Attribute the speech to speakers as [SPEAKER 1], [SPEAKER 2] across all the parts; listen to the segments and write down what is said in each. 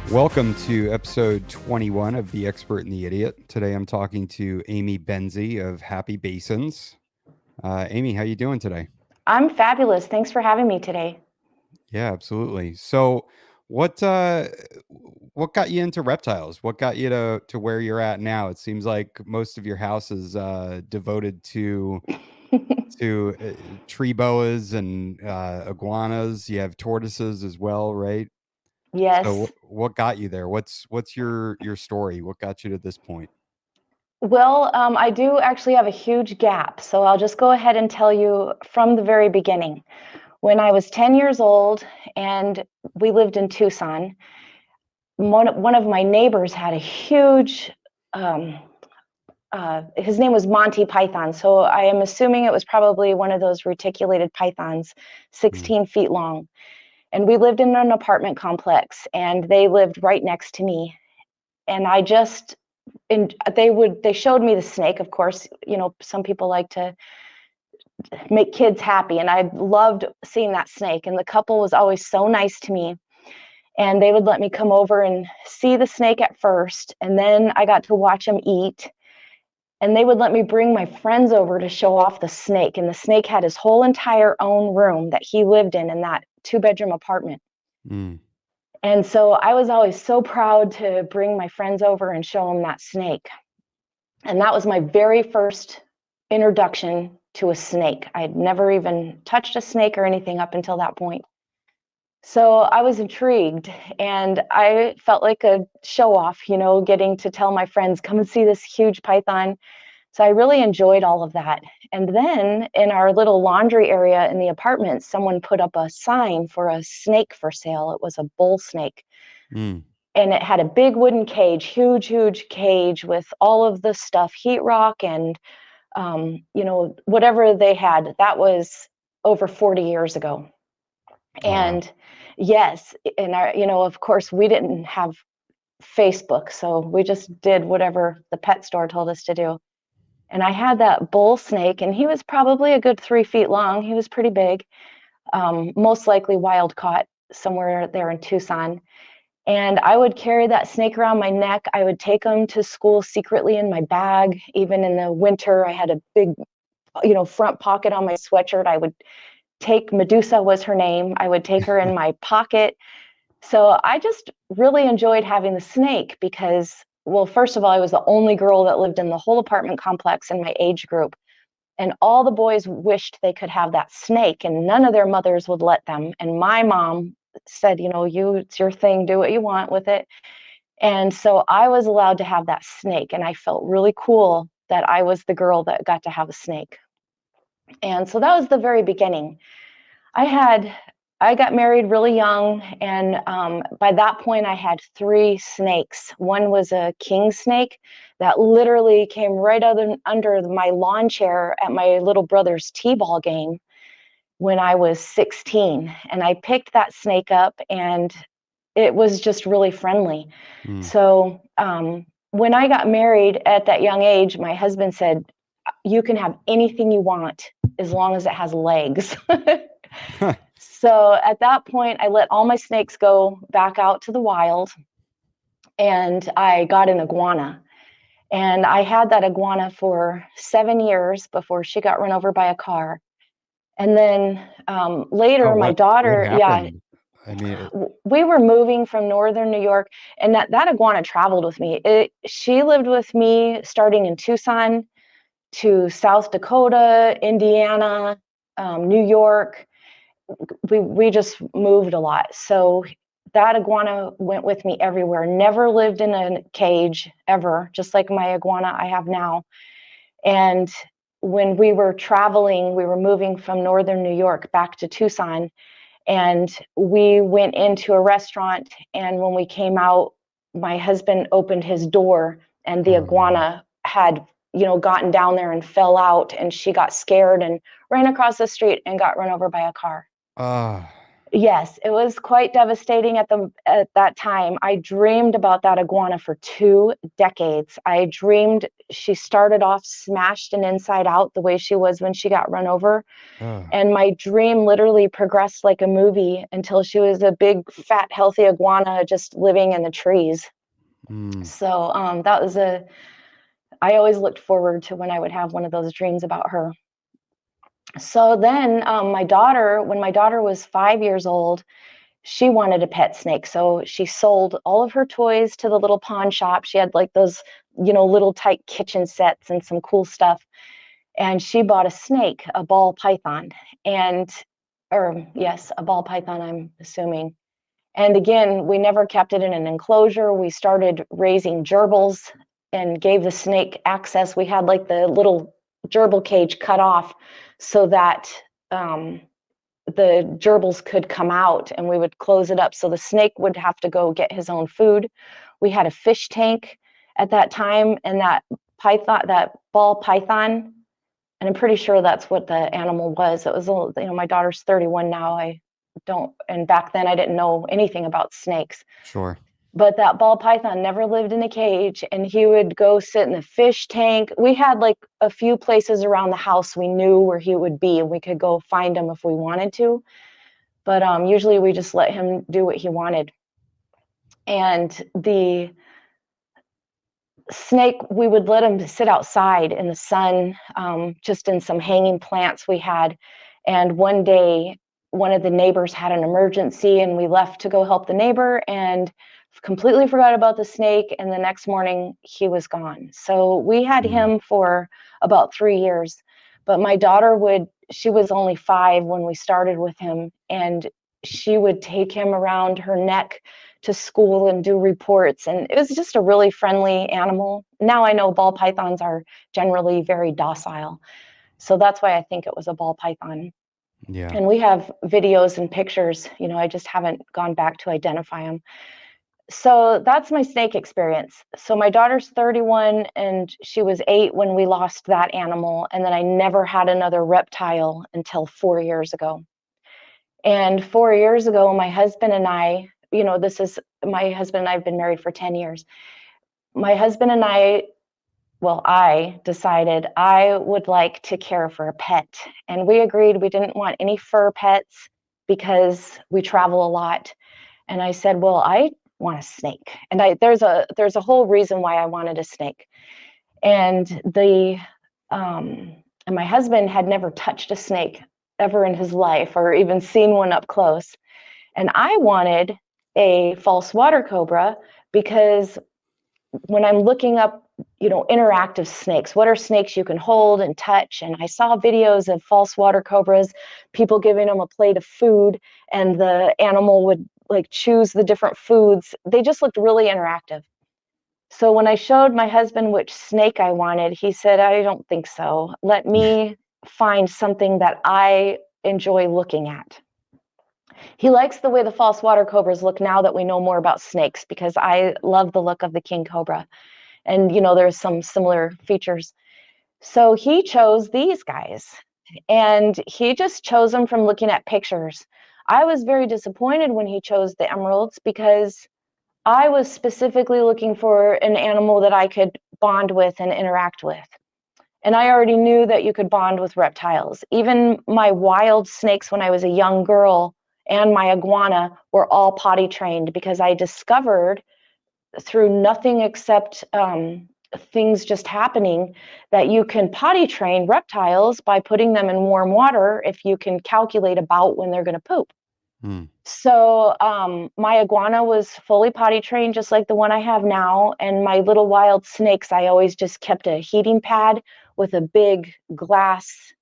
[SPEAKER 1] Welcome to episode 21 of The Expert and the Idiot. Today I'm talking to Amy Benzi of HappyBasins. Amy, how you doing today?
[SPEAKER 2] I'm fabulous. Thanks for having me today.
[SPEAKER 1] Yeah, absolutely. So what got you into reptiles? What got you to where you're at now? It seems like most of your house is devoted to tree boas and iguanas. You have tortoises as well, right? So
[SPEAKER 2] Yes.
[SPEAKER 1] what got you there? What's your story? What got you to this point?
[SPEAKER 2] Well, I do actually have a huge gap, so I'll just go ahead and tell you from the very beginning. When I was 10 years old and we lived in Tucson, one of my neighbors had a huge, his name was Monty Python, so I am assuming it was probably one of those reticulated pythons, 16 feet long. And we lived in an apartment complex, and they lived right next to me. And they showed me the snake. Of course, some people like to make kids happy, and I loved seeing that snake. And the couple was always so nice to me, and they would let me come over and see the snake at first, and then I got to watch them eat. And they would let me bring my friends over to show off the snake. And the snake had his whole entire own room that he lived in that 2-bedroom apartment. And so I was always so proud to bring my friends over and show them that snake. And that was my very first introduction to a snake. I had never even touched a snake or anything up until that point. So I was intrigued, and I felt like a show off, getting to tell my friends, come and see this huge python. So I really enjoyed all of that. And then in our little laundry area in the apartment, someone put up a sign for a snake for sale. It was a bull snake. And it had a big wooden cage, huge cage with all of the stuff, heatrock and, whatever they had. That was over 40 years ago. And yes, and of course, we didn't have Facebook, so we just did whatever the pet store told us to do. And I had that bull snake, and he was probably a good 3 feet long. He was pretty big, most likely wild caught somewhere there in Tucson. And I would carry that snake around my neck. I would take him to school secretly in my bag. Even in the winter, I had a big, front pocket on my sweatshirt. I would take Medusa was her name. I would take her in my pocket. So I just really enjoyed having the snake because, well, first of all, I was the only girl that lived in the whole apartment complex in my age group. And all the boys wished they could have that snake, and none of their mothers would let them. And my mom said, it's your thing, do what you want with it. And so I was allowed to have that snake, and I felt really cool that I was the girl that got to have a snake. And so that was the very beginning. I got married really young, and by that point I had 3 snakes. One was a king snake that literally came right under my lawn chair at my little brother's t-ball game when I was 16. And I picked that snake up, and it was just really friendly. So when I got married at that young age, my husband said, you can have anything you want as long as it has legs. So at that point, I let all my snakes go back out to the wild, and I got an iguana. And I had that iguana for 7 years before she got run over by a car. And then later, my daughter, we were moving from northern New York, and that iguana traveled with me. She lived with me starting in Tucson to South Dakota, Indiana, New York. We just moved a lot. So that iguana went with me everywhere. Never lived in a cage ever, just like my iguana I have now. And when we were traveling, we were moving from northern New York back to Tucson, and we went into a restaurant, and when we came out, my husband opened his door, and the iguana had gotten down there and fell out, and she got scared and ran across the street and got run over by a car.
[SPEAKER 1] Ah,
[SPEAKER 2] Yes, it was quite devastating at that time. I dreamed about that iguana for 2 decades. I dreamed she started off smashed and inside out the way she was when she got run over.
[SPEAKER 1] ah,
[SPEAKER 2] And my dream literally progressed like a movie until she was a big, fat, healthy iguana just living in the trees.
[SPEAKER 1] mm,
[SPEAKER 2] So that was I always looked forward to when I would have one of those dreams about her. So then when my daughter was 5 years old, she wanted a pet snake. So she sold all of her toys to the little pawn shop. She had like those, little tight kitchen sets and some cool stuff. And she bought a snake, a ball python, and, or yes, a ball python, I'm assuming. And again, we never kept it in an enclosure. We started raising gerbils and gave the snake access. We had like the little gerbil cage cut off so that the gerbils could come out, and we would close it up so the snake would have to go get his own food. We had a fish tank at that time, and that ball python, and I'm pretty sure that's what the animal was. It was, my daughter's 31 now. And back then I didn't know anything about snakes.
[SPEAKER 1] sure.
[SPEAKER 2] But that ball python never lived in a cage, and he would go sit in the fish tank. We had like a few places around the house we knew where he would be, and we could go find him if we wanted to. But usually we just let him do what he wanted. And the snake, we would let him sit outside in the sun, just in some hanging plants we had. And one day, one of the neighbors had an emergency, and we left to go help the neighbor and completely forgot about the snake. And the next morning, he was gone. So we had
[SPEAKER 1] Mm,
[SPEAKER 2] him for about 3 years. But my daughter she was only 5 when we started with him, and she would take him around her neck to school and do reports. And it was just a really friendly animal. Now I know ball pythons are generally very docile. So that's why I think it was a ball python.
[SPEAKER 1] yeah.
[SPEAKER 2] And we have videos and pictures, I just haven't gone back to identify them. So that's my snake experience. So my daughter's 31 and she was 8 when we lost that animal. And then I never had another reptile until 4 years ago. And 4 years ago, my husband and I, my husband and I have been married for 10 years. My husband and I decided I would like to care for a pet. And we agreed we didn't want any fur pets because we travel a lot. And I said, well, I want a snake. And there's a whole reason why I wanted a snake. And and my husband had never touched a snake ever in his life or even seen one up close. And I wanted a false water cobra because when I'm looking up, interactive snakes, what are snakes you can hold and touch? And I saw videos of false water cobras, people giving them a plate of food, and the animal would like choose the different foods. They just looked really interactive. So when I showed my husband which snake I wanted, he said, I don't think so. Let me find something that I enjoy looking at. He likes the way the false water cobras look now that we know more about snakes, because I love the look of the king cobra. And, there's some similar features. So he chose these guys, and he just chose them from looking at pictures. I was very disappointed when he chose the emeralds because I was specifically looking for an animal that I could bond with and interact with. And I already knew that you could bond with reptiles. Even my wild snakes when I was a young girl and my iguana were all potty trained, because I discovered through nothing except things just happening that you can potty train reptiles by putting them in warm water if you can calculate about when they're going to poop.
[SPEAKER 1] Mm,
[SPEAKER 2] So my iguana was fully potty trained, just like the one I have now. And my little wild snakes, I always just kept a heating pad with a big glass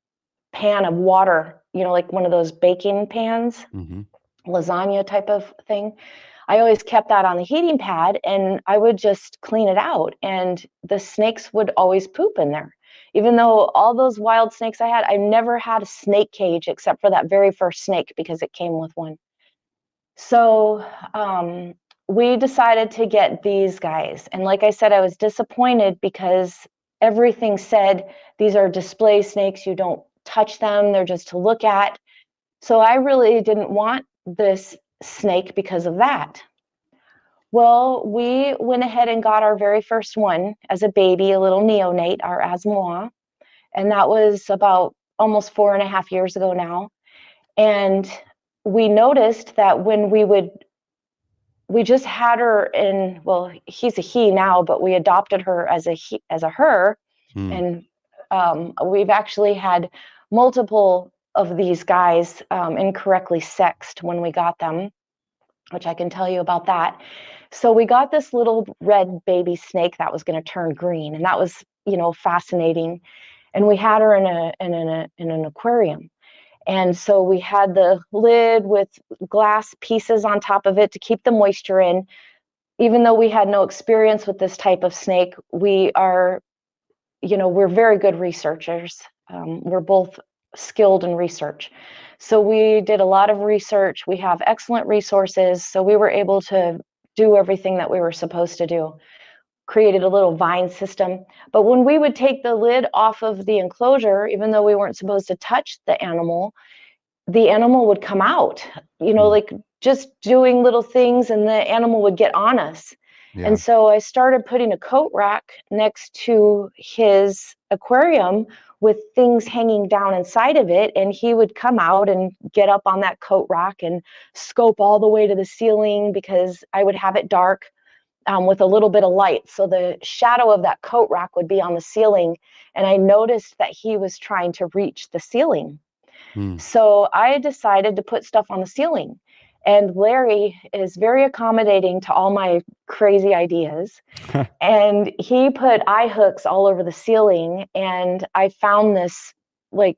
[SPEAKER 2] pan of water, like one of those baking pans,
[SPEAKER 1] mm-hmm.
[SPEAKER 2] lasagna type of thing. I always kept that on the heating pad, and I would just clean it out, and the snakes would always poop in there. Even though all those wild snakes I never had a snake cage except for that very first snake, because it came with one. So we decided to get these guys. And like I said, I was disappointed because everything said these are display snakes. You don't touch them. They're just to look at. So I really didn't want this snake because of that. Well, we went ahead and got our very first one as a baby, a little neonate, our Asmoa. And that was about almost 4.5 years ago now. And we noticed that when we just had her in, well, he's a he now, but we adopted her as a her.
[SPEAKER 1] Mm.
[SPEAKER 2] And we've actually had multiple of these guys incorrectly sexed when we got them, which I can tell you about that. So we got this little red baby snake that was going to turn green, and that was, fascinating. And we had her in an aquarium. And so we had the lid with glass pieces on top of it to keep the moisture in. Even though we had no experience with this type of snake, we are, we're very good researchers. We're both skilled in research. So we did a lot of research. We have excellent resources. So we were able to do everything that we were supposed to do. Created a little vine system. But when we would take the lid off of the enclosure, even though we weren't supposed to touch the animal would come out,
[SPEAKER 1] Mm.
[SPEAKER 2] like just doing little things, and the animal would get on us.
[SPEAKER 1] Yeah.
[SPEAKER 2] And so I started putting a coat rack next to his aquarium with things hanging down inside of it. And he would come out and get up on that coat rack and scope all the way to the ceiling, because I would have it dark with a little bit of light. So the shadow of that coat rack would be on the ceiling. And I noticed that he was trying to reach the ceiling.
[SPEAKER 1] Mm.
[SPEAKER 2] So I decided to put stuff on the ceiling. And Larry is very accommodating to all my crazy ideas. And he put eye hooks all over the ceiling. And I found this like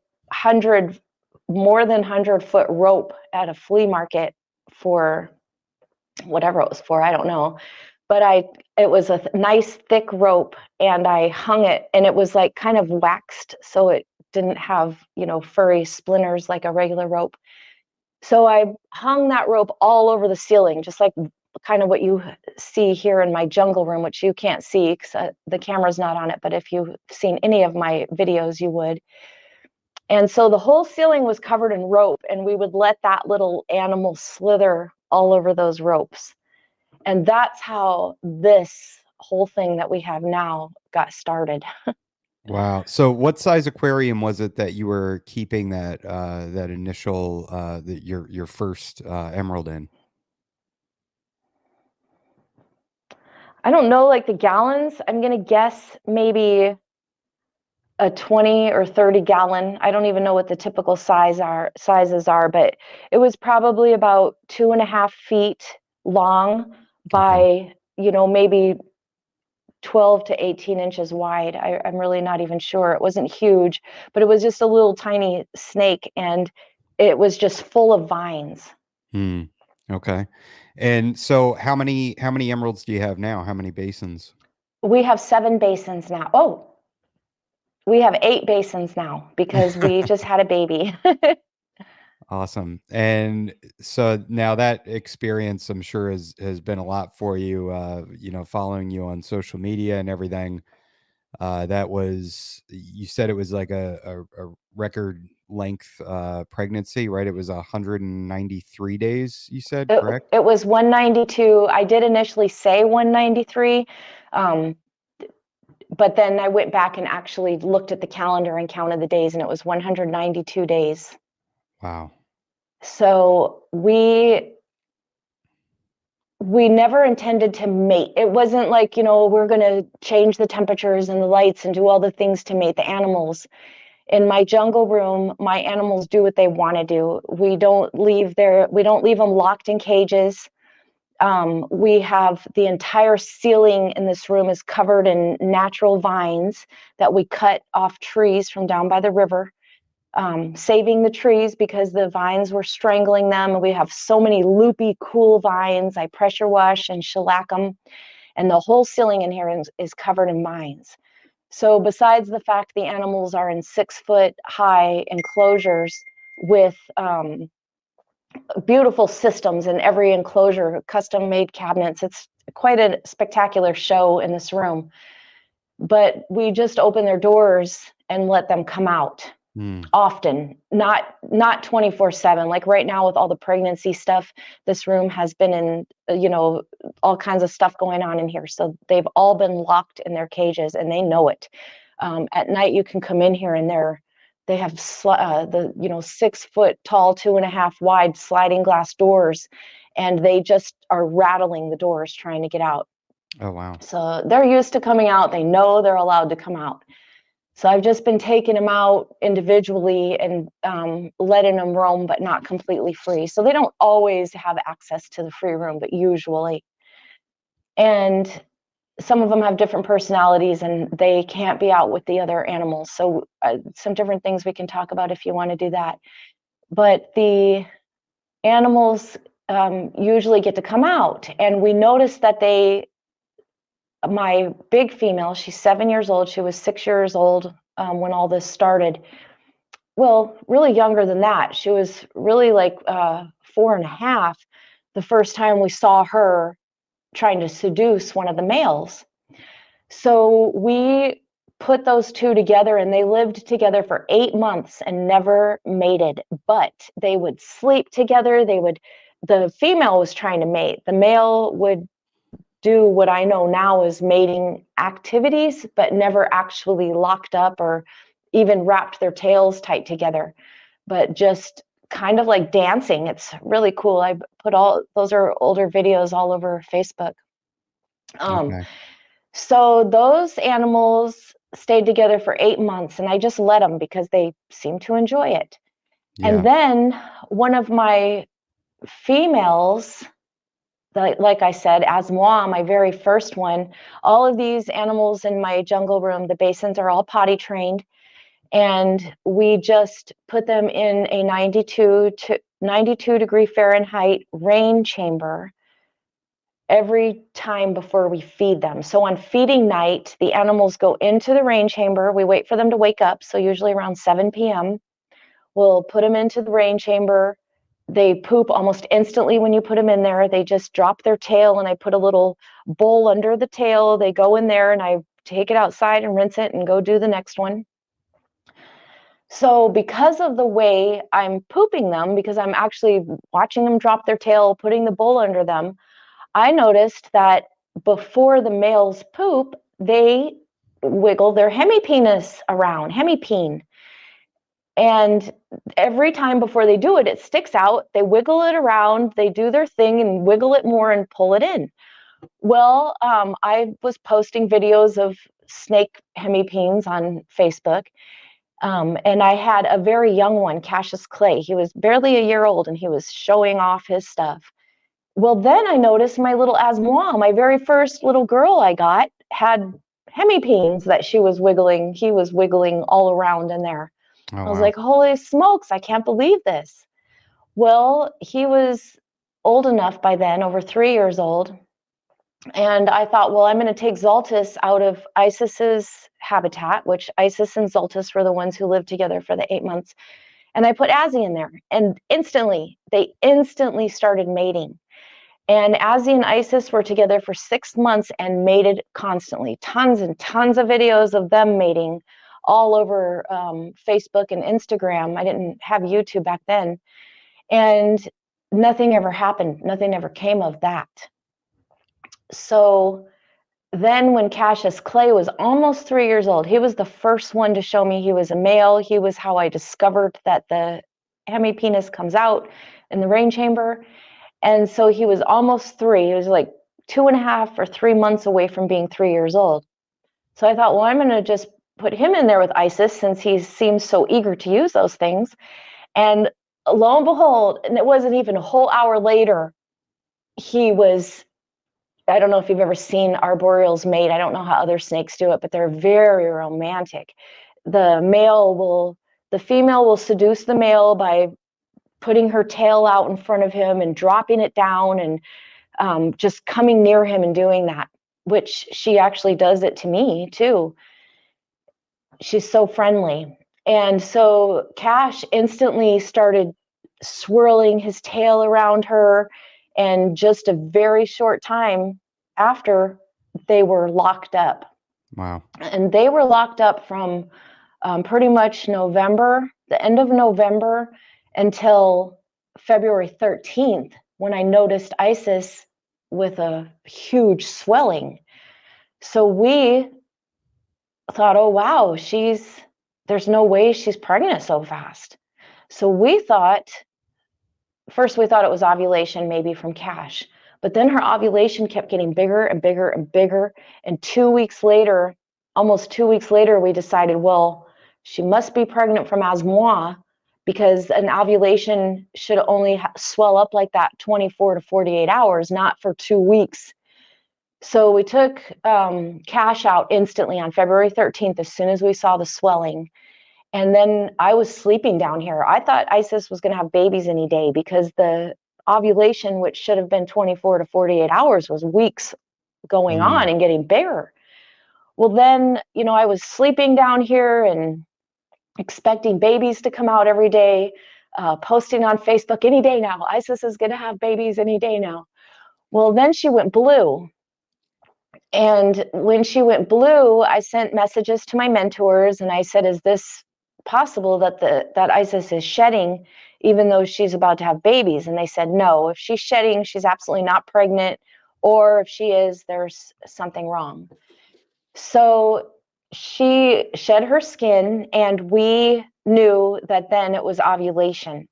[SPEAKER 2] more than 100-foot rope at a flea market for whatever it was for, I don't know. But it was a nice thick rope, and I hung it, and it was like kind of waxed, so it didn't have, furry splinters like a regular rope. So I hung that rope all over the ceiling, just like kind of what you see here in my jungle room, which you can't see because the camera's not on it. But if you've seen any of my videos, you would. And so the whole ceiling was covered in rope, and we would let that little animal slither all over those ropes. And that's how this whole thing that we have now got started.
[SPEAKER 1] Wow. So what size aquarium was it that you were keeping that initial your first emerald in?
[SPEAKER 2] I don't know, like the gallons. I'm going to guess maybe a 20 or 30 gallon. I don't even know what the typical sizes are, but it was probably about 2.5 feet long
[SPEAKER 1] Okay.
[SPEAKER 2] by, maybe 12 to 18 inches wide. I'm really not even sure. It wasn't huge, but it was just a little tiny snake, and it was just full of vines.
[SPEAKER 1] Hmm. Okay. And so how many emeralds do you have now? How many basins?
[SPEAKER 2] We have 7 basins now. Oh, we have 8 basins now because we just had a baby.
[SPEAKER 1] Awesome. And so now that experience, I'm sure has been a lot for you, following you on social media and everything. That was, you said it was like a record length pregnancy, right? It was 193 days, you said,
[SPEAKER 2] It,
[SPEAKER 1] correct?
[SPEAKER 2] it was 192. I did initially say 193, um, but then I went back and actually looked at the calendar and counted the days, and it was 192 days.
[SPEAKER 1] Wow.
[SPEAKER 2] So we never intended to mate. It wasn't like, we're going to change the temperatures and the lights and do all the things to mate the animals. In my jungle room, my animals do what they want to do. We don't leave them locked in cages. We have the entire ceiling in this room is covered in natural vines that we cut off trees from down by the river. Saving the trees because the vines were strangling them. We have so many loopy, cool vines. I pressure wash and shellac them, and the whole ceiling in here is covered in vines. So besides the fact the animals are in 6-foot high enclosures with beautiful systems in every enclosure, custom made cabinets, it's quite a spectacular show in this room. But we just open their doors and let them come out.
[SPEAKER 1] Mm.
[SPEAKER 2] often, not 24/7. Like right now with all the pregnancy stuff, this room has been in, all kinds of stuff going on in here. So they've all been locked in their cages and they know it. At night you can come in here and they have the 6 foot tall, 2.5 wide sliding glass doors, and they just are rattling the doors trying to get out.
[SPEAKER 1] Oh, wow.
[SPEAKER 2] So they're used to coming out. They know they're allowed to come out. So I've just been taking them out individually and letting them roam, but not completely free. So they don't always have access to the free room, but usually. And some of them have different personalities and they can't be out with the other animals. So some different things we can talk about if you want to do that. But the animals usually get to come out, and we noticed that my big female, she's 7 years old. She was 6 years old when all this started. Well, really younger than that. She was really like 4.5 the first time we saw her trying to seduce one of the males. So we put those two together, and they lived together for 8 months and never mated, but they would sleep together. The female was trying to mate. The male would do what I know now is mating activities, but never actually locked up or even wrapped their tails tight together, but just kind of like dancing. It's really cool. I put those are older videos all over Facebook.
[SPEAKER 1] Okay.
[SPEAKER 2] So those animals stayed together for 8 months, and I just let them because they seemed to enjoy it. And
[SPEAKER 1] Yeah.
[SPEAKER 2] then one of my females, like I said, as moi, my very first one, all of these animals in my jungle room, the basins are all potty trained. And we just put them in a 92 degree Fahrenheit rain chamber every time before we feed them. So on feeding night, the animals go into the rain chamber. We wait for them to wake up. So usually around 7 p.m. We'll put them into the rain chamber. They poop almost instantly when you put them in there. They just drop their tail, and I put a little bowl under the tail. They go in there, and I take it outside and rinse it and go do the next one. So because of the way I'm pooping them, because I'm actually watching them drop their tail, putting the bowl under them, I noticed that before the males poop, they wiggle their hemipenis around, hemipene. And every time before they do it, it sticks out. They wiggle it around, they do their thing and wiggle it more and pull it in. Well, I was posting videos of snake hemipenes on Facebook. And I had a very young one, Cassius Clay. He was barely a year old and he was showing off his stuff. Well, then I noticed my little Asmois, my very first little girl I got, had hemipenes that he was wiggling all around in there.
[SPEAKER 1] Oh,
[SPEAKER 2] I was
[SPEAKER 1] wow.
[SPEAKER 2] like, holy smokes, I can't believe this. Well, he was old enough by then, over 3 years old. And I thought, well, I'm going to take Zaltis out of Isis's habitat, which Isis and Zaltis were the ones who lived together for the 8 months. And I put Azzy in there. And they instantly started mating. And Azzy and Isis were together for 6 months and mated constantly. Tons and tons of videos of them mating all over Facebook and Instagram. I didn't have YouTube back then. And nothing ever happened. Nothing ever came of that. So then when Cassius Clay was almost 3 years old, he was the first one to show me he was a male. He was how I discovered that the hemipenis comes out in the rain chamber. And so he was almost 3. He was like 2.5 or 3 months away from being 3 years old. So I thought, well, I'm going to just put him in there with Isis since he seems so eager to use those things. And lo and behold, and it wasn't even a whole hour later, he was, I don't know if you've ever seen arboreals mate. I don't know how other snakes do it, but they're very romantic. The female will seduce the male by putting her tail out in front of him and dropping it down and just coming near him and doing that, which she actually does it to me too. She's so friendly. And so Cash instantly started swirling his tail around her, and just a very short time after, they were locked up.
[SPEAKER 1] Wow.
[SPEAKER 2] And they were locked up from pretty much November, the end of November until February 13th, when I noticed Isis with a huge swelling. So we thought, oh, wow, there's no way she's pregnant so fast. So first we thought it was ovulation, maybe from Cash, but then her ovulation kept getting bigger and bigger and bigger. And 2 weeks later, almost 2 weeks later, we decided, well, she must be pregnant from Asmois, because an ovulation should only swell up like that 24 to 48 hours, not for 2 weeks. So we took Cash out instantly on February 13th, as soon as we saw the swelling. And then I was sleeping down here. I thought Isis was going to have babies any day, because the ovulation, which should have been 24 to 48 hours, was weeks going on
[SPEAKER 1] Mm.
[SPEAKER 2] and getting bigger. Well, then, I was sleeping down here and expecting babies to come out every day, posting on Facebook, any day now. Isis is going to have babies any day now. Well, then she went blue. And when she went blue, I sent messages to my mentors and I said, is this possible that Isis is shedding even though she's about to have babies? And they said, no, if she's shedding, she's absolutely not pregnant, or if she is, there's something wrong. So she shed her skin, and we knew that then it was ovulation.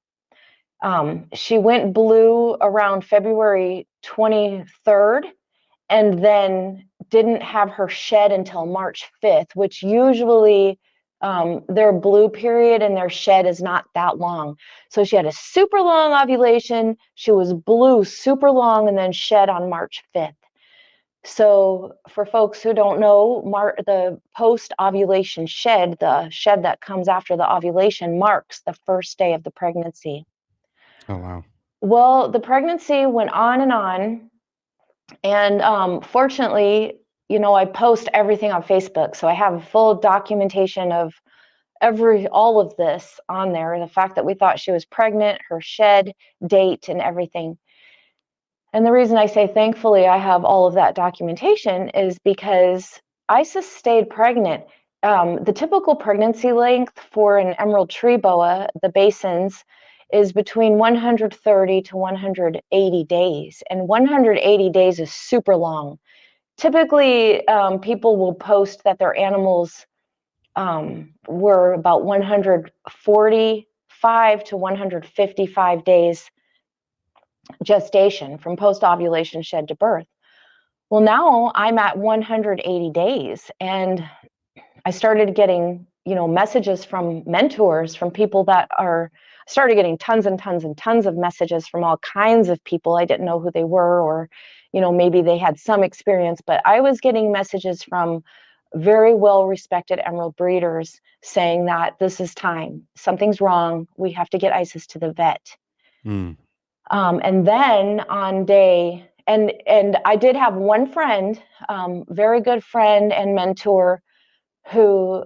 [SPEAKER 2] She went blue around February 23rd, and then didn't have her shed until March 5th, which usually their blue period and their shed is not that long. So she had a super long ovulation, she was blue super long, and then shed on March 5th. So for folks who don't know, the post-ovulation shed, the shed that comes after the ovulation, marks the first day of the pregnancy.
[SPEAKER 1] Oh, wow.
[SPEAKER 2] Well, the pregnancy went on. And fortunately, I post everything on Facebook. So I have full documentation of all of this on there. The fact that we thought she was pregnant, her shed date, and everything. And the reason I say thankfully I have all of that documentation is because Isis stayed pregnant. The typical pregnancy length for an emerald tree boa, the basins, is between 130 to 180 days. And 180 days is super long. Typically, people will post that their animals were about 145 to 155 days gestation from post-ovulation shed to birth. Well, now I'm at 180 days, and I started getting, messages from mentors, from people started getting tons and tons and tons of messages from all kinds of people. I didn't know who they were, or, maybe they had some experience, but I was getting messages from very well-respected emerald breeders saying that this is time, something's wrong, we have to get Isis to the vet.
[SPEAKER 1] Mm.
[SPEAKER 2] And then and I did have one friend, very good friend and mentor, who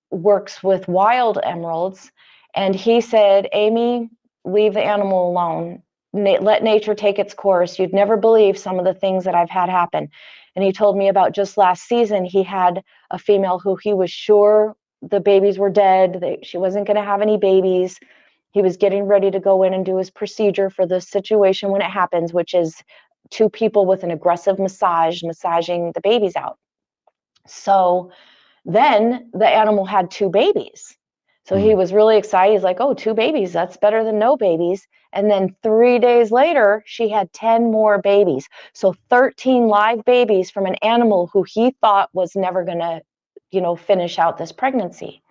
[SPEAKER 2] works with wild emeralds. And he said, Amy, leave the animal alone. Let nature take its course. You'd never believe some of the things that I've had happen. And he told me about just last season, he had a female who he was sure the babies were dead. She wasn't going to have any babies. He was getting ready to go in and do his procedure for the situation when it happens, which is two people with an aggressive massaging the babies out. So then the animal had two babies. So he was really excited. He's like, oh, two babies, that's better than no babies. And then 3 days later, she had 10 more babies. So 13 live babies from an animal who he thought was never going to, finish out this pregnancy.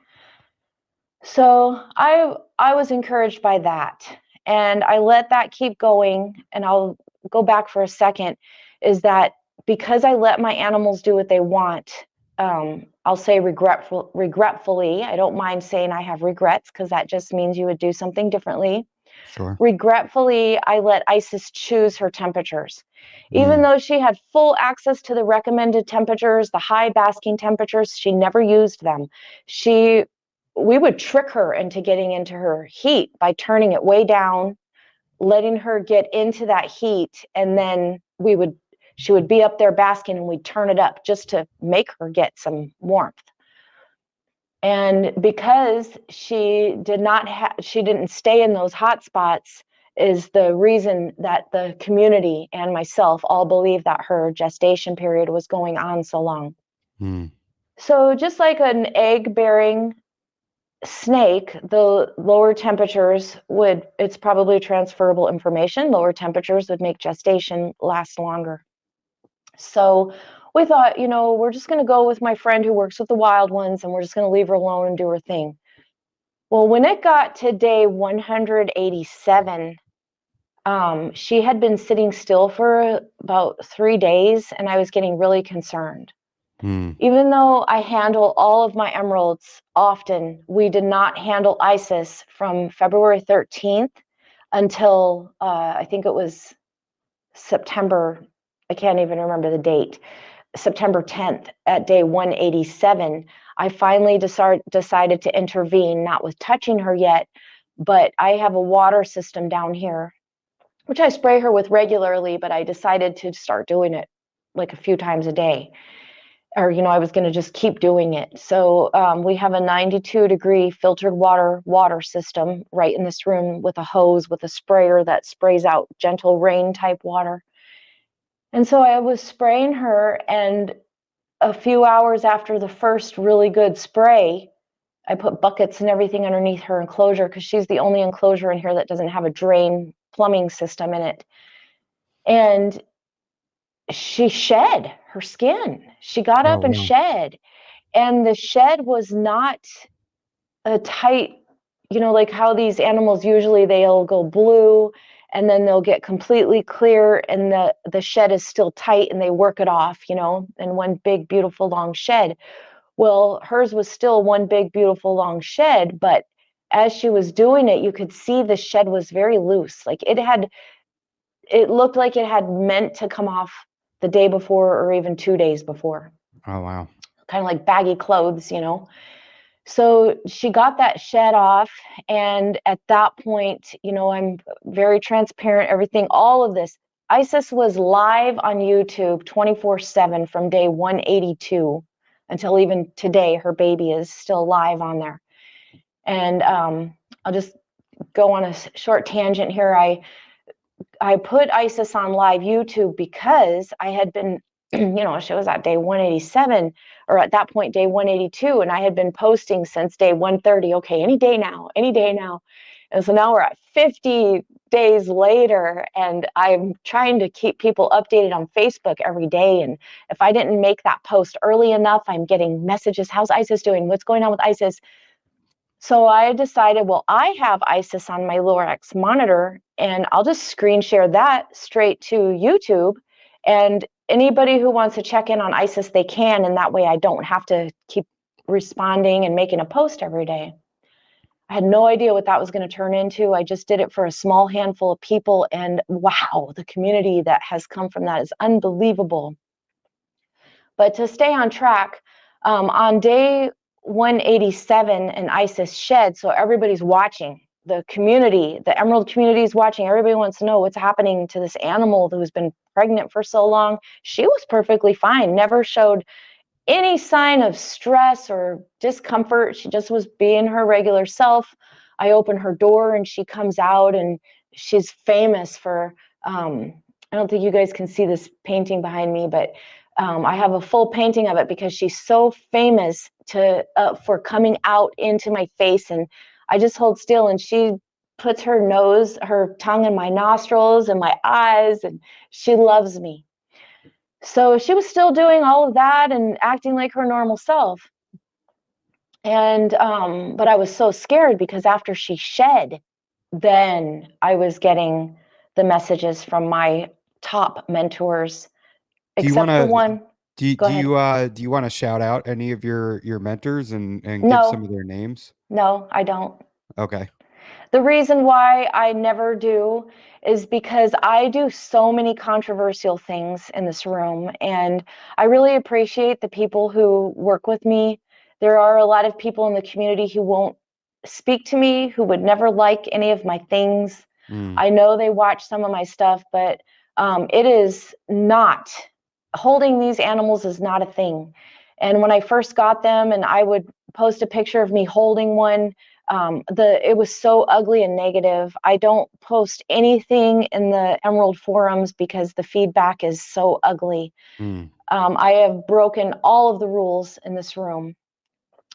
[SPEAKER 2] So I was encouraged by that. And I let that keep going. And I'll go back for a second, is that because I let my animals do what they want, I'll say regretfully, I don't mind saying I have regrets, because that just means you would do something differently.
[SPEAKER 1] Sure.
[SPEAKER 2] Regretfully, I let Isis choose her temperatures. Even
[SPEAKER 1] Mm.
[SPEAKER 2] though she had full access to the recommended temperatures, the high basking temperatures, she never used them. We would trick her into getting into her heat by turning it way down, letting her get into that heat, and then she would be up there basking, and we'd turn it up just to make her get some warmth. And because she didn't stay in those hot spots is the reason that the community and myself all believe that her gestation period was going on so long.
[SPEAKER 1] Mm.
[SPEAKER 2] So just like an egg bearing snake, the lower temperatures it's probably transferable information. Lower temperatures would make gestation last longer. So we thought, we're just going to go with my friend who works with the wild ones and we're just going to leave her alone and do her thing. Well, when it got to day 187, she had been sitting still for about 3 days and I was getting really concerned.
[SPEAKER 1] Mm.
[SPEAKER 2] Even though I handle all of my emeralds often, we did not handle Isis from February 13th until I think it was September. I can't even remember the date. September 10th at day 187. I finally decided to intervene, not with touching her yet, but I have a water system down here, which I spray her with regularly, but I decided to start doing it like a few times a day. Or, I was going to just keep doing it. So we have a 92-degree filtered water system right in this room with a hose with a sprayer that sprays out gentle rain type water. And so I was spraying her, and a few hours after the first really good spray, I put buckets and everything underneath her enclosure because she's the only enclosure in here that doesn't have a drain plumbing system in it. And she shed her skin. She got
[SPEAKER 1] Oh,
[SPEAKER 2] up and
[SPEAKER 1] wow.
[SPEAKER 2] shed. And the shed was not a tight, like how these animals usually they'll go blue and then they'll get completely clear and the shed is still tight and they work it off, in one big, beautiful, long shed. Well, hers was still one big, beautiful, long shed, but as she was doing it, you could see the shed was very loose. Like it looked like it had meant to come off the day before or even 2 days before.
[SPEAKER 1] Oh, wow.
[SPEAKER 2] Kind of like baggy clothes, So she got that shed off. And at that point, I'm very transparent, everything, all of this. Isis was live on YouTube 24/7 from day 182 until even today. Her baby is still live on there. And I'll just go on a short tangent here. I put Isis on live YouTube because I had been, she was at day 187 or at that point, day 182. And I had been posting since day 130. Okay, any day now, any day now. And so now we're at 50 days later and I'm trying to keep people updated on Facebook every day. And if I didn't make that post early enough, I'm getting messages. How's Isis doing? What's going on with Isis? So I decided, well, I have Isis on my Lorax monitor and I'll just screen share that straight to YouTube. And anybody who wants to check in on Isis, they can. And that way I don't have to keep responding and making a post every day. I had no idea what that was going to turn into. I just did it for a small handful of people. And wow, the community that has come from that is unbelievable. But to stay on track, on day 187 and Isis shed, so everybody's watching. The community, the emerald community is watching. Everybody wants to know what's happening to this animal who's been pregnant for so long. She was perfectly fine, never showed any sign of stress or discomfort. She just was being her regular self. I open her door and she comes out and she's famous for, I don't think you guys can see this painting behind me, but I have a full painting of it because she's so famous for coming out into my face. And I just hold still and she puts her tongue in my nostrils and my eyes, and she loves me. So she was still doing all of that and acting like her normal self. And but I was so scared because after she shed, then I was getting the messages from my top mentors,
[SPEAKER 1] Do you
[SPEAKER 2] except the
[SPEAKER 1] wanna
[SPEAKER 2] one. Go ahead.
[SPEAKER 1] do you wanna shout out any of your mentors and give some of
[SPEAKER 2] No,
[SPEAKER 1] their names?
[SPEAKER 2] no, I don't.
[SPEAKER 1] Okay.
[SPEAKER 2] The reason why I never do is because I do so many controversial things in this room, and I really appreciate the people who work with me. There are a lot of people in the community who won't speak to me, who would never like any of my things.
[SPEAKER 1] Mm.
[SPEAKER 2] I know they watch some of my stuff, but it is not, holding these animals is not a thing. And when I first got them and I would post a picture of me holding one, it was so ugly and negative. I don't post anything in the Emerald forums because the feedback is so ugly.
[SPEAKER 1] Mm.
[SPEAKER 2] I have broken all of the rules in this room.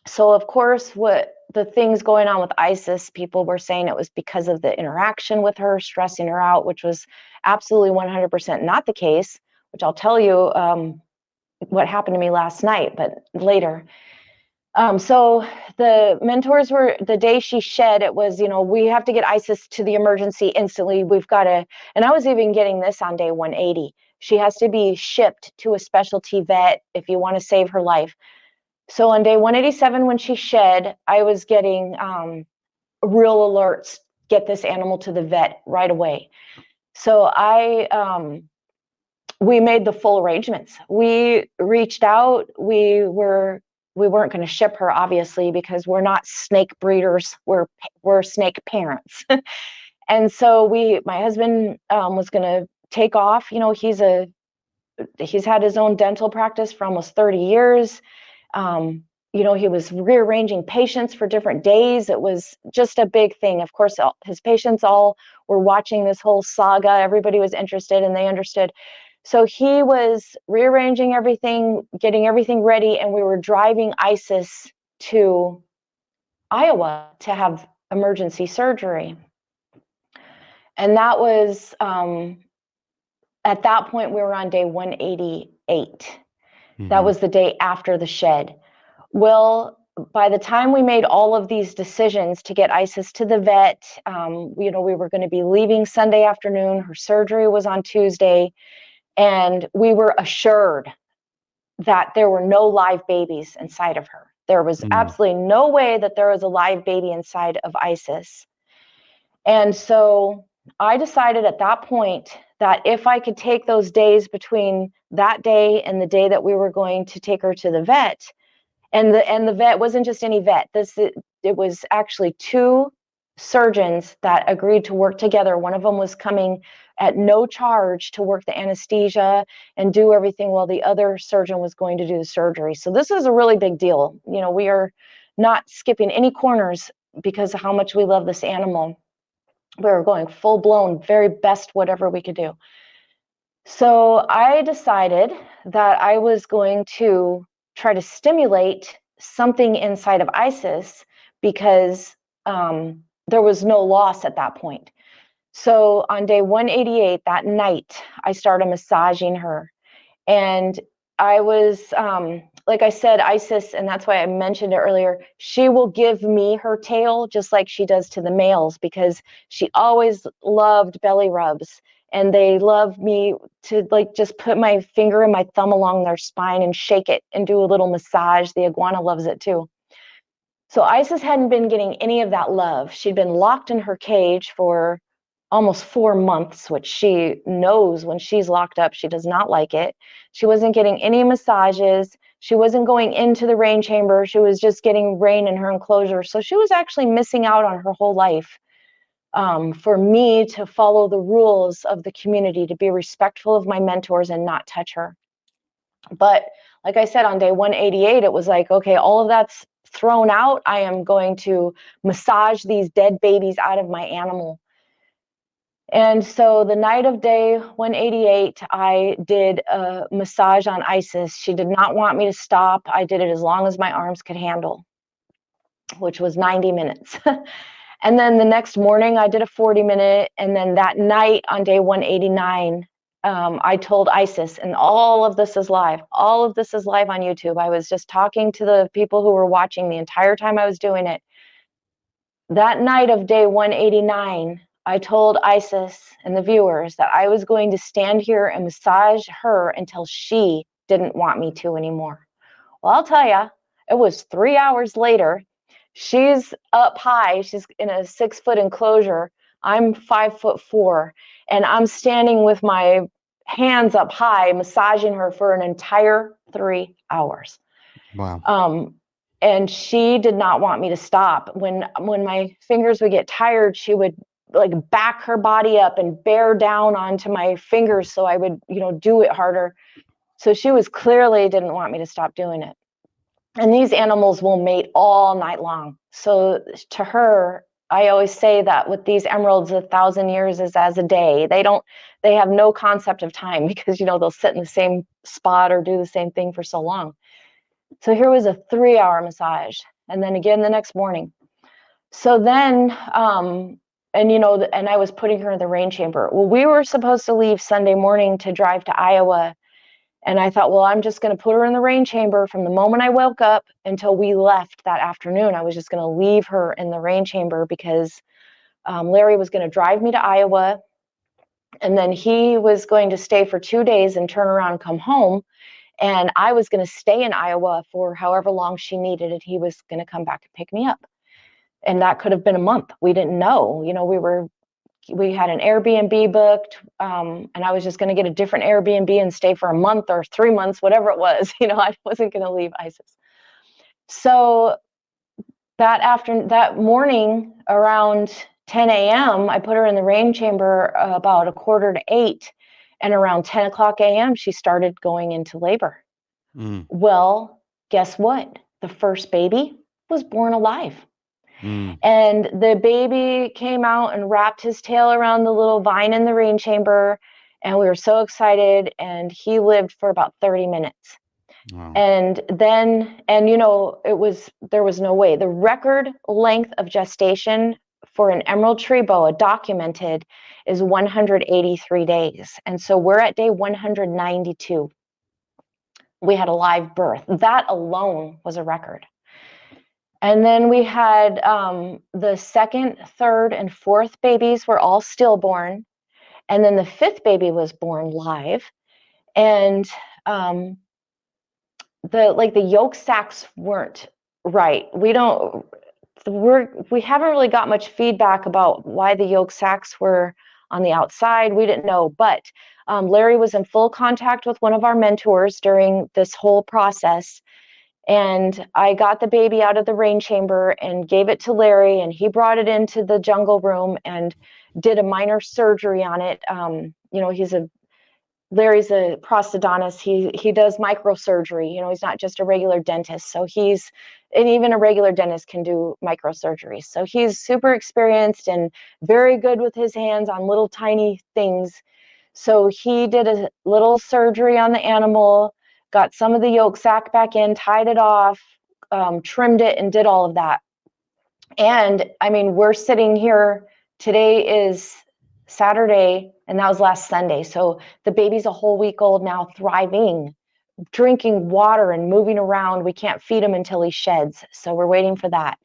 [SPEAKER 2] So of course, what the things going on with Isis, people were saying it was because of the interaction with her, stressing her out, which was absolutely 100% not the case, which I'll tell you what happened to me last night, but later. So the mentors were, the day she shed, it was, we have to get Isis to the emergency instantly. We've got to, and I was even getting this on day 180. She has to be shipped to a specialty vet if you want to save her life. So on day 187, when she shed, I was getting real alerts, get this animal to the vet right away. So we made the full arrangements. We reached out. We weren't going to ship her, obviously, because we're not snake breeders. We're snake parents. And so my husband was going to take off. He's had his own dental practice for almost 30 years. He was rearranging patients for different days. It was just a big thing. Of course, his patients all were watching this whole saga. Everybody was interested and they understood. So he was rearranging everything, getting everything ready, and we were driving Isis to Iowa to have emergency surgery. And that was, at that point, we were on day 188. That was the day after the shed. Well, by the time we made all of these decisions to get Isis to the vet, we were going to be leaving Sunday afternoon. Her surgery was on Tuesday. And we were assured that there were no live babies inside of her. There was absolutely no way that there was a live baby inside of Isis. And so I decided at that point that if I could take those days between that day and the day that we were going to take her to the vet, and the vet wasn't just any vet. It was actually two surgeons that agreed to work together. One of them was coming at no charge to work the anesthesia and do everything while the other surgeon was going to do the surgery. So this is a really big deal. We are not skipping any corners because of how much we love this animal. We were going full blown, very best, whatever we could do. So I decided that I was going to try to stimulate something inside of Isis because there was no loss at that point. So on day 188, that night, I started massaging her. And I was, like I said, Isis, and that's why I mentioned it earlier, she will give me her tail just like she does to the males because she always loved belly rubs. And they love me to just put my finger and my thumb along their spine and shake it and do a little massage. The iguana loves it too. So Isis hadn't been getting any of that love. She'd been locked in her cage for almost 4 months, which she knows when she's locked up, she does not like it. She wasn't getting any massages. She wasn't going into the rain chamber. She was just getting rain in her enclosure. So she was actually missing out on her whole life. For me to follow the rules of the community, to be respectful of my mentors and not touch her. But like I said, on day 188, it was like, okay, all of that's thrown out. I am going to massage these dead babies out of my animal. And so the night of day 188, I did a massage on Isis. She did not want me to stop. I did it as long as my arms could handle, which was 90 minutes. And then the next morning, I did a 40-minute. And then that night on day 189, I told Isis, and all of this is live. All of this is live on YouTube. I was just talking to the people who were watching the entire time I was doing it. That night of day 189, I told Isis and the viewers that I was going to stand here and massage her until she didn't want me to anymore. Well, I'll tell you, it was 3 hours later. She's up high. She's in a 6-foot enclosure. I'm 5'4", and I'm standing with my hands up high, massaging her for an entire 3 hours.
[SPEAKER 1] Wow.
[SPEAKER 2] And she did not want me to stop. When my fingers would get tired, she would back her body up and bear down onto my fingers so I would, do it harder. So she was clearly didn't want me to stop doing it. And these animals will mate all night long. So to her, I always say that with these emeralds, 1,000 years is as a day. They have no concept of time because, they'll sit in the same spot or do the same thing for so long. So here was a 3-hour massage, and then again the next morning. So then, and I was putting her in the rain chamber. Well, we were supposed to leave Sunday morning to drive to Iowa. And I thought, well, I'm just going to put her in the rain chamber from the moment I woke up until we left that afternoon. I was just going to leave her in the rain chamber because Larry was going to drive me to Iowa. And then he was going to stay for 2 days and turn around and come home. And I was going to stay in Iowa for however long she needed it. He was going to come back and pick me up. And that could have been a month. We didn't know. We had an Airbnb booked, and I was just going to get a different Airbnb and stay for a month or 3 months, whatever it was. I wasn't going to leave ISIS. So that morning around 10 a.m., I put her in the rain chamber about 7:45, and around 10 o'clock a.m., she started going into labor. Well, guess what? The first baby was born alive. And the baby came out and wrapped his tail around the little vine in the rain chamber, and we were so excited, and he lived for about 30 minutes. Wow. And then, there was no way. The record length of gestation for an emerald tree boa documented is 183 days. And so we're at day 192. We had a live birth. That alone was a record. And then we had the second, third, and fourth babies were all stillborn. And then the fifth baby was born live. And the yolk sacs weren't right. We haven't really got much feedback about why the yolk sacs were on the outside. We didn't know, but Larry was in full contact with one of our mentors during this whole process. And I got the baby out of the rain chamber and gave it to Larry, and he brought it into the jungle room and did a minor surgery on it. Larry's a prosthodontist. He does microsurgery. He's not just a regular dentist. So and even a regular dentist can do microsurgery. So he's super experienced and very good with his hands on little tiny things. So he did a little surgery on the animal, got some of the yolk sac back in, tied it off, trimmed it, and did all of that. And we're sitting here. Today is Saturday, and that was last Sunday. So the baby's a whole week old now, thriving, drinking water and moving around. We can't feed him until he sheds. So we're waiting for that.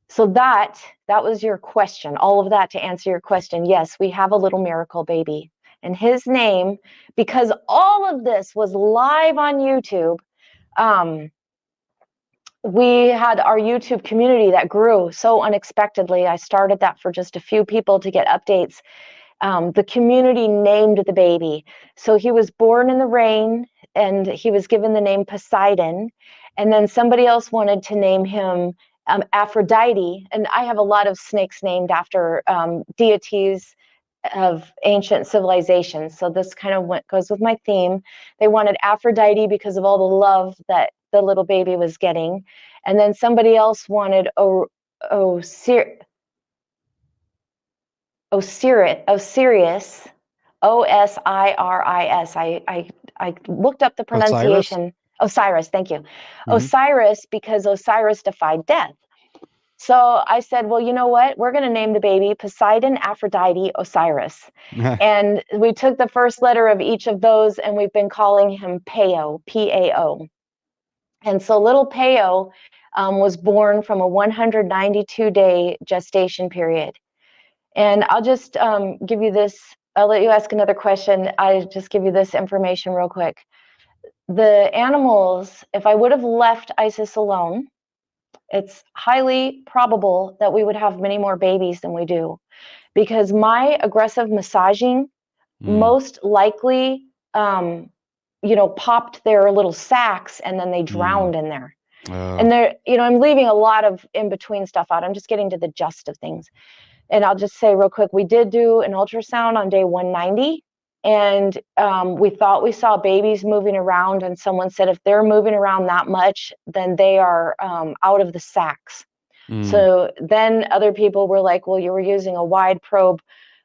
[SPEAKER 2] So that was your question. All of that to answer your question. Yes, we have a little miracle baby. And his name, because all of this was live on YouTube, we had our YouTube community that grew so unexpectedly. I started that for just a few people to get updates. The community named the baby. So he was born in the rain, and he was given the name Poseidon. And then somebody else wanted to name him Aphrodite. And I have a lot of snakes named after deities of ancient civilizations. So this kind of goes with my theme. They wanted Aphrodite because of all the love that the little baby was getting. And then somebody else wanted Osiris, Osiris. I looked up the pronunciation. Osiris, thank you. Mm-hmm. Osiris, because Osiris defied death. So I said, well, you know what? We're going to name the baby Poseidon, Aphrodite, Osiris. And we took the first letter of each of those, and we've been calling him Peo, P-A-O. And so little Peo was born from a 192-day gestation period. And I'll just give you this. I'll let you ask another question. I just give you this information real quick. The animals, if I would have left Isis alone, it's highly probable that we would have many more babies than we do, because my aggressive massaging most likely, popped their little sacs, and then they drowned in there. And they're, I'm leaving a lot of in between stuff out. I'm just getting to the gist of things. And I'll just say real quick, we did do an ultrasound on day 190, and we thought we saw babies moving around, and someone said if they're moving around that much, then they are out of the sacks.
[SPEAKER 1] Mm,
[SPEAKER 2] So then other people were like, well, you were using a wide probe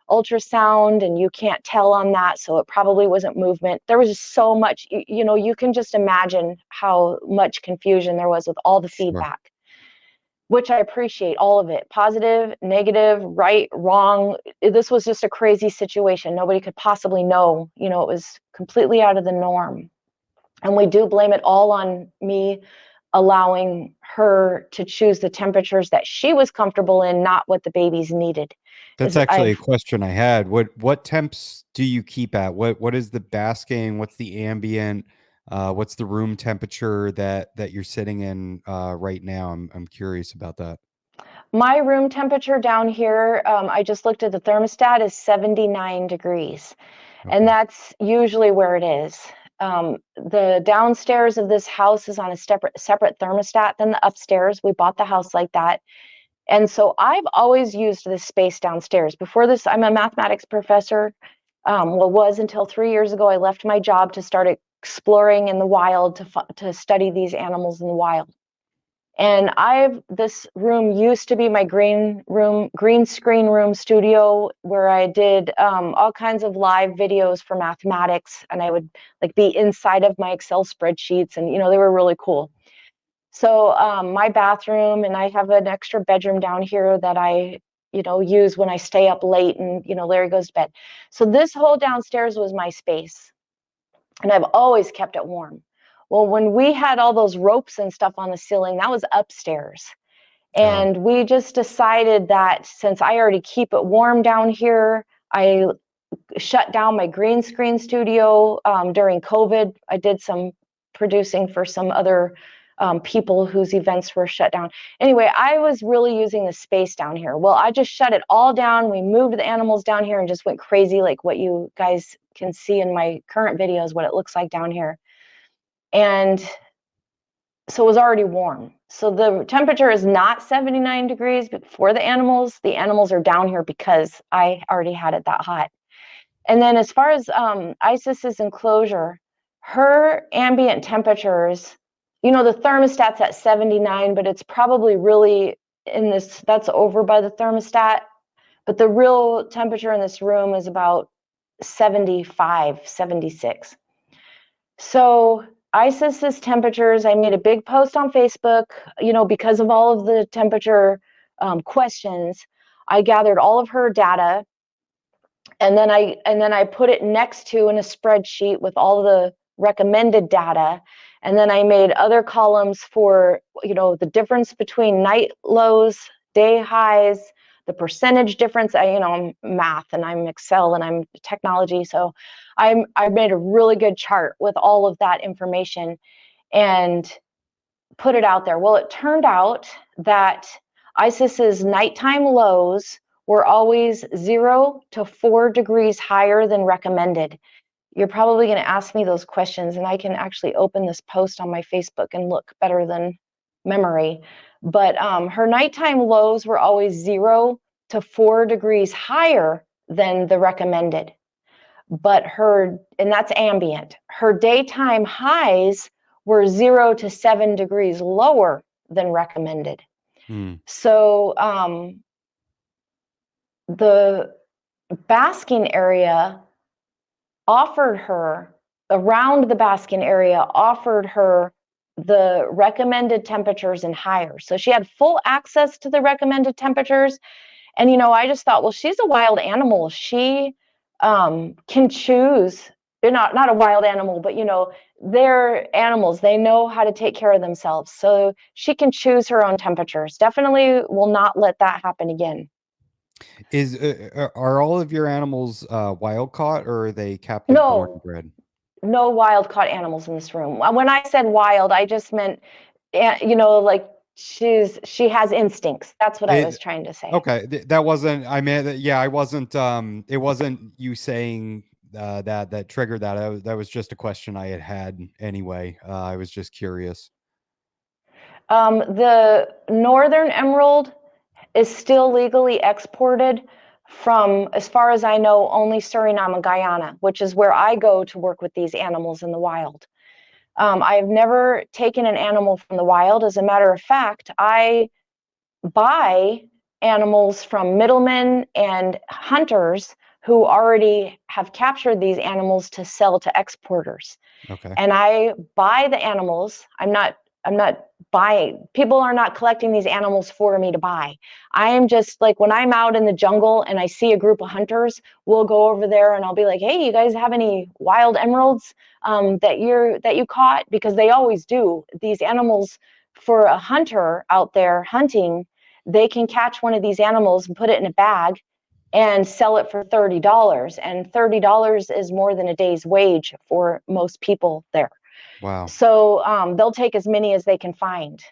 [SPEAKER 2] ultrasound and you can't tell on that, so it probably wasn't movement. There was just so much, you can just imagine how much confusion there was with all the
[SPEAKER 1] sure.
[SPEAKER 2] feedback, which I appreciate all of it, positive, negative, right, wrong. This was just a crazy situation. Nobody could possibly know, it was completely out of the norm. And we do blame it all on me allowing her to choose the temperatures that she was comfortable in, not what the babies needed.
[SPEAKER 1] That's
[SPEAKER 2] Is
[SPEAKER 1] actually a
[SPEAKER 2] I've
[SPEAKER 1] question I had. What temps do you keep at? What is the basking? What's the ambient? What's the room temperature that you're sitting in right now? I'm curious about that.
[SPEAKER 2] My room temperature down here, I just looked at the thermostat, is 79 degrees. And
[SPEAKER 1] Okay.
[SPEAKER 2] that's usually where it is. The downstairs of this house is on a separate thermostat than the upstairs. We bought the house like that. And so I've always used this space downstairs. Before this, I'm a mathematics professor. Well, was until 3 years ago. I left my job to start exploring in the wild to study these animals in the wild. And this room used to be my green screen room studio, where I did all kinds of live videos for mathematics, and I would like be inside of my Excel spreadsheets, and they were really cool. So my bathroom, and I have an extra bedroom down here that I use when I stay up late, and Larry goes to bed. So this whole downstairs was my space, and I've always kept it warm. Well, when we had all those ropes and stuff on the ceiling, that was upstairs.
[SPEAKER 1] Oh,
[SPEAKER 2] And we just decided that since I already keep it warm down here, I shut down my green screen studio during COVID. I did some producing for some other people whose events were shut down. Anyway, I was really using the space down here. Well, I just shut it all down. We moved the animals down here and just went crazy, like what you guys can see in my current videos, what it looks like down here. And so it was already warm. So the temperature is not 79 degrees, but for the animals are down here because I already had it that hot. And then as far as Isis's enclosure, her ambient temperatures, the thermostat's at 79, but it's probably really that's over by the thermostat. But the real temperature in this room is about 75, 76. So Isis's temperatures, I made a big post on Facebook, because of all of the temperature questions. I gathered all of her data, and then I put it next to in a spreadsheet with all the recommended data. And then I made other columns for, the difference between night lows, day highs, the percentage difference. I'm math and I'm Excel and I'm technology. So I made a really good chart with all of that information and put it out there. Well, it turned out that ISIS's nighttime lows were always 0 to 4 degrees higher than recommended. You're probably going to ask me those questions, and I can actually open this post on my Facebook and look better than memory. But her nighttime lows were always 0 to 4 degrees higher than the recommended. But and that's ambient. Her daytime highs were 0 to 7 degrees lower than recommended.
[SPEAKER 1] hmm.
[SPEAKER 2] So the basking area offered her, around the basking area, offered her the recommended temperatures and higher. So she had full access to the recommended temperatures. And, I just thought, well, she's a wild animal. She can choose. They're not a wild animal, but, they're animals. They know how to take care of themselves. So she can choose her own temperatures. Definitely will not let that happen again.
[SPEAKER 1] Are all of your animals wild caught, or are they captive born and
[SPEAKER 2] No,
[SPEAKER 1] bred?
[SPEAKER 2] no wild caught animals in this room. When I said wild, I just meant, like she has instincts. That's what I was
[SPEAKER 1] It
[SPEAKER 2] trying to say.
[SPEAKER 1] Okay, that wasn't. I mean, yeah, I wasn't. It wasn't you saying that triggered that. That was just a question I had anyway. I was just curious.
[SPEAKER 2] The northern emerald is still legally exported from, as far as I know, only Suriname and Guyana, which is where I go to work with these animals in the wild. I have never taken an animal from the wild. As a matter of fact, I buy animals from middlemen and hunters who already have captured these animals to sell to exporters.
[SPEAKER 1] Okay.
[SPEAKER 2] And I buy the animals. I'm not buying. People are not collecting these animals for me to buy. I am just like, when I'm out in the jungle and I see a group of hunters, we'll go over there and I'll be like, "Hey, you guys have any wild emeralds that you caught?" Because they always do. These animals, for a hunter out there hunting, they can catch one of these animals and put it in a bag and sell it for $30. And $30 is more than a day's wage for most people there.
[SPEAKER 1] Wow.
[SPEAKER 2] So they'll take as many as they can find.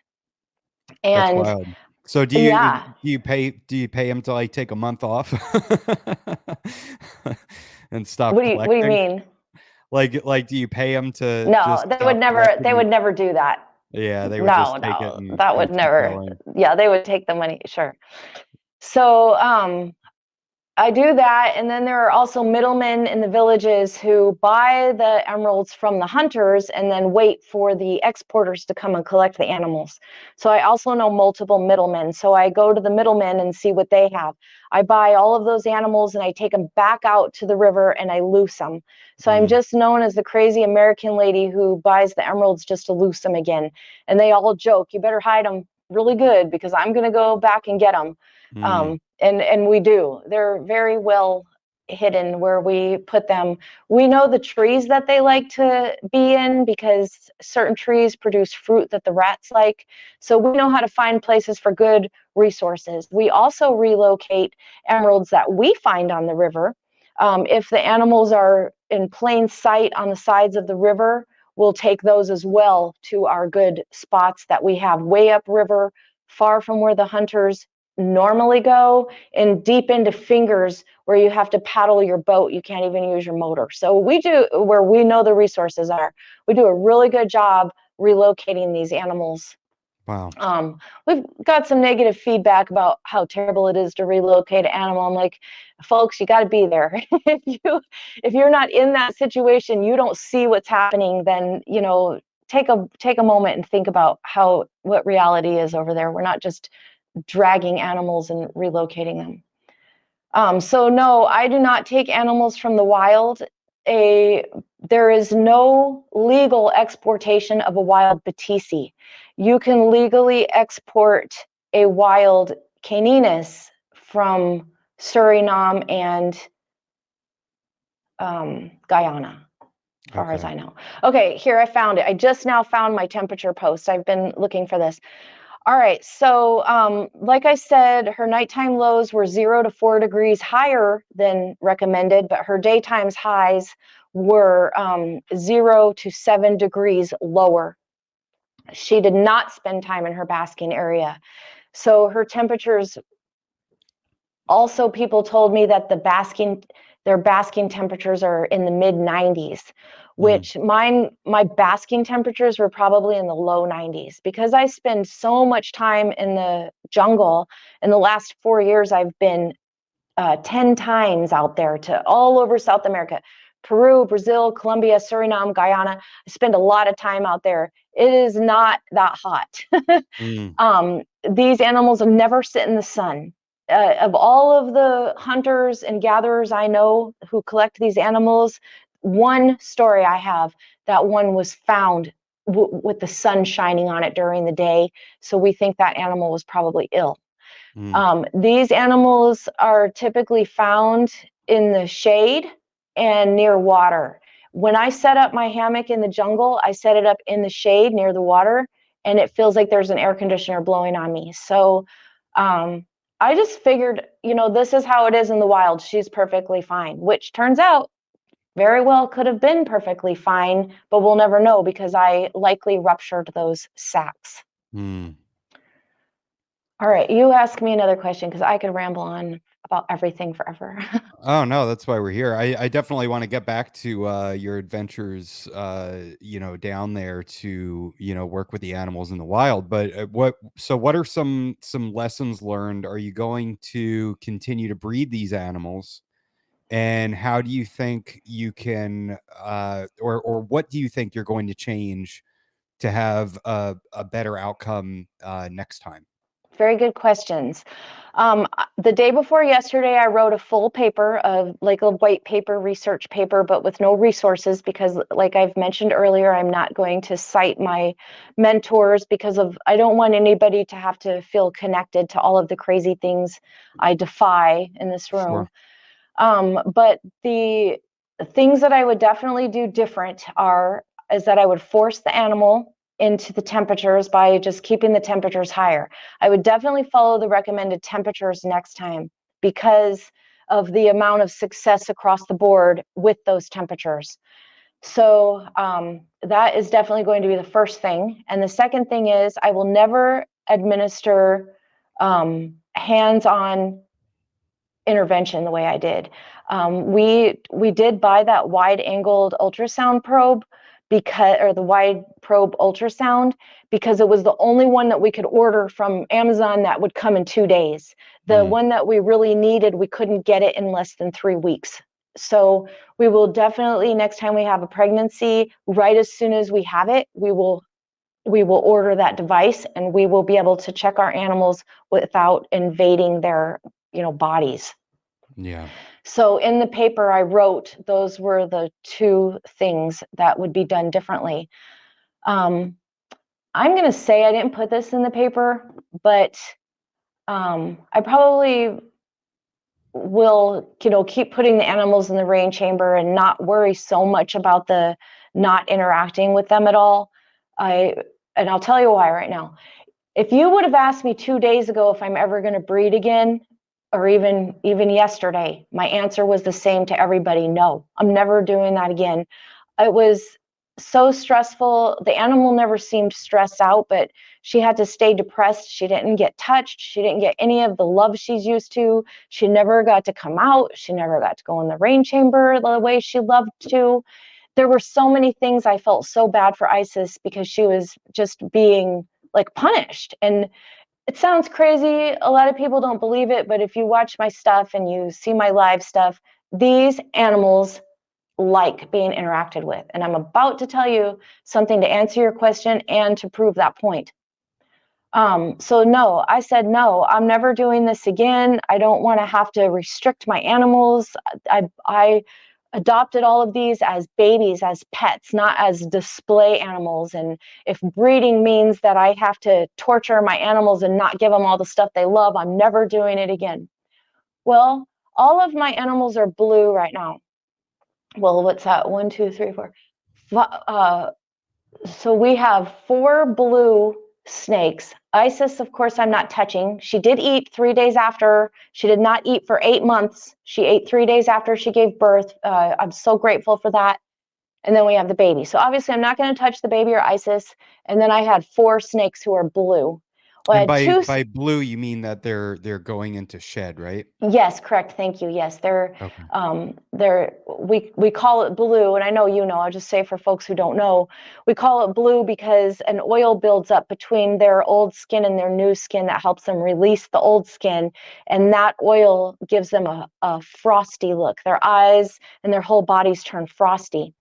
[SPEAKER 1] That's
[SPEAKER 2] And
[SPEAKER 1] wild. So
[SPEAKER 2] yeah,
[SPEAKER 1] do you pay him to like take a month off and stop
[SPEAKER 2] what do you
[SPEAKER 1] collecting?
[SPEAKER 2] mean?
[SPEAKER 1] Like do you pay him to
[SPEAKER 2] No,
[SPEAKER 1] just stop
[SPEAKER 2] they
[SPEAKER 1] collecting?
[SPEAKER 2] would never do that.
[SPEAKER 1] Yeah, they would
[SPEAKER 2] No,
[SPEAKER 1] just take it
[SPEAKER 2] no, that would
[SPEAKER 1] and keep
[SPEAKER 2] never.
[SPEAKER 1] going.
[SPEAKER 2] Yeah, they would take the money, sure. So I do that, and then there are also middlemen in the villages who buy the emeralds from the hunters and then wait for the exporters to come and collect the animals. So I also know multiple middlemen. So I go to the middlemen and see what they have. I buy all of those animals and I take them back out to the river and I loose them. So I'm
[SPEAKER 1] Mm,
[SPEAKER 2] just known as the crazy American lady who buys the emeralds just to loose them again. And they all joke, "You better hide them really good because I'm going to go back and get them."
[SPEAKER 1] mm,
[SPEAKER 2] And we do. They're very well hidden where we put them. We know the trees that they like to be in because certain trees produce fruit that the rats like. So we know how to find places for good resources. We also relocate emeralds that we find on the river. If the animals are in plain sight on the sides of the river, we'll take those as well to our good spots that we have way upriver, far from where the hunters normally go, and deep into fingers where you have to paddle your boat. You can't even use your motor. So we do, where we know the resources are, we do a really good job relocating these animals.
[SPEAKER 1] wow.
[SPEAKER 2] We've got some negative feedback about how terrible it is to relocate an animal. I'm like, folks, you got to be there. If you're not in that situation, you don't see what's happening. Then take a moment and think about what reality is over there. We're not just dragging animals and relocating them. So no, I do not take animals from the wild. There is no legal exportation of a wild Batisi. You can legally export a wild Caninus from Suriname and Guyana, as far as
[SPEAKER 1] Okay.
[SPEAKER 2] I know. Okay, here I found it. I just now found my temperature post. I've been looking for this. All right, so like I said, her nighttime lows were 0 to 4 degrees higher than recommended, but her daytime's highs were 0 to 7 degrees lower. She did not spend time in her basking area. So her temperatures, also people told me that their basking temperatures are in the mid 90s,
[SPEAKER 1] Mm,
[SPEAKER 2] which my basking temperatures were probably in the low 90s because I spend so much time in the jungle. In the last 4 years, I've been 10 times out there to all over South America: Peru, Brazil, Colombia, Suriname, Guyana. I spend a lot of time out there. It is not that hot.
[SPEAKER 1] mm,
[SPEAKER 2] These animals never sit in the sun. Of all of the hunters and gatherers I know who collect these animals, one story I have, that one was found with the sun shining on it during the day. So we think that animal was probably ill.
[SPEAKER 1] mm.
[SPEAKER 2] These animals are typically found in the shade and near water. When I set up my hammock in the jungle, I set it up in the shade near the water, and it feels like there's an air conditioner blowing on me. So I just figured, this is how it is in the wild. She's perfectly fine, which turns out very well could have been perfectly fine, but we'll never know because I likely ruptured those sacs.
[SPEAKER 1] Mm.
[SPEAKER 2] All right, you ask me another question because I could ramble on about everything forever.
[SPEAKER 1] Oh no, that's why we're here. I definitely want to get back to your adventures, down there to, work with the animals in the wild. But what are some lessons learned? Are you going to continue to breed these animals? And how do you think you can, or what do you think you're going to change to have a better outcome next time?
[SPEAKER 2] Very good questions. The day before yesterday, I wrote a full paper of like a white paper, research paper, but with no resources because, like I've mentioned earlier, I'm not going to cite my mentors because I don't want anybody to have to feel connected to all of the crazy things I defy in this room.
[SPEAKER 1] Sure.
[SPEAKER 2] But the things that I would definitely do different is that I would force the animal into the temperatures by just keeping the temperatures higher. I would definitely follow the recommended temperatures next time because of the amount of success across the board with those temperatures. So that is definitely going to be the first thing. And the second thing is I will never administer hands-on intervention the way I did. We did buy that wide-angled ultrasound probe or the wide probe ultrasound because it was the only one that we could order from Amazon that would come in 2 days. The
[SPEAKER 1] Mm,
[SPEAKER 2] one that we really needed, we couldn't get it in less than 3 weeks. So we will definitely, next time we have a pregnancy, right as soon as we have it, we will order that device and we will be able to check our animals without invading their bodies.
[SPEAKER 1] yeah.
[SPEAKER 2] So in the paper I wrote, those were the two things that would be done differently. Um, I'm going to say I didn't put this in the paper, but I probably will, keep putting the animals in the rain chamber and not worry so much about the not interacting with them at all. And I'll tell you why right now. If you would have asked me 2 days ago if I'm ever going to breed again, or even yesterday, my answer was the same to everybody. No, I'm never doing that again. It was so stressful. The animal never seemed stressed out, but she had to stay depressed. She didn't get touched. She didn't get any of the love she's used to. She never got to come out. She never got to go in the rain chamber the way she loved to. There were so many things. I felt so bad for Isis because she was just being like punished. And it sounds crazy. A lot of people don't believe it, but if you watch my stuff and you see my live stuff, these animals like being interacted with. And I'm about to tell you something to answer your question and to prove that point. So no, I said, no, I'm never doing this again. I don't want to have to restrict my animals. I adopted all of these as babies, as pets, not as display animals. And if breeding means that I have to torture my animals and not give them all the stuff they love, I'm never doing it again. Well, all of my animals are blue right now. Well, what's that? 1, 2, 3, 4. So we have 4 blue snakes. Isis, of course, I'm not touching. She did eat 3 days after. She did not eat for 8 months. She ate 3 days after she gave birth. I'm so grateful for that. And then we have the baby. So obviously, I'm not going to touch the baby or Isis. And then I had 4 snakes who are blue. Well, I
[SPEAKER 1] And
[SPEAKER 2] had two.
[SPEAKER 1] by blue, you mean that they're going into shed, right?
[SPEAKER 2] Yes, correct. Thank you. Yes,
[SPEAKER 1] Okay.
[SPEAKER 2] we call it blue, and I know you know. I'll just say for folks who don't know, we call it blue because an oil builds up between their old skin and their new skin that helps them release the old skin, and that oil gives them a frosty look. Their eyes and their whole bodies turn frosty.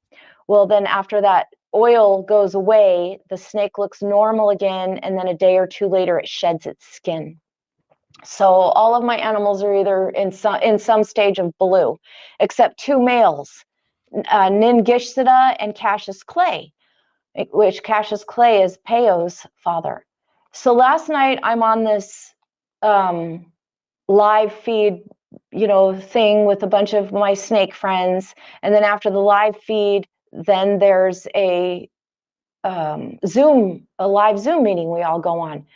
[SPEAKER 2] Well, then after that oil goes away, the snake looks normal again, and then a day or two later, it sheds its skin. So all of my animals are either in some stage of blue, except 2 males, Ningishsida and Cassius Clay, which Cassius Clay is Peyo's father. So last night I'm on this live feed, thing with a bunch of my snake friends, and then after the live feed, then there's a live Zoom meeting we all go on.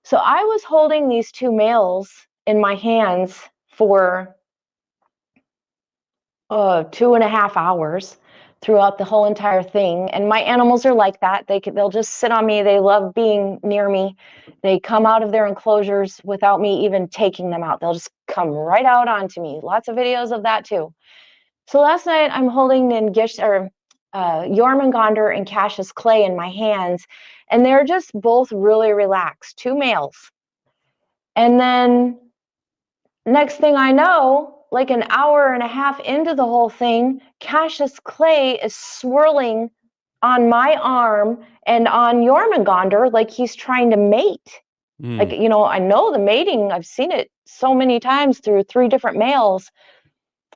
[SPEAKER 2] So I was holding these 2 males in my hands for 2.5 hours. throughout the whole entire thing. And my animals are like that. They'll just sit on me. They love being near me. They come out of their enclosures without me even taking them out. They'll just come right out onto me. Lots of videos of that too. So last night I'm holding Jormungandr and Cassius Clay in my hands, and they're just both really relaxed, two males. And then next thing I know, like an hour and a half into the whole thing, Cassius Clay is swirling on my arm and on Jormungandr like he's trying to mate. Like,
[SPEAKER 1] Mm.
[SPEAKER 2] I know the mating, I've seen it so many times through 3 different males.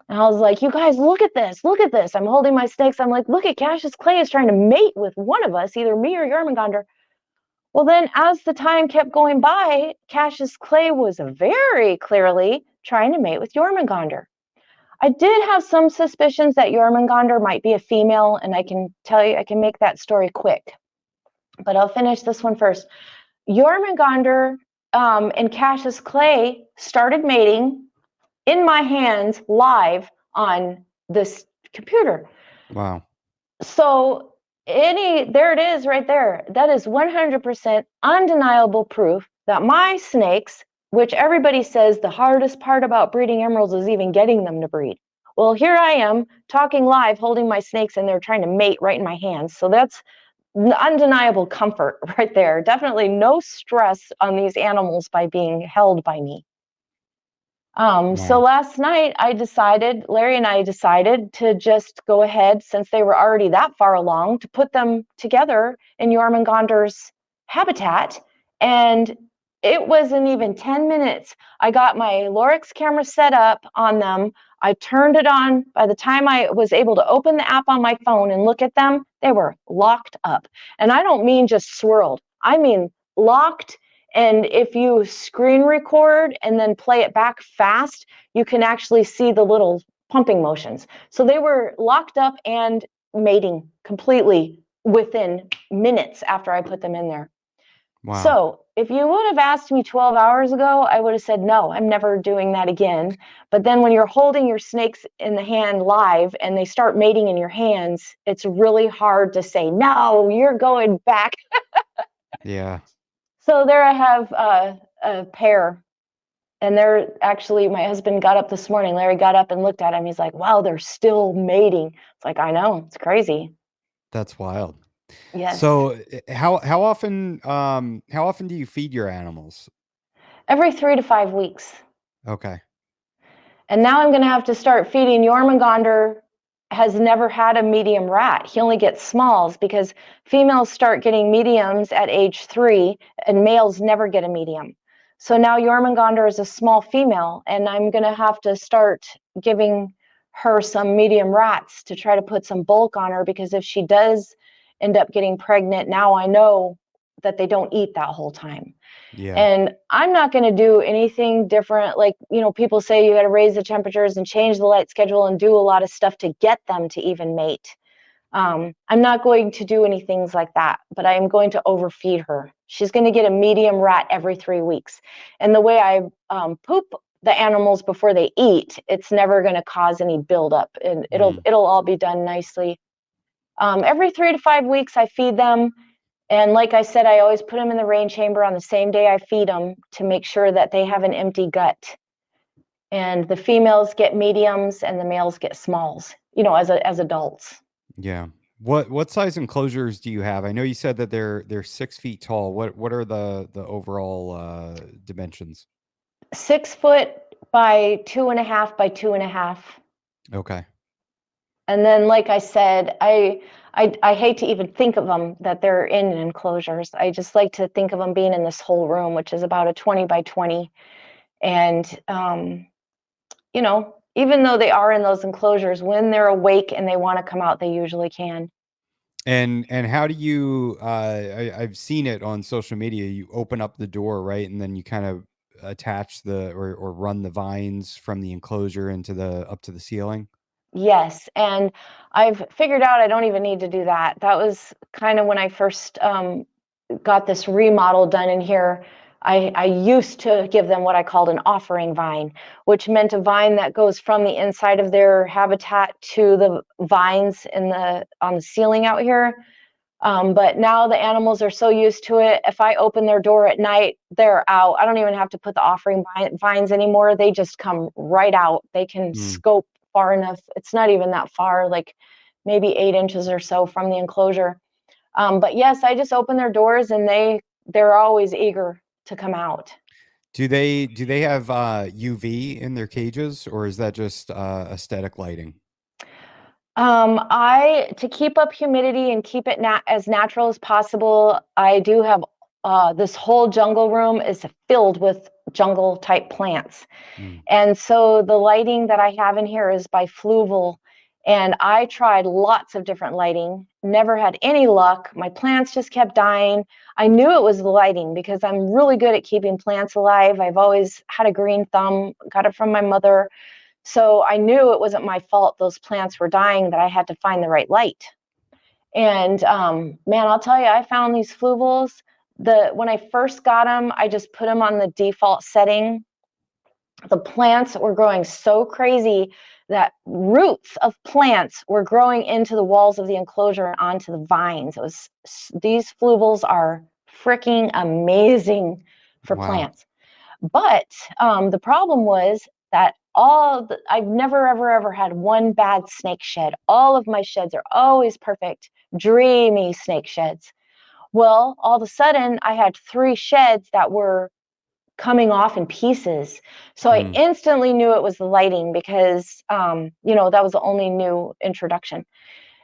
[SPEAKER 2] And I was like, you guys, look at this, look at this. I'm holding my snakes. I'm like, look at Cassius Clay is trying to mate with one of us, either me or Jormungandr. Well, then as the time kept going by, Cassius Clay was very clearly trying to mate with Jormungandr. I did have some suspicions that Jormungandr might be a female, and I can tell you, I can make that story quick. But I'll finish this one first. Jormungandr and Cassius Clay started mating in my hands live on this computer.
[SPEAKER 1] Wow.
[SPEAKER 2] So there it is right there. That is 100% undeniable proof that my snakes, which everybody says the hardest part about breeding emeralds is even getting them to breed. Well, here I am talking live, holding my snakes, and they're trying to mate right in my hands. So that's undeniable comfort right there. Definitely no stress on these animals by being held by me. So
[SPEAKER 1] Wow.
[SPEAKER 2] last night Larry and I decided to just go ahead, since they were already that far along, to put them together in Jormungandr's habitat. And it wasn't even 10 minutes. I got my Lorix camera set up on them. I turned it on. By the time I was able to open the app on my phone and look at them, they were locked up. And I don't mean just swirled. I mean locked. And if you screen record and then play it back fast, you can actually see the little pumping motions. So they were locked up and mating completely within minutes after I put them in there.
[SPEAKER 1] Wow.
[SPEAKER 2] So if you would have asked me 12 hours ago, I would have said, no, I'm never doing that again. But then when you're holding your snakes in the hand live and they start mating in your hands, it's really hard to say, no, you're going back.
[SPEAKER 1] Yeah.
[SPEAKER 2] So there I have a pair, and they're actually, my husband got up this morning. Larry got up and looked at him. He's like, wow, they're still mating. It's like, I know, it's crazy.
[SPEAKER 1] That's wild.
[SPEAKER 2] Yes.
[SPEAKER 1] So how often do you feed your animals?
[SPEAKER 2] Every 3 to 5 weeks.
[SPEAKER 1] Okay.
[SPEAKER 2] And now I'm going to have to start feeding. Jormungandr has never had a medium rat. He only gets smalls because females start getting mediums at age 3 and males never get a medium. So now Jormungandr is a small female, and I'm going to have to start giving her some medium rats to try to put some bulk on her, because if she does end up getting pregnant, now I know that they don't eat that whole time.
[SPEAKER 1] Yeah.
[SPEAKER 2] And I'm not going to do anything different. Like, people say you got to raise the temperatures and change the light schedule and do a lot of stuff to get them to even mate. I'm not going to do any things like that, but I am going to overfeed her. She's going to get a medium rat every 3 weeks. And the way I poop the animals before they eat, it's never going to cause any buildup, and
[SPEAKER 1] Mm.
[SPEAKER 2] it'll all be done nicely. Every 3 to 5 weeks, I feed them. And like I said, I always put them in the rain chamber on the same day I feed them to make sure that they have an empty gut. And the females get mediums and the males get smalls, as adults.
[SPEAKER 1] Yeah. What size enclosures do you have? I know you said that they're 6 feet tall. What are the overall dimensions?
[SPEAKER 2] 6 foot by 2.5 by 2.5.
[SPEAKER 1] Okay.
[SPEAKER 2] And then, like I said, I hate to even think of them that they're in enclosures. I just like to think of them being in this whole room, which is about a 20 by 20. And even though they are in those enclosures, when they're awake and they want to come out, they usually can.
[SPEAKER 1] And how do you I've seen it on social media. You open up the door, right? And then you kind of attach or run the vines from the enclosure into the up to the ceiling.
[SPEAKER 2] Yes, and I've figured out I don't even need to do that. That was kind of when I first got this remodel done in here. I used to give them what I called an offering vine, which meant a vine that goes from the inside of their habitat to the vines on the ceiling out here. But now the animals are so used to it. If I open their door at night, they're out. I don't even have to put the offering vines anymore. They just come right out. They can
[SPEAKER 1] Mm.
[SPEAKER 2] scope far enough. It's not even that far, like maybe 8 inches or so from the enclosure. But yes, I just open their doors and they're always eager to come out.
[SPEAKER 1] Do they have UV in their cages, or is that just aesthetic lighting?
[SPEAKER 2] I to keep up humidity and keep it as natural as possible, I do have this whole jungle room is filled with jungle type plants.
[SPEAKER 1] Mm.
[SPEAKER 2] And so the lighting that I have in here is by Fluval. And I tried lots of different lighting, never had any luck. My plants just kept dying. I knew it was the lighting because I'm really good at keeping plants alive. I've always had a green thumb, got it from my mother. So I knew it wasn't my fault those plants were dying, that I had to find the right light. And man, I'll tell you, I found these fluvals. When I first got them, I just put them on the default setting. The plants were growing so crazy that roots of plants were growing into the walls of the enclosure and onto the vines. These fluvals are freaking amazing for
[SPEAKER 1] Wow.
[SPEAKER 2] plants. But the problem was that I've never, ever, ever had one bad snake shed. All of my sheds are always perfect, dreamy snake sheds. Well, all of a sudden, I had 3 sheds that were coming off in pieces. So I
[SPEAKER 1] Mm.
[SPEAKER 2] instantly knew it was the lighting because, that was the only new introduction.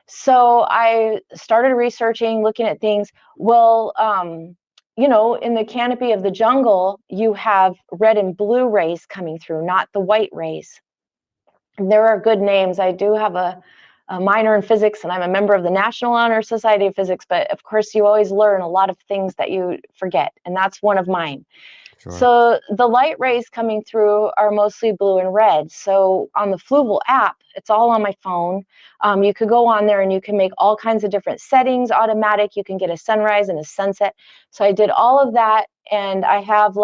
[SPEAKER 2] So I started researching, looking at things. Well, in the canopy of the jungle, you have red and blue rays coming through, not the white rays. And there are good names. I do have a minor in physics, and I'm a member of the National Honor Society of Physics. But of course, you always learn a lot of things that you forget, and that's one of mine.
[SPEAKER 1] Sure.
[SPEAKER 2] So the light rays coming through are mostly blue and red. So on the Fluval app, it's all on my phone. You could go on there and you can make all kinds of different settings automatic. You can get a sunrise and a sunset. So I did all of that, and I have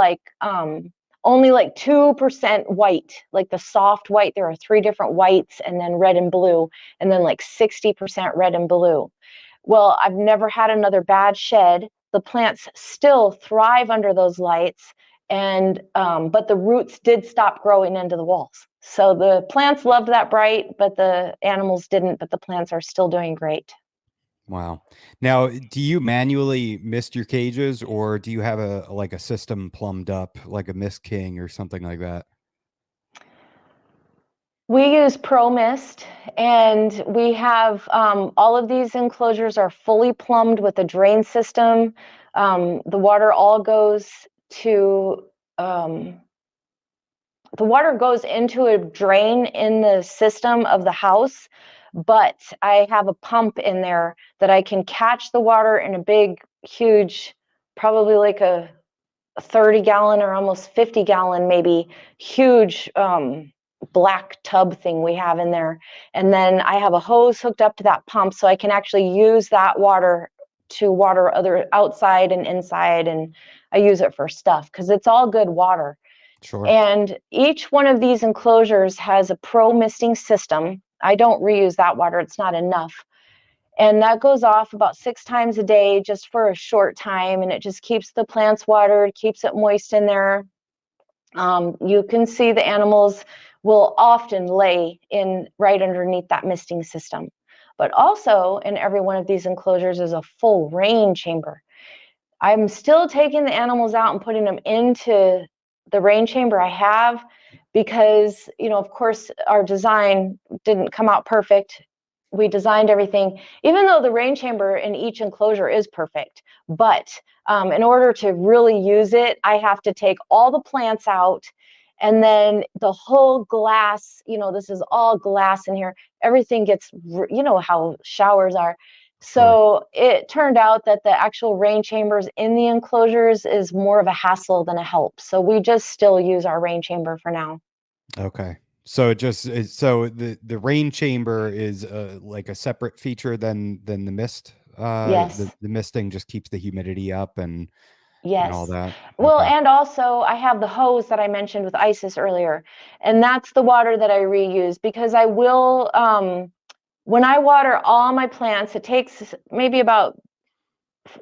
[SPEAKER 2] only like 2% white, like the soft white. There are 3 different whites, and then red and blue, and then like 60% red and blue. Well, I've never had another bad shed. The plants still thrive under those lights, and but the roots did stop growing into the walls. So the plants loved that bright, but the animals didn't. But the plants are still doing great.
[SPEAKER 1] Wow. Now, do you manually mist your cages, or do you have a system plumbed up, like a Mist King or something like that?
[SPEAKER 2] We use Pro Mist, and we have all of these enclosures are fully plumbed with a drain system. The water all goes to um, the water goes into a drain in the system of the house, but I have a pump in there that I can catch the water in a big, huge, probably like a 30-gallon or almost 50-gallon, maybe huge black tub thing we have in there. And then I have a hose hooked up to that pump so I can actually use that water to water other outside and inside. And I use it for stuff because it's all good water.
[SPEAKER 1] Sure.
[SPEAKER 2] And each one of these enclosures has a pro misting system. I don't reuse that water, it's not enough. And that goes off about 6 times a day just for a short time. And it just keeps the plants watered, keeps it moist in there. You can see the animals will often lay in right underneath that misting system. But also in every one of these enclosures is a full rain chamber. I'm still taking the animals out and putting them into the rain chamber I have because, of course, our design didn't come out perfect. We designed everything, even though the rain chamber in each enclosure is perfect. But in order to really use it, I have to take all the plants out, and then the whole glass, this is all glass in here. Everything gets, how showers are.
[SPEAKER 1] Sure.
[SPEAKER 2] So it turned out that the actual rain chambers in the enclosures is more of a hassle than a help. So we just still use our rain chamber for now.
[SPEAKER 1] Okay. So so the rain chamber is like a separate feature than the mist. The
[SPEAKER 2] Yes.
[SPEAKER 1] misting just keeps the humidity up, and and all
[SPEAKER 2] Yes.
[SPEAKER 1] that?
[SPEAKER 2] Well,
[SPEAKER 1] Okay.
[SPEAKER 2] and also I have the hose that I mentioned with ISIS earlier, and that's the water that I reuse because I will, when I water all my plants, it takes maybe about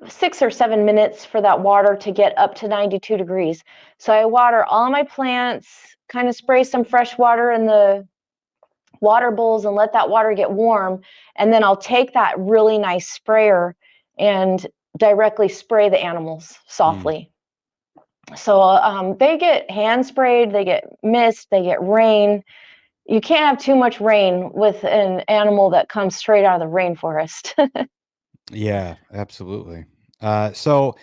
[SPEAKER 2] 6 or 7 minutes for that water to get up to 92 degrees. So I water all my plants, kind of spray some fresh water in the water bowls and let that water get warm. And then I'll take that really nice sprayer and directly spray the animals
[SPEAKER 1] Mm.
[SPEAKER 2] softly. So they get hand sprayed, they get mist, they get rain. You can't have too much rain with an animal that comes straight out of the rainforest.
[SPEAKER 1] Yeah, absolutely. So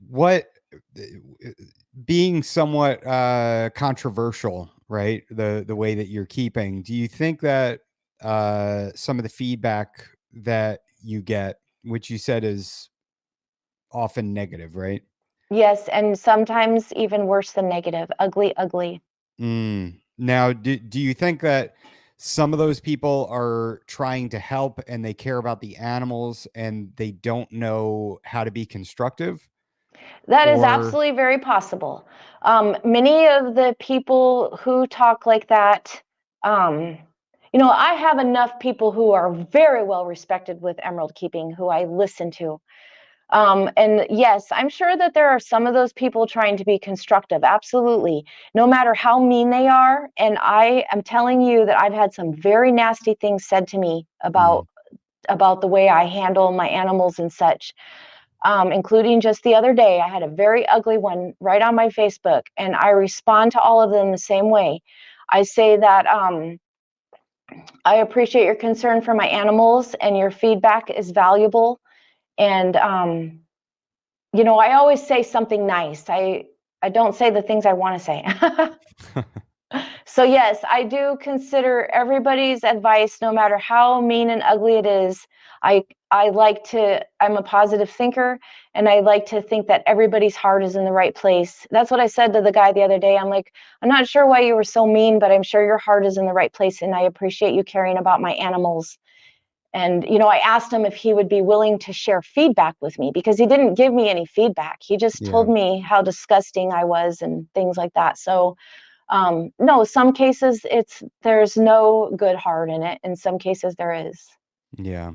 [SPEAKER 1] what being somewhat controversial, right? The way that you're keeping, do you think that some of the feedback that you get, which you said is often negative, right?
[SPEAKER 2] Yes, and sometimes even worse than negative. Ugly, ugly.
[SPEAKER 1] Now, do you think that some of those people are trying to help and they care about the animals and they don't know how to be constructive?
[SPEAKER 2] That is
[SPEAKER 1] Or
[SPEAKER 2] absolutely very possible. Many of the people who talk like that, um, I have enough people who are very well respected with emerald keeping who I listen to. And yes, I'm sure that there are some of those people trying to be constructive. Absolutely. No matter how mean they are. And I am telling you that I've had some very nasty things said to me
[SPEAKER 1] Mm,
[SPEAKER 2] about the way I handle my animals and such, including just the other day. I had a very ugly one right on my Facebook, and I respond to all of them the same way. I say that I appreciate your concern for my animals, and your feedback is valuable. And I always say something nice. I don't say the things I want to say. So yes, I do consider everybody's advice, no matter how mean and ugly it is. I'm a positive thinker, and I like to think that everybody's heart is in the right place. That's what I said to the guy the other day. I'm like, I'm not sure why you were so mean, but I'm sure your heart is in the right place, and I appreciate you caring about my animals. And I asked him if he would be willing to share feedback with me because he didn't give me any feedback. He just
[SPEAKER 1] yeah,
[SPEAKER 2] told me how disgusting I was and things like that. So no, some cases there's no good heart in it. In some cases there is.
[SPEAKER 1] yeah,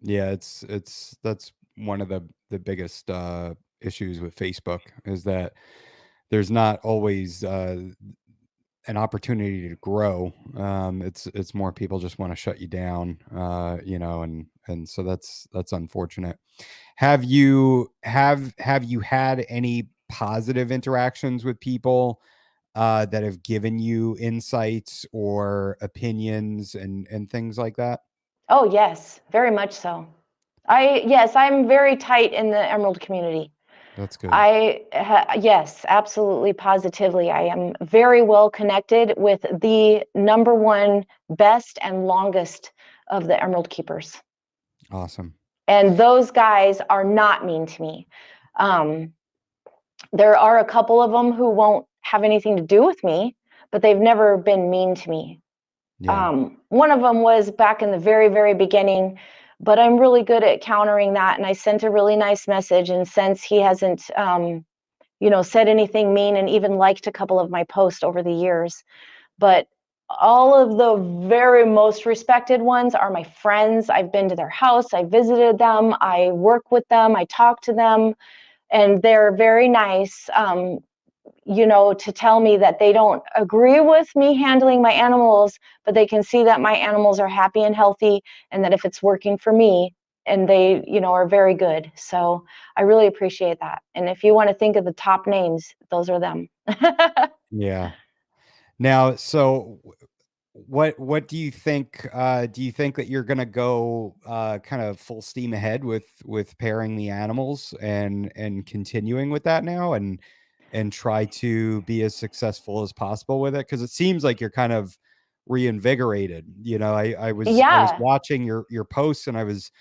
[SPEAKER 1] yeah. It's that's one of the biggest issues with Facebook is that there's not always an opportunity to grow. It's more people just want to shut you down, and so that's unfortunate. Have you had any positive interactions with people that have given you insights or opinions and things like that?
[SPEAKER 2] Oh yes, very much so. Yes, I'm very tight in the emerald community.
[SPEAKER 1] That's good.
[SPEAKER 2] Yes, absolutely, positively. I am very well connected with the number one best and longest of the emerald keepers.
[SPEAKER 1] Awesome.
[SPEAKER 2] And those guys are not mean to me. Um, there are a couple of them who won't have anything to do with me, but they've never been mean to me.
[SPEAKER 1] Yeah.
[SPEAKER 2] One of them was back in the very, very beginning, but I'm really good at countering that. And I sent a really nice message. And since he hasn't, said anything mean and even liked a couple of my posts over the years, but all of the very most respected ones are my friends. I've been to their house, I visited them, I work with them, I talk to them, and they're very nice. To tell me that they don't agree with me handling my animals, but they can see that my animals are happy and healthy, and that if it's working for me, and they, are very good. So I really appreciate that. And if you want to think of the top names, those are them.
[SPEAKER 1] Yeah. Now, so what do you think that you're gonna go kind of full steam ahead with pairing the animals and continuing with that now and try to be as successful as possible with it? Because it seems like you're kind of reinvigorated. I was
[SPEAKER 2] Yeah.
[SPEAKER 1] watching your posts and I was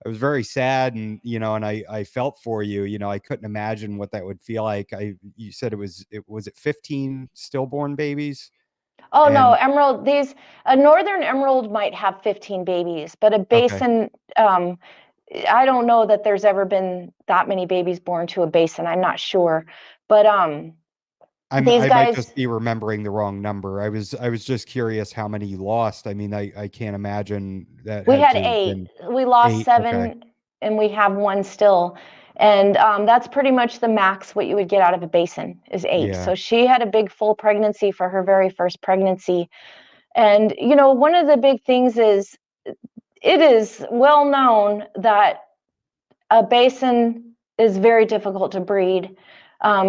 [SPEAKER 1] very sad and and I felt for you. I couldn't imagine what that would feel like. You said it 15 stillborn babies?
[SPEAKER 2] Oh no,
[SPEAKER 1] And
[SPEAKER 2] emerald. These A northern emerald might have 15 babies, but a
[SPEAKER 1] okay.
[SPEAKER 2] basin. Um, I don't know that there's ever been that many babies born to a basin. I'm not sure, but these
[SPEAKER 1] I might just
[SPEAKER 2] guys,
[SPEAKER 1] be remembering the wrong number. I was just curious how many you lost. I mean, I can't imagine that
[SPEAKER 2] we
[SPEAKER 1] had
[SPEAKER 2] had
[SPEAKER 1] to have
[SPEAKER 2] 8.
[SPEAKER 1] been
[SPEAKER 2] We lost
[SPEAKER 1] 8. Okay.
[SPEAKER 2] 7, and we have 1 still. And that's pretty much the max what you would get out of a basin is 8.
[SPEAKER 1] Yeah,
[SPEAKER 2] So she had a big full pregnancy for her very first pregnancy. And one of the big things is it is well known that a basin is very difficult to breed.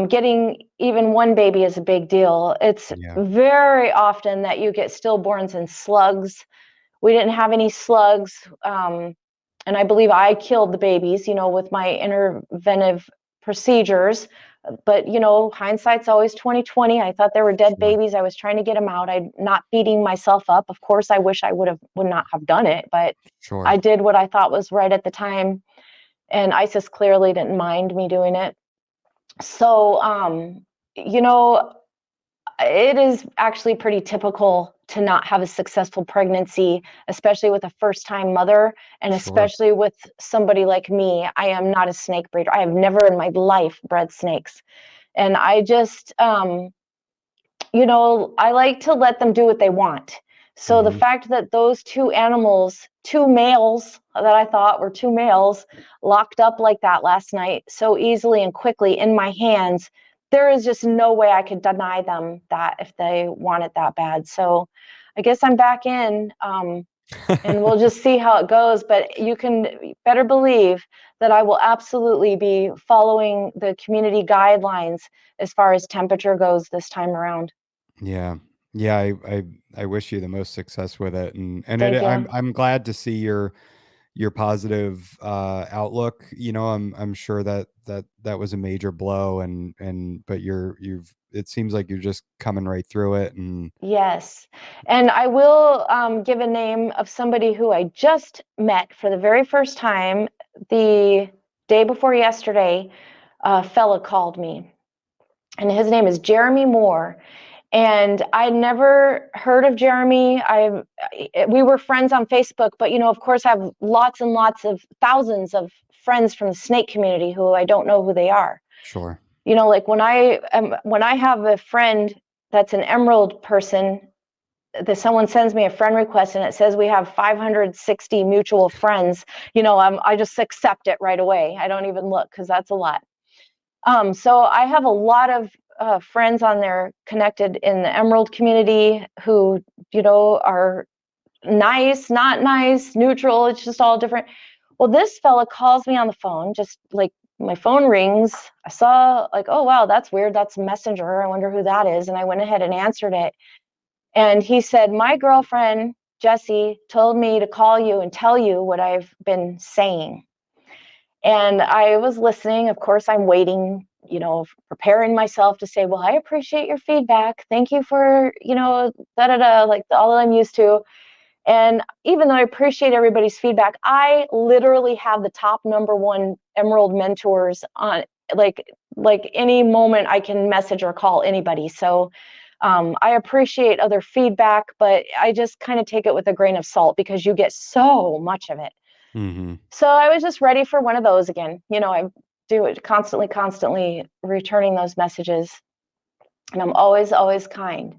[SPEAKER 2] Getting even one baby is a big deal. It's
[SPEAKER 1] yeah,
[SPEAKER 2] very often that you get stillborns and slugs. We didn't have any slugs. And I believe I killed the babies, with my interventive procedures. But hindsight's always 2020. I thought they were dead
[SPEAKER 1] sure,
[SPEAKER 2] babies. I was trying to get them out. I'm not beating myself up. Of course, I wish I would not have done it, but I
[SPEAKER 1] sure.
[SPEAKER 2] did what I thought was right at the time. And ISIS clearly didn't mind me doing it. So, you know, it is actually pretty typical to not have a successful pregnancy, especially with a first time mother, and
[SPEAKER 1] Sure.
[SPEAKER 2] especially with somebody like me. I am not a snake breeder. I have never in my life bred snakes. And I just, I like to let them do what they want. So the
[SPEAKER 1] Mhm.
[SPEAKER 2] fact that those two animals, two males that I thought were two males, locked up like that last night so easily and quickly in my hands, there is just no way I could deny them that if they want it that bad. So I guess I'm back in, and we'll just see how it goes. But you can better believe that I will absolutely be following the community guidelines as far as temperature goes this time around.
[SPEAKER 1] Yeah. Yeah, I wish you the most success with it, and
[SPEAKER 2] Thank you.
[SPEAKER 1] I'm glad to see your positive, outlook. I'm sure that was a major blow, and but you've it seems like you're just coming right through it, and
[SPEAKER 2] Yes. And I will give a name of somebody who I just met for the very first time the day before yesterday. A fella called me, and his name is Jeremy Moore. And I never heard of Jeremy. We were friends on Facebook, but of course, I have lots and lots of thousands of friends from the snake community who I don't know who they are.
[SPEAKER 1] sure.
[SPEAKER 2] Like when I have a friend that's an emerald person, that someone sends me a friend request and it says we have 560 mutual friends, I just accept it right away. I don't even look because that's a lot. So I have a lot of friends on there connected in the emerald community who, are nice, not nice, neutral. It's just all different. Well, this fella calls me on the phone, just like my phone rings. I saw like, oh wow, that's weird. That's Messenger. I wonder who that is. And I went ahead and answered it. And he said, my girlfriend, Jessie, told me to call you and tell you what I've been saying. And I was listening. Of course, I'm waiting, preparing myself to say, well, I appreciate your feedback. Thank you for, da da da, like all that I'm used to. And even though I appreciate everybody's feedback, I literally have the top number one Emerald mentors on like any moment I can message or call anybody. So I appreciate other feedback, but I just kind of take it with a grain of salt because you get so much of it.
[SPEAKER 1] Mhm.
[SPEAKER 2] So I was just ready for one of those again. I do it constantly returning those messages, and I'm always, always kind.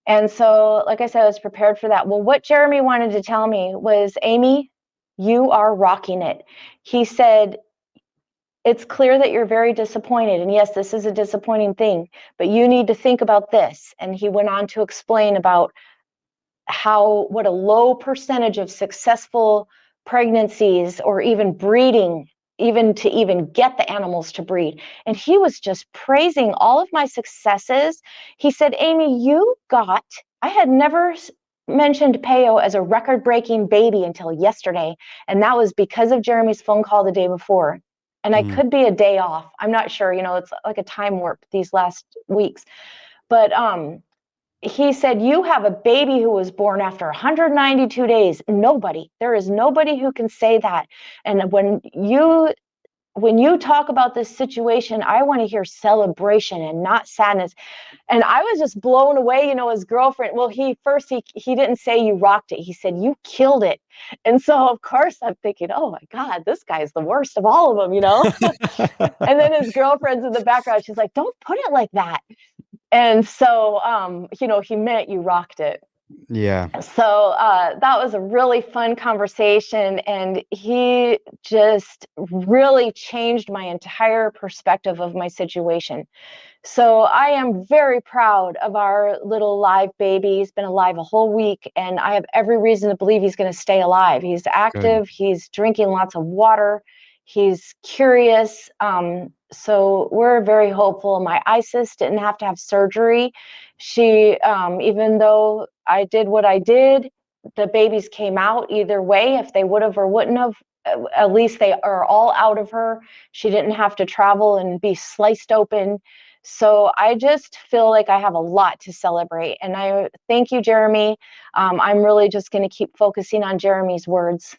[SPEAKER 2] And so, like I said, I was prepared for that. Well, what Jeremy wanted to tell me was, Amy, you are rocking it. He said, it's clear that you're very disappointed. And yes, this is a disappointing thing, but you need to think about this. And he went on to explain about what a low percentage of successful pregnancies or even breeding, even to even get the animals to breed. And he was just praising all of my successes. He said, Amy, I had never mentioned Peo as a record breaking baby until yesterday. And that was because of Jeremy's phone call the day before. And I
[SPEAKER 1] Mhm.
[SPEAKER 2] could be a day off. I'm not sure, it's like a time warp these last weeks. But he said, you have a baby who was born after 192 days. There is nobody who can say that. And when you when you talk about this situation, I want to hear celebration and not sadness. And I was just blown away, his girlfriend. Well, he didn't say you rocked it. He said you killed it. And so of course I'm thinking, oh my God, this guy's the worst of all of them. And then his girlfriend's in the background. She's like, don't put it like that. And so, he meant you rocked it.
[SPEAKER 1] Yeah.
[SPEAKER 2] So that was a really fun conversation, and he just really changed my entire perspective of my situation. So I am very proud of our little live baby. He's been alive a whole week, and I have every reason to believe he's going to stay alive. He's
[SPEAKER 1] Good.
[SPEAKER 2] active. He's drinking lots of water. He's curious. So we're very hopeful. My ISIS didn't have to have surgery. She, even though I did what I did, the babies came out either way. If they would have or wouldn't have, at least they are all out of her. She didn't have to travel and be sliced open. So I just feel like I have a lot to celebrate. And I thank you, Jeremy. I'm really just going to keep focusing on Jeremy's words.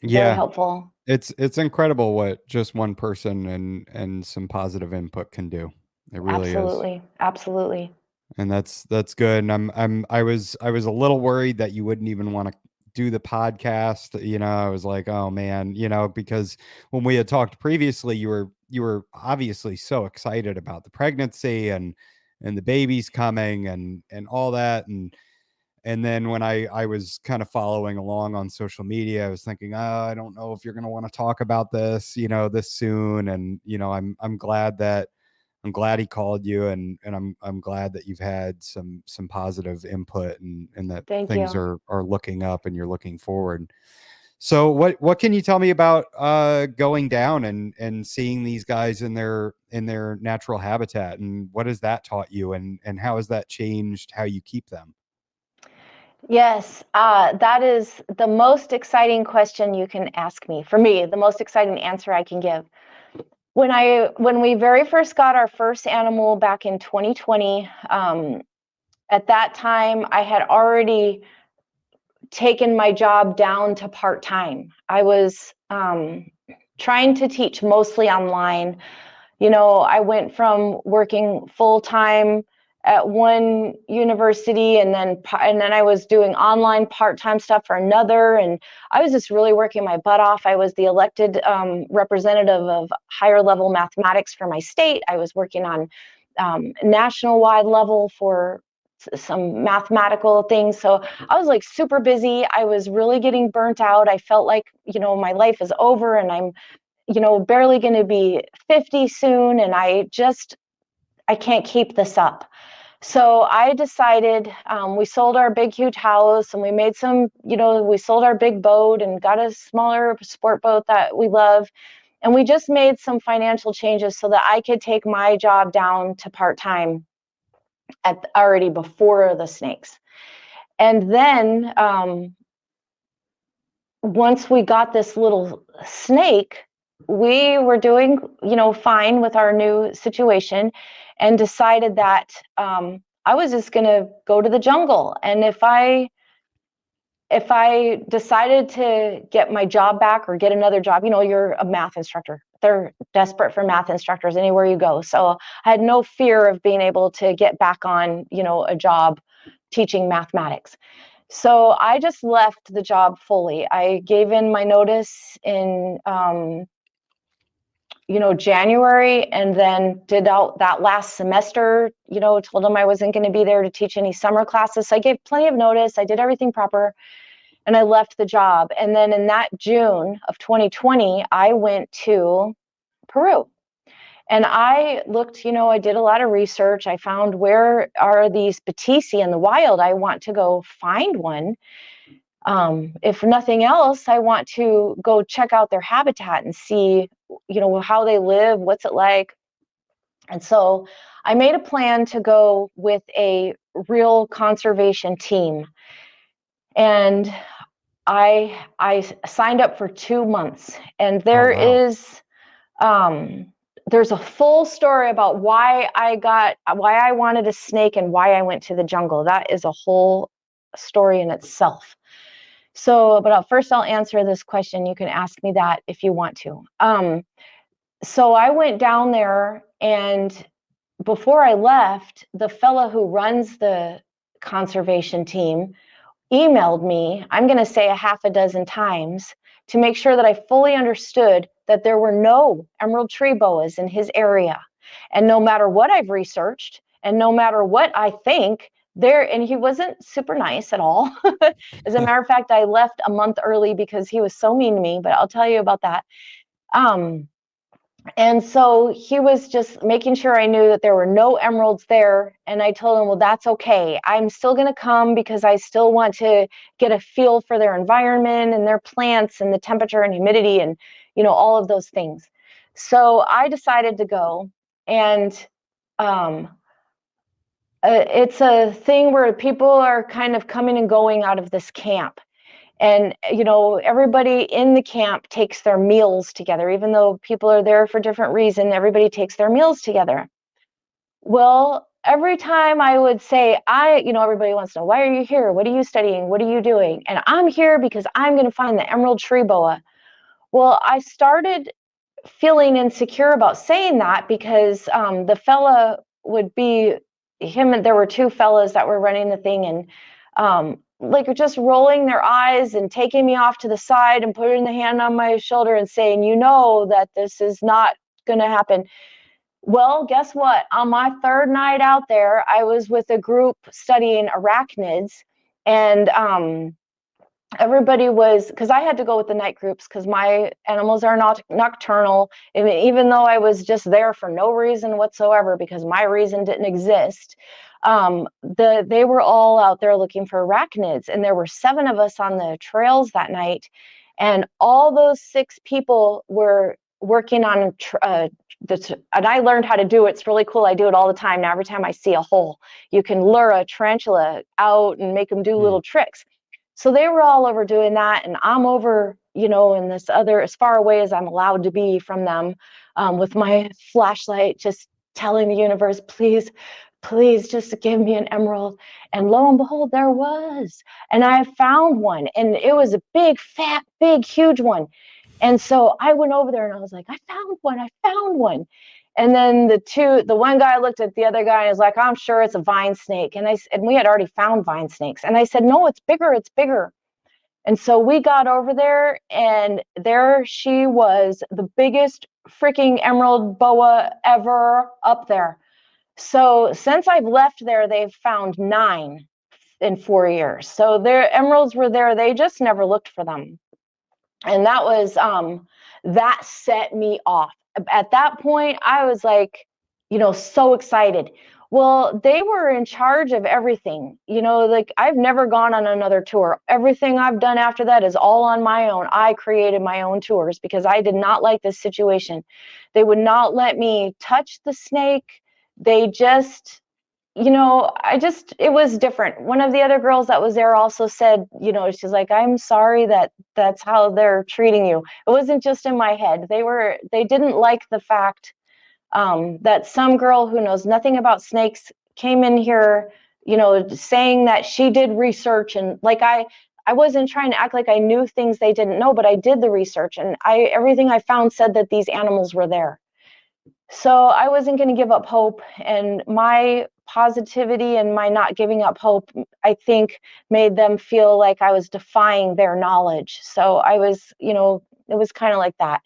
[SPEAKER 2] Very
[SPEAKER 1] Yeah.
[SPEAKER 2] helpful.
[SPEAKER 1] It's incredible what just one person and some positive input can do. It really is.
[SPEAKER 2] Absolutely. Absolutely.
[SPEAKER 1] And that's good. And I was a little worried that you wouldn't even want to do the podcast. I was like, oh man, because when we had talked previously, you were obviously so excited about the pregnancy and the babies coming and all that. And then when I was kind of following along on social media, I was thinking, oh, I don't know if you're going to want to talk about this, this soon. And I'm glad he called you, and I'm glad that you've had some positive input, and that
[SPEAKER 2] Thank
[SPEAKER 1] things
[SPEAKER 2] you.
[SPEAKER 1] are looking up and you're looking forward. So what can you tell me about going down and seeing these guys in their natural habitat, and what has that taught you, and how has that changed how you keep them?
[SPEAKER 2] Yes, that is the most exciting question you can ask me. For me, the most exciting answer I can give. When we very first got our first animal back in 2020, at that time I had already taken my job down to part-time. I was trying to teach mostly online. I went from working full-time at one university, and then I was doing online part-time stuff for another, and I was just really working my butt off. I was the elected representative of higher level mathematics for my state. I was working on national wide level for some mathematical things. So I was like super busy. I was really getting burnt out. I felt like, my life is over, and I'm barely going to be 50 soon, and I can't keep this up. So I decided, we sold our big huge house, and we made we sold our big boat and got a smaller sport boat that we love, and we just made some financial changes so that I could take my job down to part-time already before the snakes. And then once we got this little snake, we were doing, fine with our new situation, and decided that I was just going to go to the jungle. And if I decided to get my job back or get another job, you're a math instructor. They're desperate for math instructors anywhere you go. So I had no fear of being able to get back on, a job teaching mathematics. So I just left the job fully. I gave in my notice in January, and then did out that last semester, told them I wasn't going to be there to teach any summer classes. So I gave plenty of notice. I did everything proper, and I left the job. And then in that June of 2020, I went to Peru. And I looked, I did a lot of research. I found, where are these Batisi in the wild? I want to go find one. If nothing else, I want to go check out their habitat and see, how they live, what's it like. And so I made a plan to go with a real conservation team. And I signed up for 2 months, and
[SPEAKER 1] Oh wow.
[SPEAKER 2] there's a full story about why I wanted a snake and why I went to the jungle. That is a whole story in itself. So, but first I'll answer this question. You can ask me that if you want to. So I went down there, and before I left, the fella who runs the conservation team emailed me, I'm going to say a half a dozen times, to make sure that I fully understood that there were no emerald tree boas in his area. And no matter what I've researched, and no matter what I think, there, and he wasn't super nice at all. As a matter of fact, I left a month early because he was so mean to me, but I'll tell you about that. Um, and so he was just making sure I knew that there were no emeralds there. And I told him, well, that's okay. I'm still going to come because I still want to get a feel for their environment and their plants and the temperature and humidity and, all of those things. So I decided to go. And um, it's a thing where people are kind of coming and going out of this camp. And, everybody in the camp takes their meals together. Even though people are there for different reasons, everybody takes their meals together. Well, every time I would say, everybody wants to know, why are you here? What are you studying? What are you doing? And I'm here because I'm going to find the emerald tree boa. Well, I started feeling insecure about saying that because the fella would be him, and there were two fellas that were running the thing, and like just rolling their eyes and taking me off to the side and putting the hand on my shoulder and saying, that this is not going to happen. Well, guess what? On my third night out there, I was with a group studying arachnids, and everybody was, because I had to go with the night groups because my animals are not nocturnal. I mean, even though I was just there for no reason whatsoever, because my reason didn't exist, they were all out there looking for arachnids, and there were 7 of us on the trails that night, and all those 6 people were working on and I learned how to do it. It's really cool. I do it all the time. Now, every time I see a hole, you can lure a tarantula out and make them do
[SPEAKER 1] Mm.
[SPEAKER 2] little tricks. So they were all over doing that, and I'm over, in this other, as far away as I'm allowed to be from them, with my flashlight, just telling the universe, please, please, just give me an emerald. And lo and behold, there was. And I found one, and it was a big, fat, big, huge one. And so I went over there and I was like, I found one, I found one. And then the one guy looked at the other guy and was like, I'm sure it's a vine snake. And we had already found vine snakes. And I said, no, it's bigger, it's bigger. And so we got over there, and there she was, the biggest freaking emerald boa ever up there. So since I've left there, they've found 9 in 4 years. So their emeralds were there. They just never looked for them. And that set me off. At that point, I was like, so excited. Well, they were in charge of everything. Like, I've never gone on another tour. Everything I've done after that is all on my own. I created my own tours because I did not like this situation. They would not let me touch the snake. They just, it was different. One of the other girls that was there also said, she's like, I'm sorry that that's how they're treating you. It wasn't just in my head. They didn't like the fact that some girl who knows nothing about snakes came in here, saying that she did research, and like I wasn't trying to act like I knew things they didn't know, but I did the research, and everything I found said that these animals were there. So I wasn't going to give up hope, and my positivity and my not giving up hope, I think, made them feel like I was defying their knowledge. So I was, it was kind of like that.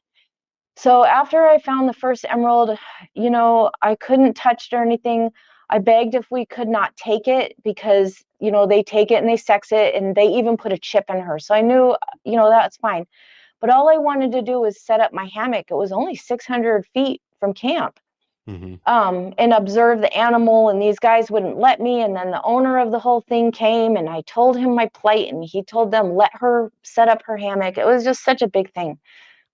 [SPEAKER 2] So after I found the first emerald, I couldn't touch it or anything. I begged if we could not take it because, they take it and they sex it, and they even put a chip in her. So I knew, that's fine. But all I wanted to do was set up my hammock. It was only 600 feet from camp,
[SPEAKER 1] Mm-hmm.
[SPEAKER 2] and observe the animal. And these guys wouldn't let me. And then the owner of the whole thing came, and I told him my plight, and he told them, let her set up her hammock. It was just such a big thing.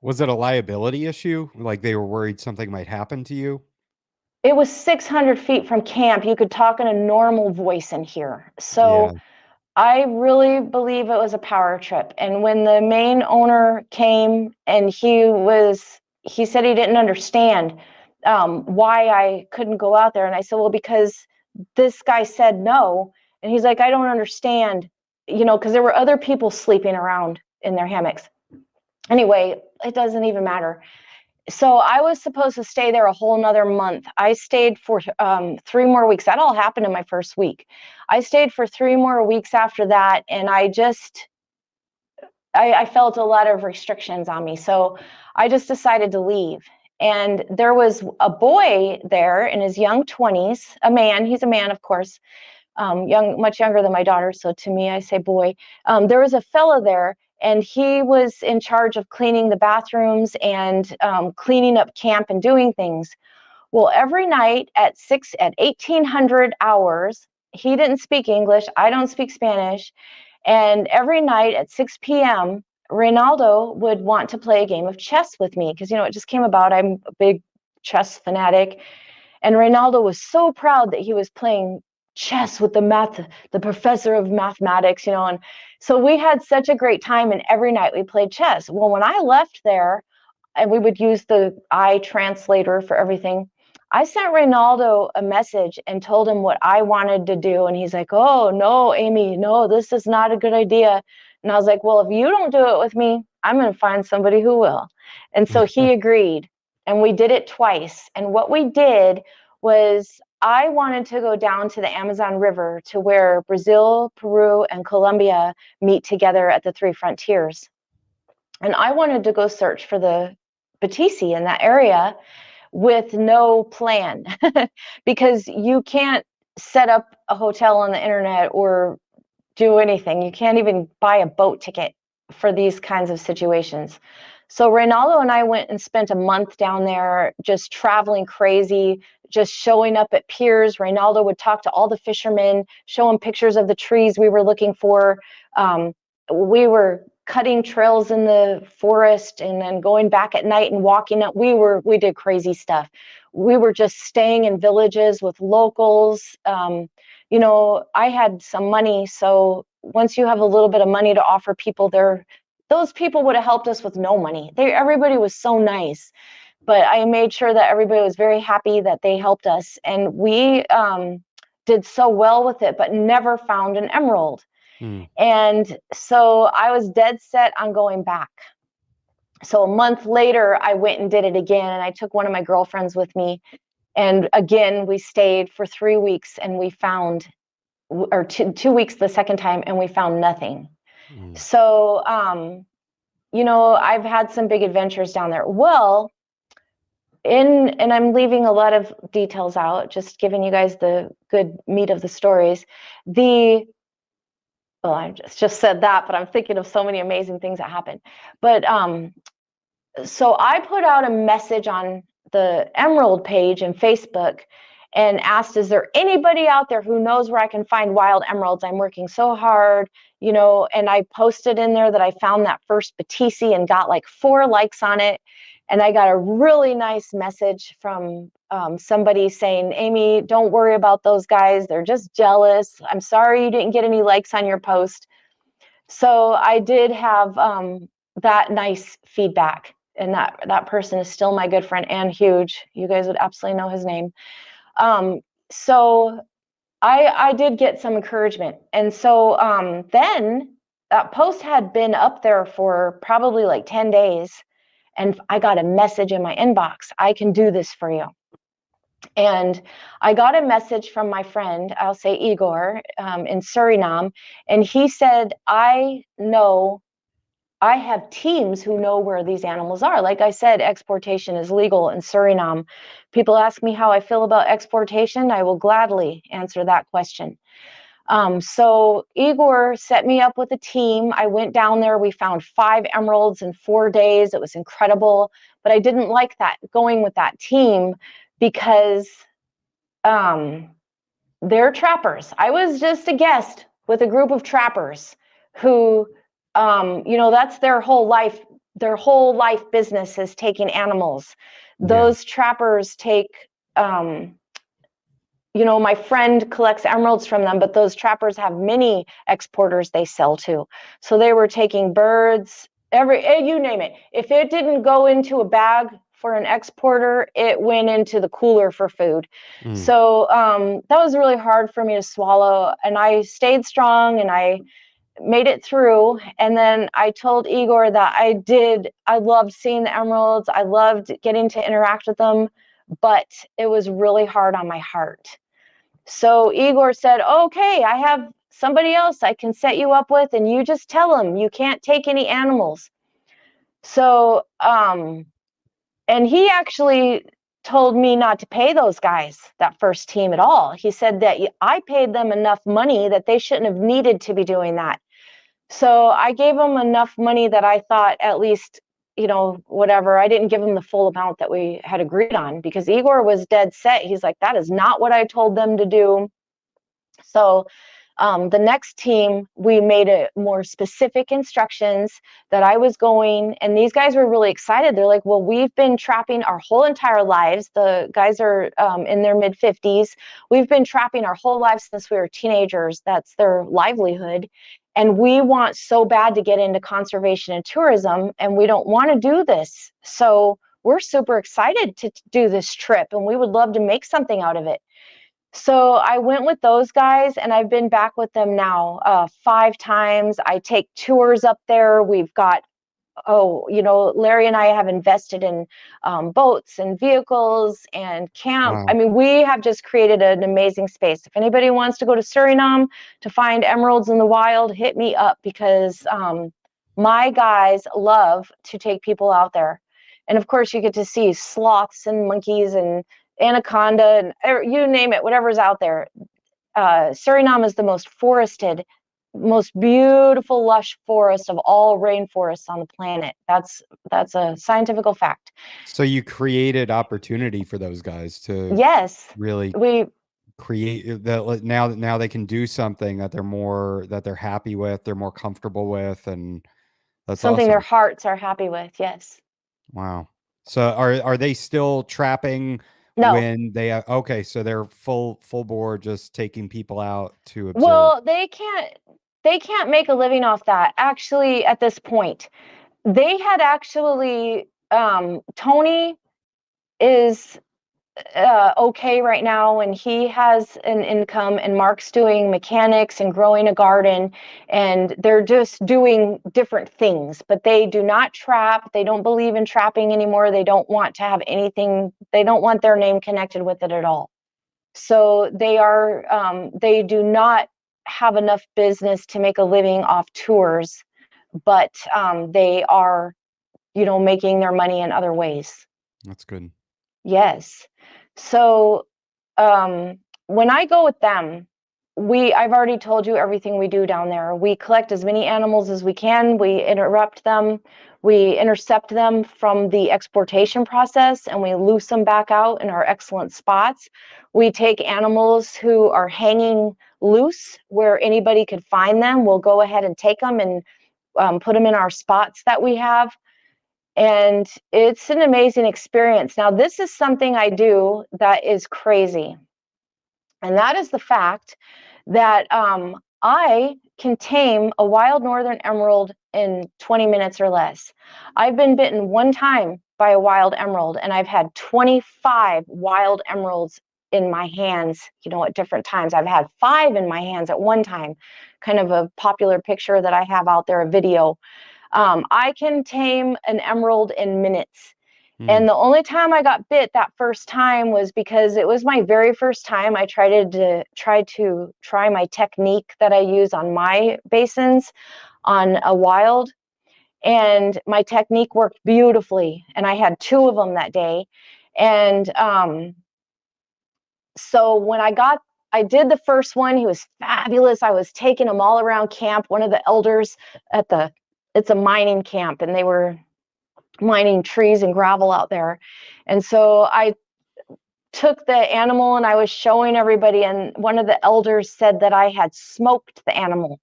[SPEAKER 1] Was it a liability issue? Like they were worried something might happen to you?
[SPEAKER 2] It was 600 feet from camp. You could talk in a normal voice in here.
[SPEAKER 1] Yeah.
[SPEAKER 2] So I really believe it was a power trip. And when the main owner came, and he said he didn't understand why I couldn't go out there. And I said, well, because this guy said no. And he's like, I don't understand, because there were other people sleeping around in their hammocks. Anyway, it doesn't even matter. So I was supposed to stay there a whole nother month. I stayed for 3 more weeks. That all happened in my first week. I stayed for 3 more weeks after that, and I felt a lot of restrictions on me. So I just decided to leave. And there was a boy there in his young 20s, a man. He's a man, of course, much younger than my daughter. So to me, I say boy. There was a fella there, and he was in charge of cleaning the bathrooms and cleaning up camp and doing things. Well, every night at 1800 hours, he didn't speak English. I don't speak Spanish. And every night at 6 p.m., Reynaldo would want to play a game of chess with me because, it just came about. I'm a big chess fanatic. And Reynaldo was so proud that he was playing chess with the professor of mathematics, and so we had such a great time, and every night we played chess. Well, when I left there, and we would use the translator for everything, I sent Reynaldo a message and told him what I wanted to do. And he's like, oh, no, Amy, no, this is not a good idea. And I was like, well, if you don't do it with me, I'm going to find somebody who will. And so he agreed. And we did it twice. And what we did was I wanted to go down to the Amazon River to where Brazil, Peru, and Colombia meet together at the three frontiers. And I wanted to go search for the Batisi in that area with no plan because you can't set up a hotel on the internet or do anything. You can't even buy a boat ticket for these kinds of situations. So Reynaldo and I went and spent a month down there just traveling crazy, just showing up at piers. Reynaldo would talk to all the fishermen, show them pictures of the trees we were looking for. We were cutting trails in the forest and then going back at night and walking up. We did crazy stuff. We were just staying in villages with locals. I had some money. So once you have a little bit of money to offer people there, those people would have helped us with no money. Everybody was so nice, but I made sure that everybody was very happy that they helped us. And we did so well with it, but never found an emerald. And so I was dead set on going back. So a month later, I went and did it again. And I took one of my girlfriends with me. And again, we stayed for 3 weeks and we found, or 2 weeks the second time, and we found nothing. So, I've had some big adventures down there. Well, and I'm leaving a lot of details out, just giving you guys the good meat of the stories. Well, I just said that, but I'm thinking of so many amazing things that happened. But so I put out a message on the Emerald page in Facebook and asked, is there anybody out there who knows where I can find wild emeralds? I'm working so hard, and I posted in there that I found that first Batisi and got like 4 likes on it. And I got a really nice message from somebody saying, Amy, don't worry about those guys. They're just jealous. I'm sorry you didn't get any likes on your post. So I did have that nice feedback. And that person is still my good friend and huge. You guys would absolutely know his name. So I did get some encouragement. And so then that post had been up there for probably like 10 days. And I got a message in my inbox, I can do this for you. And I got a message from my friend, I'll say Igor, in Suriname. And he said, I have teams who know where these animals are. Like I said, exportation is legal in Suriname. People ask me how I feel about exportation. I will gladly answer that question. So Igor set me up with a team. I went down there. We found 5 emeralds in 4 days. It was incredible. But I didn't like that going with that team because they're trappers. I was just a guest with a group of trappers who, that's their whole life. Their whole life business is taking animals. Those trappers take, my friend collects emeralds from them, but those trappers have many exporters they sell to. So they were taking birds, you name it. If it didn't go into a bag for an exporter, it went into the cooler for food. So that was really hard for me to swallow. And I stayed strong and I made it through. And then I told Igor that I loved seeing the emeralds. I loved getting to interact with them, but it was really hard on my heart. So Igor said, okay, I have somebody else I can set you up with, and you just tell him you can't take any animals. So, and he actually told me not to pay those guys, that first team, at all. He said that I paid them enough money that they shouldn't have needed to be doing that. So I gave them enough money that I thought, at least, whatever. I didn't give them the full amount that we had agreed on, because Igor was dead set. He's like, that is not what I told them to do. So the next team, we made it more specific instructions that I was going, and these guys were really excited. They're like, well, we've been trapping our whole entire lives. The guys are in their mid-50s. We've been trapping our whole lives since we were teenagers. That's their livelihood. And we want so bad to get into conservation and tourism, and we don't want to do this. So we're super excited to do this trip, and we would love to make something out of it. So I went with those guys, and I've been back with them now 5 times. I take tours up there. We've got, Larry and I have invested in boats and vehicles and camp. I
[SPEAKER 1] Wow.
[SPEAKER 2] mean, we have just created an amazing space. If anybody wants to go to Suriname to find emeralds in the wild, hit me up, because my guys love to take people out there. And of course, you get to see sloths and monkeys and anaconda and you name it, whatever's out there. Suriname is the most forested, most beautiful, lush forest of all rainforests on the planet. That's a scientific fact.
[SPEAKER 1] So you created opportunity for those guys to
[SPEAKER 2] Yes,
[SPEAKER 1] really
[SPEAKER 2] we
[SPEAKER 1] create that. Now they can do something that they're happy with, they're more comfortable with, and that's
[SPEAKER 2] something their
[SPEAKER 1] awesome.
[SPEAKER 2] hearts are happy with. Yes.
[SPEAKER 1] Wow. So are they still trapping
[SPEAKER 2] No.
[SPEAKER 1] when okay, so they're full board, just taking people out to observe.
[SPEAKER 2] Well, they can't make a living off that. Actually, at this point, they had actually Tony is okay right now, and he has an income, and Mark's doing mechanics and growing a garden, and they're just doing different things, but they do not trap. They don't believe in trapping anymore. They don't want to have anything. They don't want their name connected with it at all. So they do not have enough business to make a living off tours, but they are, making their money in other ways.
[SPEAKER 1] That's good.
[SPEAKER 2] Yes. So when I go with them, I've already told you everything we do down there. We collect as many animals as we can. We interrupt them. We intercept them from the exportation process, and we loose them back out in our excellent spots. We take animals who are hanging loose where anybody could find them. We'll go ahead and take them and put them in our spots that we have. And it's an amazing experience. Now, this is something I do that is crazy. And that is the fact that I can tame a wild northern emerald in 20 minutes or less. I've been bitten one time by a wild emerald, and I've had 25 wild emeralds in my hands, at different times. I've had 5 in my hands at one time, kind of a popular picture that I have out there, a video. I can tame an emerald in minutes.
[SPEAKER 1] Hmm.
[SPEAKER 2] And the only time I got bit that first time was because it was my very first time I tried to try my technique that I use on my basins on a wild. And my technique worked beautifully. And I had 2 of them that day. And so when I did the first one, he was fabulous. I was taking him all around camp. One of the elders it's a mining camp, and they were mining trees and gravel out there. And so I took the animal and I was showing everybody, and one of the elders said that I had smoked the animal.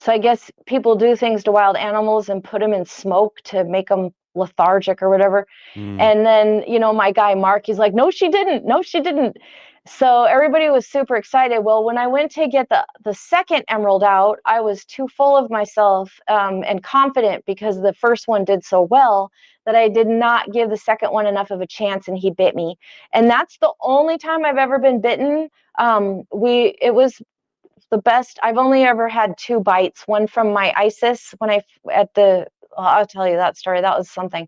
[SPEAKER 2] So I guess people do things to wild animals and put them in smoke to make them lethargic or whatever.
[SPEAKER 1] Hmm.
[SPEAKER 2] And then, my guy Mark, he's like, no, she didn't. No, she didn't. So everybody was super excited. Well, when I went to get the second emerald out, I was too full of myself and confident, because the first one did so well, that I did not give the second one enough of a chance, and he bit me. And that's the only time I've ever been bitten. It was the best. I've only ever had 2 bites. One from my Isis when I'll tell you that story. That was something.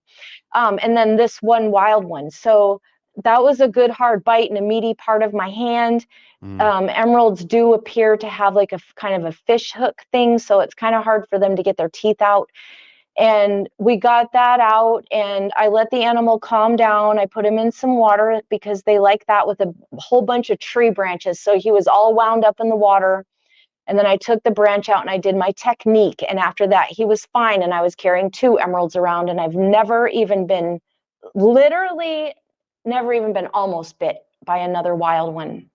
[SPEAKER 2] And then this one wild one. So that was a good hard bite in a meaty part of my hand.
[SPEAKER 1] Mm.
[SPEAKER 2] Emeralds do appear to have like a kind of a fish hook thing, so it's kind of hard for them to get their teeth out. And we got that out, and I let the animal calm down. I put him in some water because they like that with a whole bunch of tree branches. So he was all wound up in the water. And then I took the branch out and I did my technique. And after that, he was fine. And I was carrying 2 emeralds around, and I've literally never even been almost bit by another wild one.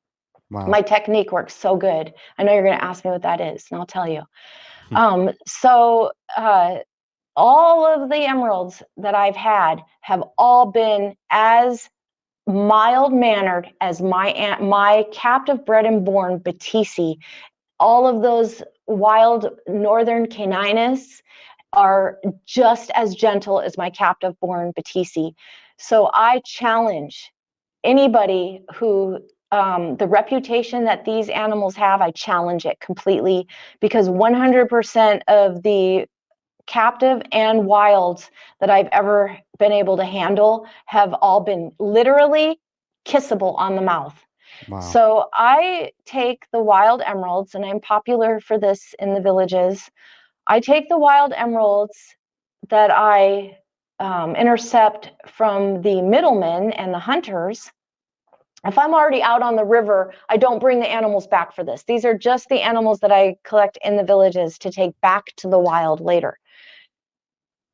[SPEAKER 1] Wow.
[SPEAKER 2] My technique works so good. I know you're going to ask me what that is, and I'll tell you. So all of the emeralds that I've had have all been as mild mannered as my captive bred and born Batisi. All of those wild northern Caninus are just as gentle as my captive born Batisi. So I challenge anybody who the reputation that these animals have, I challenge it completely, because 100% of the captive and wilds that I've ever been able to handle have all been literally kissable on the mouth.
[SPEAKER 1] Wow.
[SPEAKER 2] So I take the wild emeralds, and I'm popular for this in the villages. I take the wild emeralds that I intercept from the middlemen and the hunters. If I'm already out on the river, I don't bring the animals back for this. These are just the animals that I collect in the villages to take back to the wild later,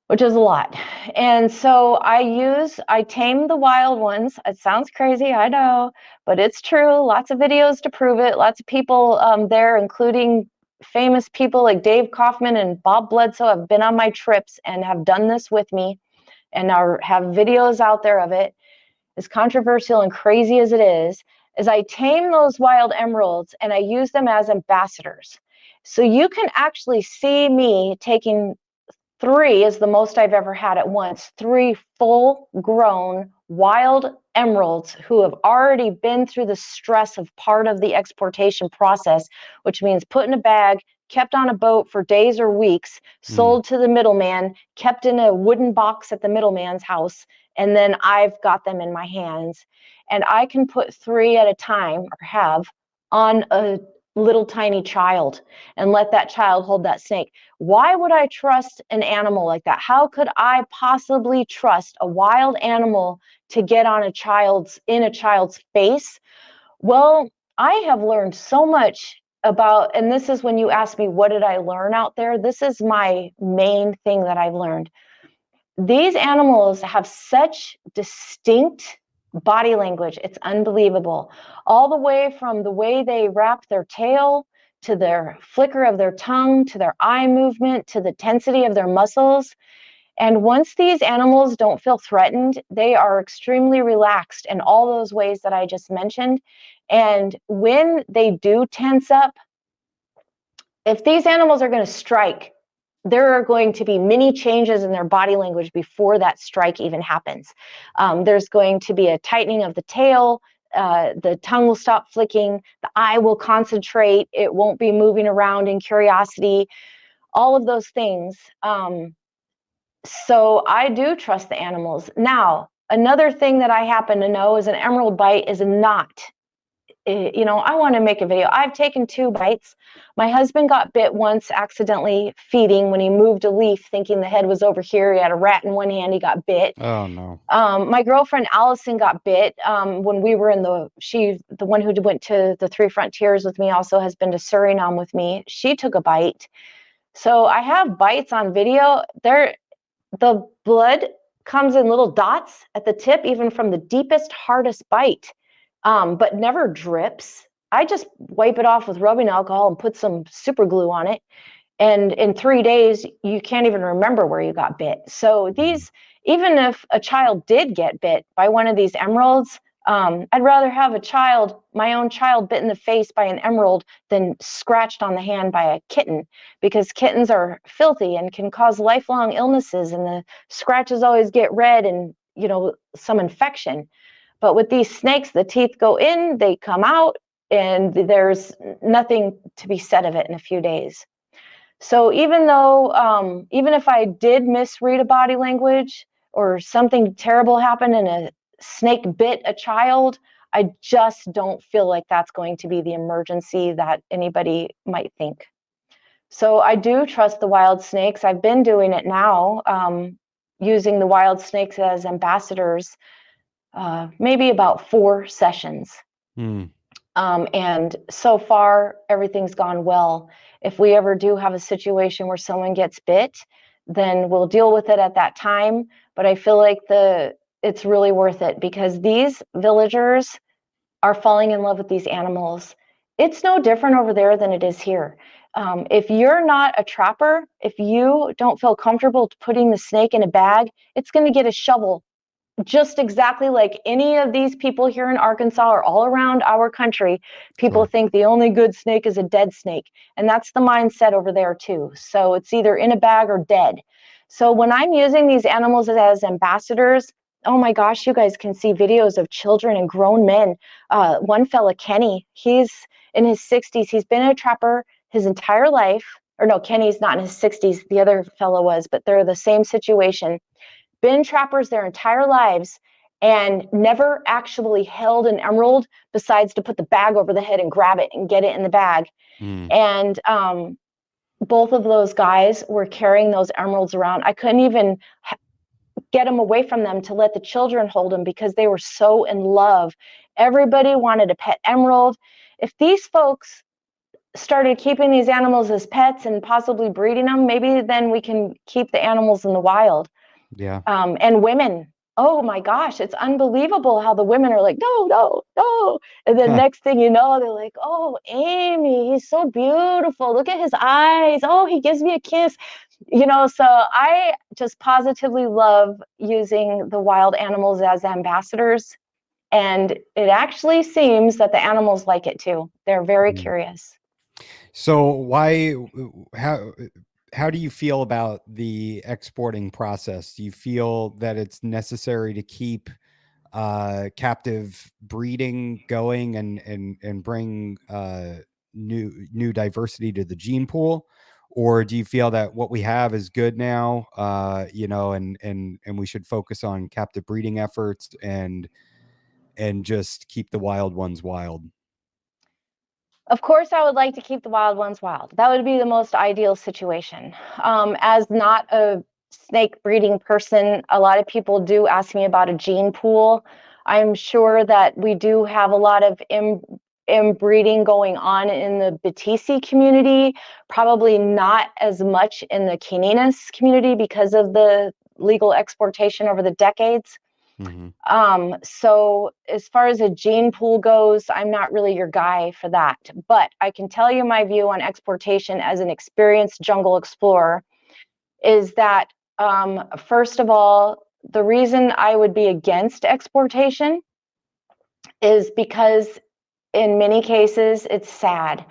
[SPEAKER 2] which is a lot. And so I tame the wild ones. It sounds crazy, I know, but it's true. Lots of videos to prove it. Lots of people there, including famous people like Dave Kaufman and Bob Bledsoe, have been on my trips and have done this with me and have videos out there of it. As controversial and crazy as it is I tame those wild emeralds and I use them as ambassadors. So you can actually see me taking 3 is the most I've ever had at once. 3 full grown wild emeralds who have already been through the stress of part of the exportation process, which means put in a bag, kept on a boat for days or weeks,
[SPEAKER 1] Mm.
[SPEAKER 2] sold to the middleman, kept in a wooden box at the middleman's house, and then I've got them in my hands. And I can put 3 at a time, or have, on a little tiny child and let that child hold that snake. Why would I trust an animal like that? How could I possibly trust a wild animal to get on in a child's face? Well, I have learned so much about, and this is when you ask me, what did I learn out there? This is my main thing that I've learned. These animals have such distinct body language. It's unbelievable. All the way from the way they wrap their tail, to their flicker of their tongue, to their eye movement, to the tensity of their muscles. And once these animals don't feel threatened, they are extremely relaxed in all those ways that I just mentioned. And when they do tense up, if these animals are going to strike, there are going to be many changes in their body language before that strike even happens. There's going to be a tightening of the tail. The tongue will stop flicking. The eye will concentrate. It won't be moving around in curiosity. All of those things. So I do trust the animals. Now, another thing that I happen to know is an emerald bite is not, I want to make a video. I've taken 2 bites. My husband got bit once accidentally feeding when he moved a leaf thinking the head was over here. He had a rat in one hand. He got bit.
[SPEAKER 1] Oh no.
[SPEAKER 2] My girlfriend Allison got bit when we were the one who went to the 3 Frontiers with me, also has been to Suriname with me. She took a bite. So I have bites on video. The blood comes in little dots at the tip, even from the deepest, hardest bite, but never drips. I just wipe it off with rubbing alcohol and put some super glue on it. And in 3 days, you can't even remember where you got bit. So even if a child did get bit by one of these emeralds, I'd rather have my own child bit in the face by an emerald than scratched on the hand by a kitten, because kittens are filthy and can cause lifelong illnesses, and the scratches always get red and, some infection. But with these snakes, the teeth go in, they come out. and there's nothing to be said of it in a few days. So even though, even if I did misread a body language or something terrible happened and a snake bit a child, I just don't feel like that's going to be the emergency that anybody might think. So I do trust the wild snakes. I've been doing it now, using the wild snakes as ambassadors, maybe about 4 sessions.
[SPEAKER 1] Hmm.
[SPEAKER 2] And so far, everything's gone well. If we ever do have a situation where someone gets bit, then we'll deal with it at that time. But I feel like it's really worth it because these villagers are falling in love with these animals. It's no different over there than it is here. If you're not a trapper, if you don't feel comfortable putting the snake in a bag, it's going to get a shovel just exactly like any of these people here in Arkansas or all around our country. People
[SPEAKER 1] Sure.
[SPEAKER 2] think the only good snake is a dead snake. And that's the mindset over there too. So it's either in a bag or dead. So when I'm using these animals as ambassadors, oh my gosh, you guys can see videos of children and grown men. One fella, Kenny, he's in his 60s. He's been a trapper his entire life. Or no, Kenny's not in his 60s. The other fella was, but they're the same situation. Been trappers their entire lives and never actually held an emerald besides to put the bag over the head and grab it and get it in the bag.
[SPEAKER 1] Hmm.
[SPEAKER 2] And both of those guys were carrying those emeralds around. I couldn't even get them away from them to let the children hold them because they were so in love. Everybody wanted a pet emerald. If these folks started keeping these animals as pets and possibly breeding them, maybe then we can keep the animals in the wild.
[SPEAKER 1] Yeah.
[SPEAKER 2] And women, oh my gosh, it's unbelievable how the women are like, no, no, no. And then next thing you know, they're like, oh, Amy, he's so beautiful. Look at his eyes. Oh, he gives me a kiss. So I just positively love using the wild animals as ambassadors. And it actually seems that the animals like it too. They're very
[SPEAKER 1] Hmm.
[SPEAKER 2] curious.
[SPEAKER 1] So how how do you feel about the exporting process? Do you feel that it's necessary to keep captive breeding going and bring new diversity to the gene pool? Or do you feel that what we have is good now, and we should focus on captive breeding efforts and just keep the wild ones wild?
[SPEAKER 2] Of course, I would like to keep the wild ones wild. That would be the most ideal situation. As not a snake breeding person, a lot of people do ask me about a gene pool. I'm sure that we do have a lot of inbreeding going on in the Batisi community, probably not as much in the Caninas community because of the legal exportation over the decades.
[SPEAKER 1] Hmm.
[SPEAKER 2] So as far as a gene pool goes, I'm not really your guy for that. But I can tell you my view on exportation as an experienced jungle explorer is that, first of all, the reason I would be against exportation is because in many cases it's sad.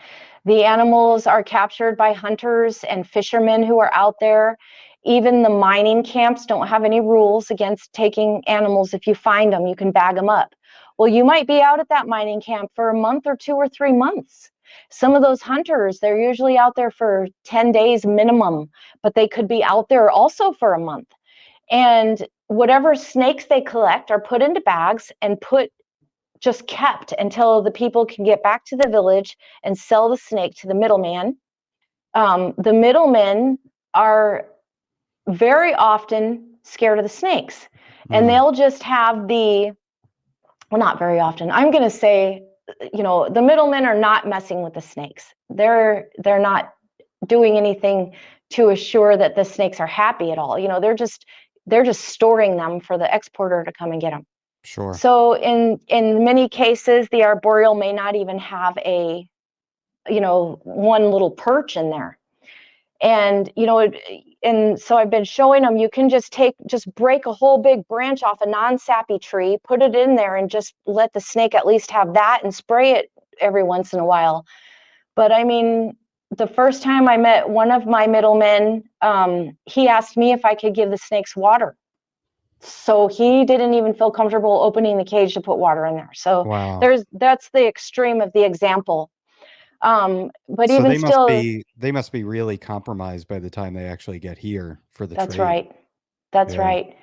[SPEAKER 2] The animals are captured by hunters and fishermen who are out there. Even the mining camps don't have any rules against taking animals. If you find them, you can bag them up. Well, you might be out at that mining camp for a month or 2 or 3 months. Some of those hunters, they're usually out there for 10 days minimum, but they could be out there also for a month. And whatever snakes they collect are put into bags and just kept until the people can get back to the village and sell the snake to the middleman. The middlemen are very often scared of the snakes, and
[SPEAKER 1] Mm,
[SPEAKER 2] they'll just have well, not very often. I'm going to say, the middlemen are not messing with the snakes. They're not doing anything to assure that the snakes are happy at all. They're just storing them for the exporter to come and get them.
[SPEAKER 1] sure.
[SPEAKER 2] So in many cases, the arboreal may not even have a, one little perch in there. And, and so I've been showing them, you can just break a whole big branch off a non-sappy tree, put it in there and just let the snake at least have that and spray it every once in a while. But I mean, the first time I met one of my middlemen, he asked me if I could give the snakes water. So he didn't even feel comfortable opening the cage to put water in there. So
[SPEAKER 1] Wow.
[SPEAKER 2] that's the extreme of the example. But
[SPEAKER 1] So
[SPEAKER 2] even still,
[SPEAKER 1] they must be really compromised by the time they actually get here for the
[SPEAKER 2] that's
[SPEAKER 1] trade.
[SPEAKER 2] right. That's
[SPEAKER 1] Yeah.
[SPEAKER 2] right.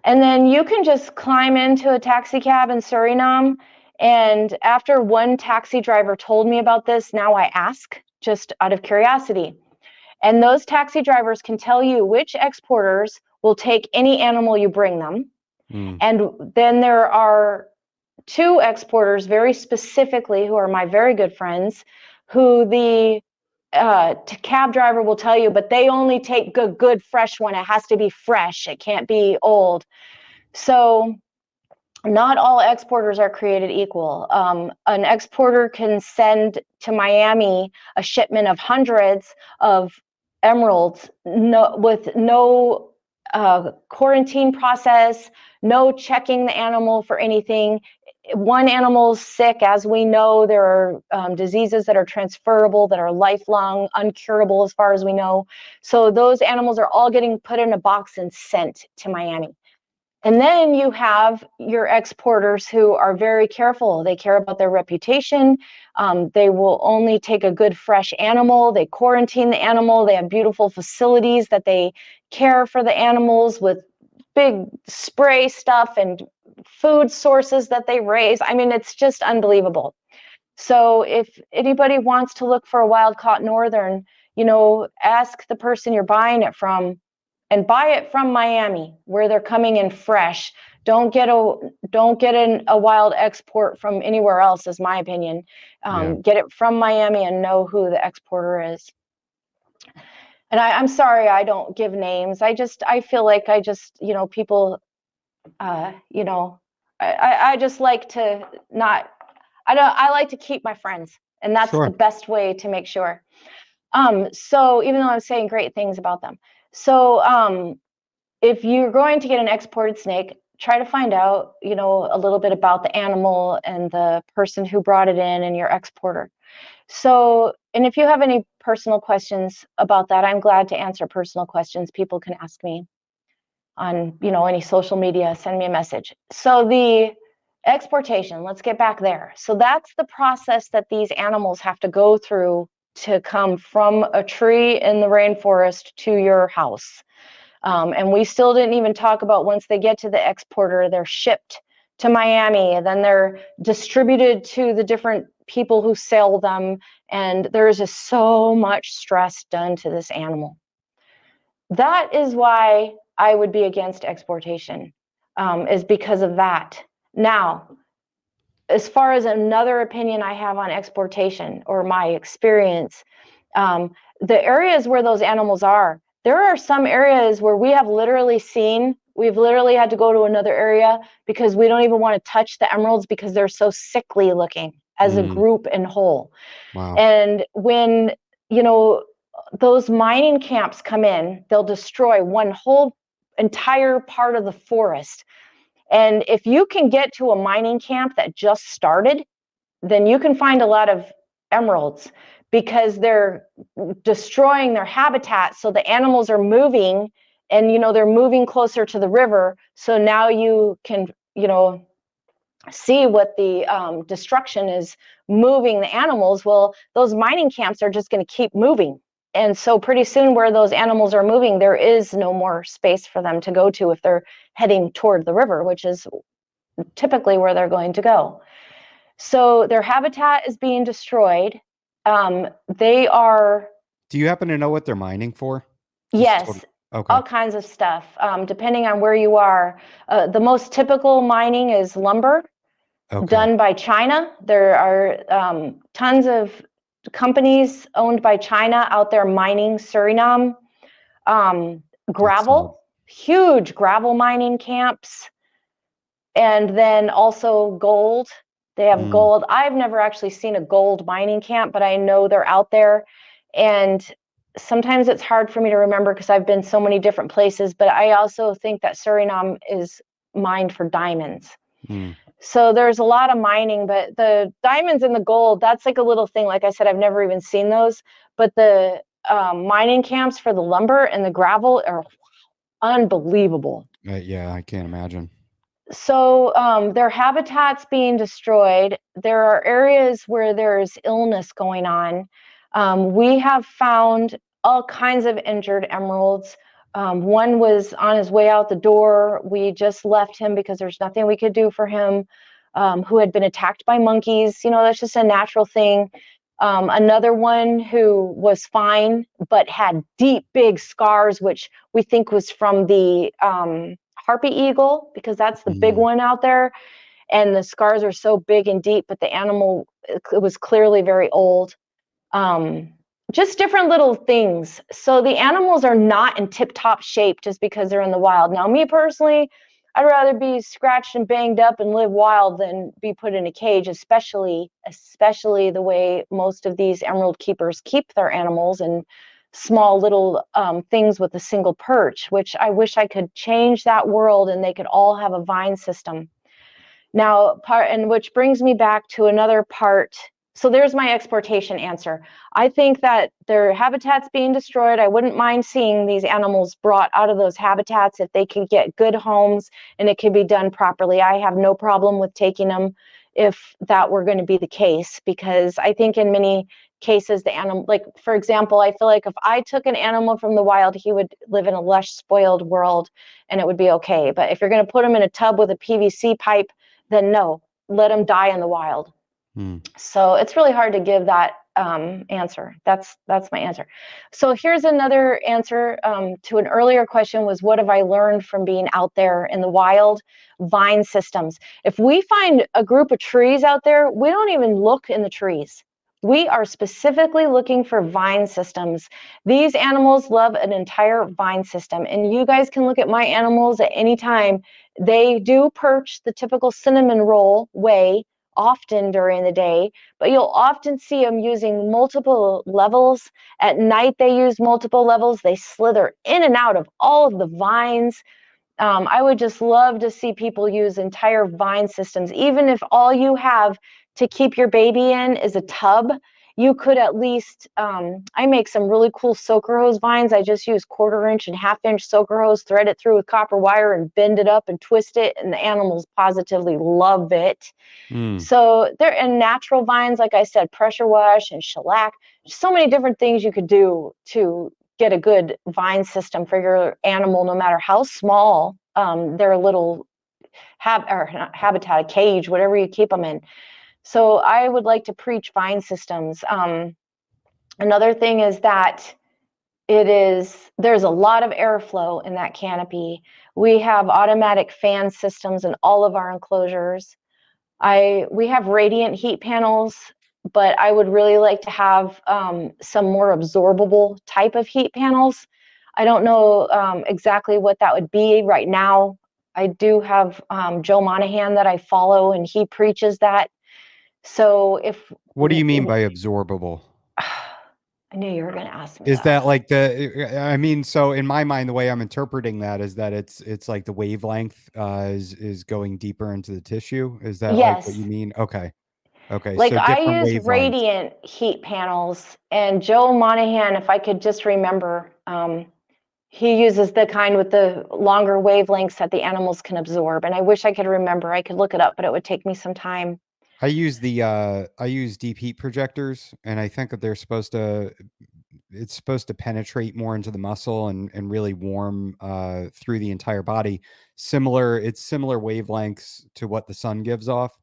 [SPEAKER 2] And then you can just climb into a taxi cab in Suriname. And after one taxi driver told me about this, now I ask just out of curiosity. And those taxi drivers can tell you which exporters will take any animal you bring them.
[SPEAKER 1] Mm.
[SPEAKER 2] And then there are two exporters very specifically who are my very good friends, who the cab driver will tell you, but they only take good fresh one. It has to be fresh. It can't be old. So not all exporters are created equal. An exporter can send to Miami a shipment of hundreds of emeralds with no quarantine process, no checking the animal for anything. One animal's sick, as we know, there are diseases that are transferable, that are lifelong, uncurable as far as we know. So those animals are all getting put in a box and sent to Miami. And then you have your exporters who are very careful. They care about their reputation. They will only take a good fresh animal. They quarantine the animal. They have beautiful facilities that they care for the animals with big spray stuff and food sources that they raise. I mean, it's just unbelievable. So if anybody wants to look for a wild caught northern, ask the person you're buying it from, and buy it from Miami where they're coming in fresh. Don't get a wild export from anywhere else, is my opinion.
[SPEAKER 1] Yeah.
[SPEAKER 2] Get it from Miami and know who the exporter is. And I'm sorry I don't give names. I feel like people, I just like to not. I like to keep my friends, and that's the
[SPEAKER 1] Sure.
[SPEAKER 2] best way to make sure. So even though I'm saying great things about them, so if you're going to get an exported snake, try to find out, a little bit about the animal and the person who brought it in and your exporter. So, and if you have any personal questions about that, I'm glad to answer personal questions. People can ask me on, any social media, send me a message. So the exportation, let's get back there. So that's the process that these animals have to go through to come from a tree in the rainforest to your house. And we still didn't even talk about once they get to the exporter, they're shipped to Miami, and then they're distributed to the different people who sell them. And there is just so much stress done to this animal. That is why I would be against exportation, is because of that. Now, as far as another opinion I have on exportation or my experience, the areas where those animals are, there are some areas where we've literally had to go to another area because we don't even want to touch the emeralds because they're so sickly looking as a
[SPEAKER 1] Mm.
[SPEAKER 2] group and whole.
[SPEAKER 1] Wow.
[SPEAKER 2] And when, those mining camps come in, they'll destroy one whole entire part of the forest. And if you can get to a mining camp that just started, then you can find a lot of emeralds because they're destroying their habitat. So the animals are moving and, they're moving closer to the river. So now you can, see what the destruction is moving the animals. Well, those mining camps are just going to keep moving. And so pretty soon where those animals are moving, there is no more space for them to go to if they're heading toward the river, which is typically where they're going to go. So their habitat is being destroyed. They are,
[SPEAKER 1] Do you happen to know what they're mining for? Just
[SPEAKER 2] yes,
[SPEAKER 1] total. Okay.
[SPEAKER 2] all kinds of stuff, depending on where you are. The most typical mining is lumber
[SPEAKER 1] Okay.
[SPEAKER 2] done by China. There are tons of companies owned by China out there mining Suriname.
[SPEAKER 1] That's sad.
[SPEAKER 2] Gravel, huge gravel mining camps. And then also gold. They have
[SPEAKER 1] Mm.
[SPEAKER 2] gold. I've never actually seen a gold mining camp, but I know they're out there. And sometimes it's hard for me to remember because I've been so many different places, but I also think that Suriname is mined for diamonds.
[SPEAKER 1] Mm.
[SPEAKER 2] So there's a lot of mining, but the diamonds and the gold, that's like a little thing. Like I said, I've never even seen those, but the mining camps for the lumber and the gravel are unbelievable.
[SPEAKER 1] Yeah, I can't imagine.
[SPEAKER 2] So their habitats being destroyed. There are areas where there's illness going on. We have found all kinds of injured emeralds. One was on his way out the door. We just left him because there's nothing we could do for him, who had been attacked by monkeys. You know, that's just a natural thing. Another one who was fine but had deep, big scars, which we think was from the harpy eagle, because that's the big
[SPEAKER 1] Mm.
[SPEAKER 2] one out there. And the scars are so big and deep, but the animal, it was clearly very old. Um, just different little things. So the animals are not in tip top shape just because they're in the wild. Now, me personally, I'd rather be scratched and banged up and live wild than be put in a cage, especially the way most of these emerald keepers keep their animals in small little things with a single perch, which I wish I could change that world and they could all have a vine system. Now, and which brings me back to another part. So there's my exportation answer. I think that their habitats being destroyed, I wouldn't mind seeing these animals brought out of those habitats if they could get good homes and it could be done properly. I have no problem with taking them if that were going to be the case, because I think in many cases the animal, like for example, I feel like if I took an animal from the wild, he would live in a lush, spoiled world and it would be okay. But if you're going to put him in a tub with a PVC pipe, then no, let them die in the wild.
[SPEAKER 1] Mm.
[SPEAKER 2] So it's really hard to give that answer. That's my answer. So here's another answer to an earlier question: was what have I learned from being out there in the wild? Vine systems. If we find a group of trees out there, we don't even look in the trees. We are specifically looking for vine systems. These animals love an entire vine system, and you guys can look at my animals at any time. They do perch the typical cinnamon roll way often during the day, but you'll often see them using multiple levels. At night, they use multiple levels. They slither in and out of all of the vines. I would just love to see people use entire vine systems. Even if all you have to keep your baby in is a tub, you could at least, I make some really cool soaker hose vines. I just use 1/4 inch and 1/2 inch soaker hose, thread it through with copper wire and bend it up and twist it, and the animals positively love it.
[SPEAKER 1] Mm.
[SPEAKER 2] So they're in natural vines, like I said, pressure wash and shellac. So many different things you could do to get a good vine system for your animal, no matter how small their little habitat, a cage, whatever you keep them in. So I would like to preach vine systems. Another thing is that there's a lot of airflow in that canopy. We have automatic fan systems in all of our enclosures. We have radiant heat panels, but I would really like to have some more absorbable type of heat panels. I don't know exactly what that would be right now. I do have Joe Monahan that I follow, and he preaches that. So if
[SPEAKER 1] What do you mean by absorbable?
[SPEAKER 2] I knew you were going to ask me
[SPEAKER 1] Is
[SPEAKER 2] that.
[SPEAKER 1] that like I mean, so in my mind, the way I'm interpreting that is that it's like the wavelength is going deeper into the tissue. Is that like what you
[SPEAKER 2] Yes,
[SPEAKER 1] mean? Okay. Okay.
[SPEAKER 2] like
[SPEAKER 1] So
[SPEAKER 2] I
[SPEAKER 1] different
[SPEAKER 2] use
[SPEAKER 1] wavelengths.
[SPEAKER 2] radiant heat panels, and Joe Monahan, if I could just remember, he uses the kind with the longer wavelengths that the animals can absorb. And I wish I could remember. I could look it up, but it would take me some time.
[SPEAKER 1] I use deep heat projectors, and I think that they're supposed to it's supposed to penetrate more into the muscle and really warm through the entire body. It's similar wavelengths to what the sun gives off.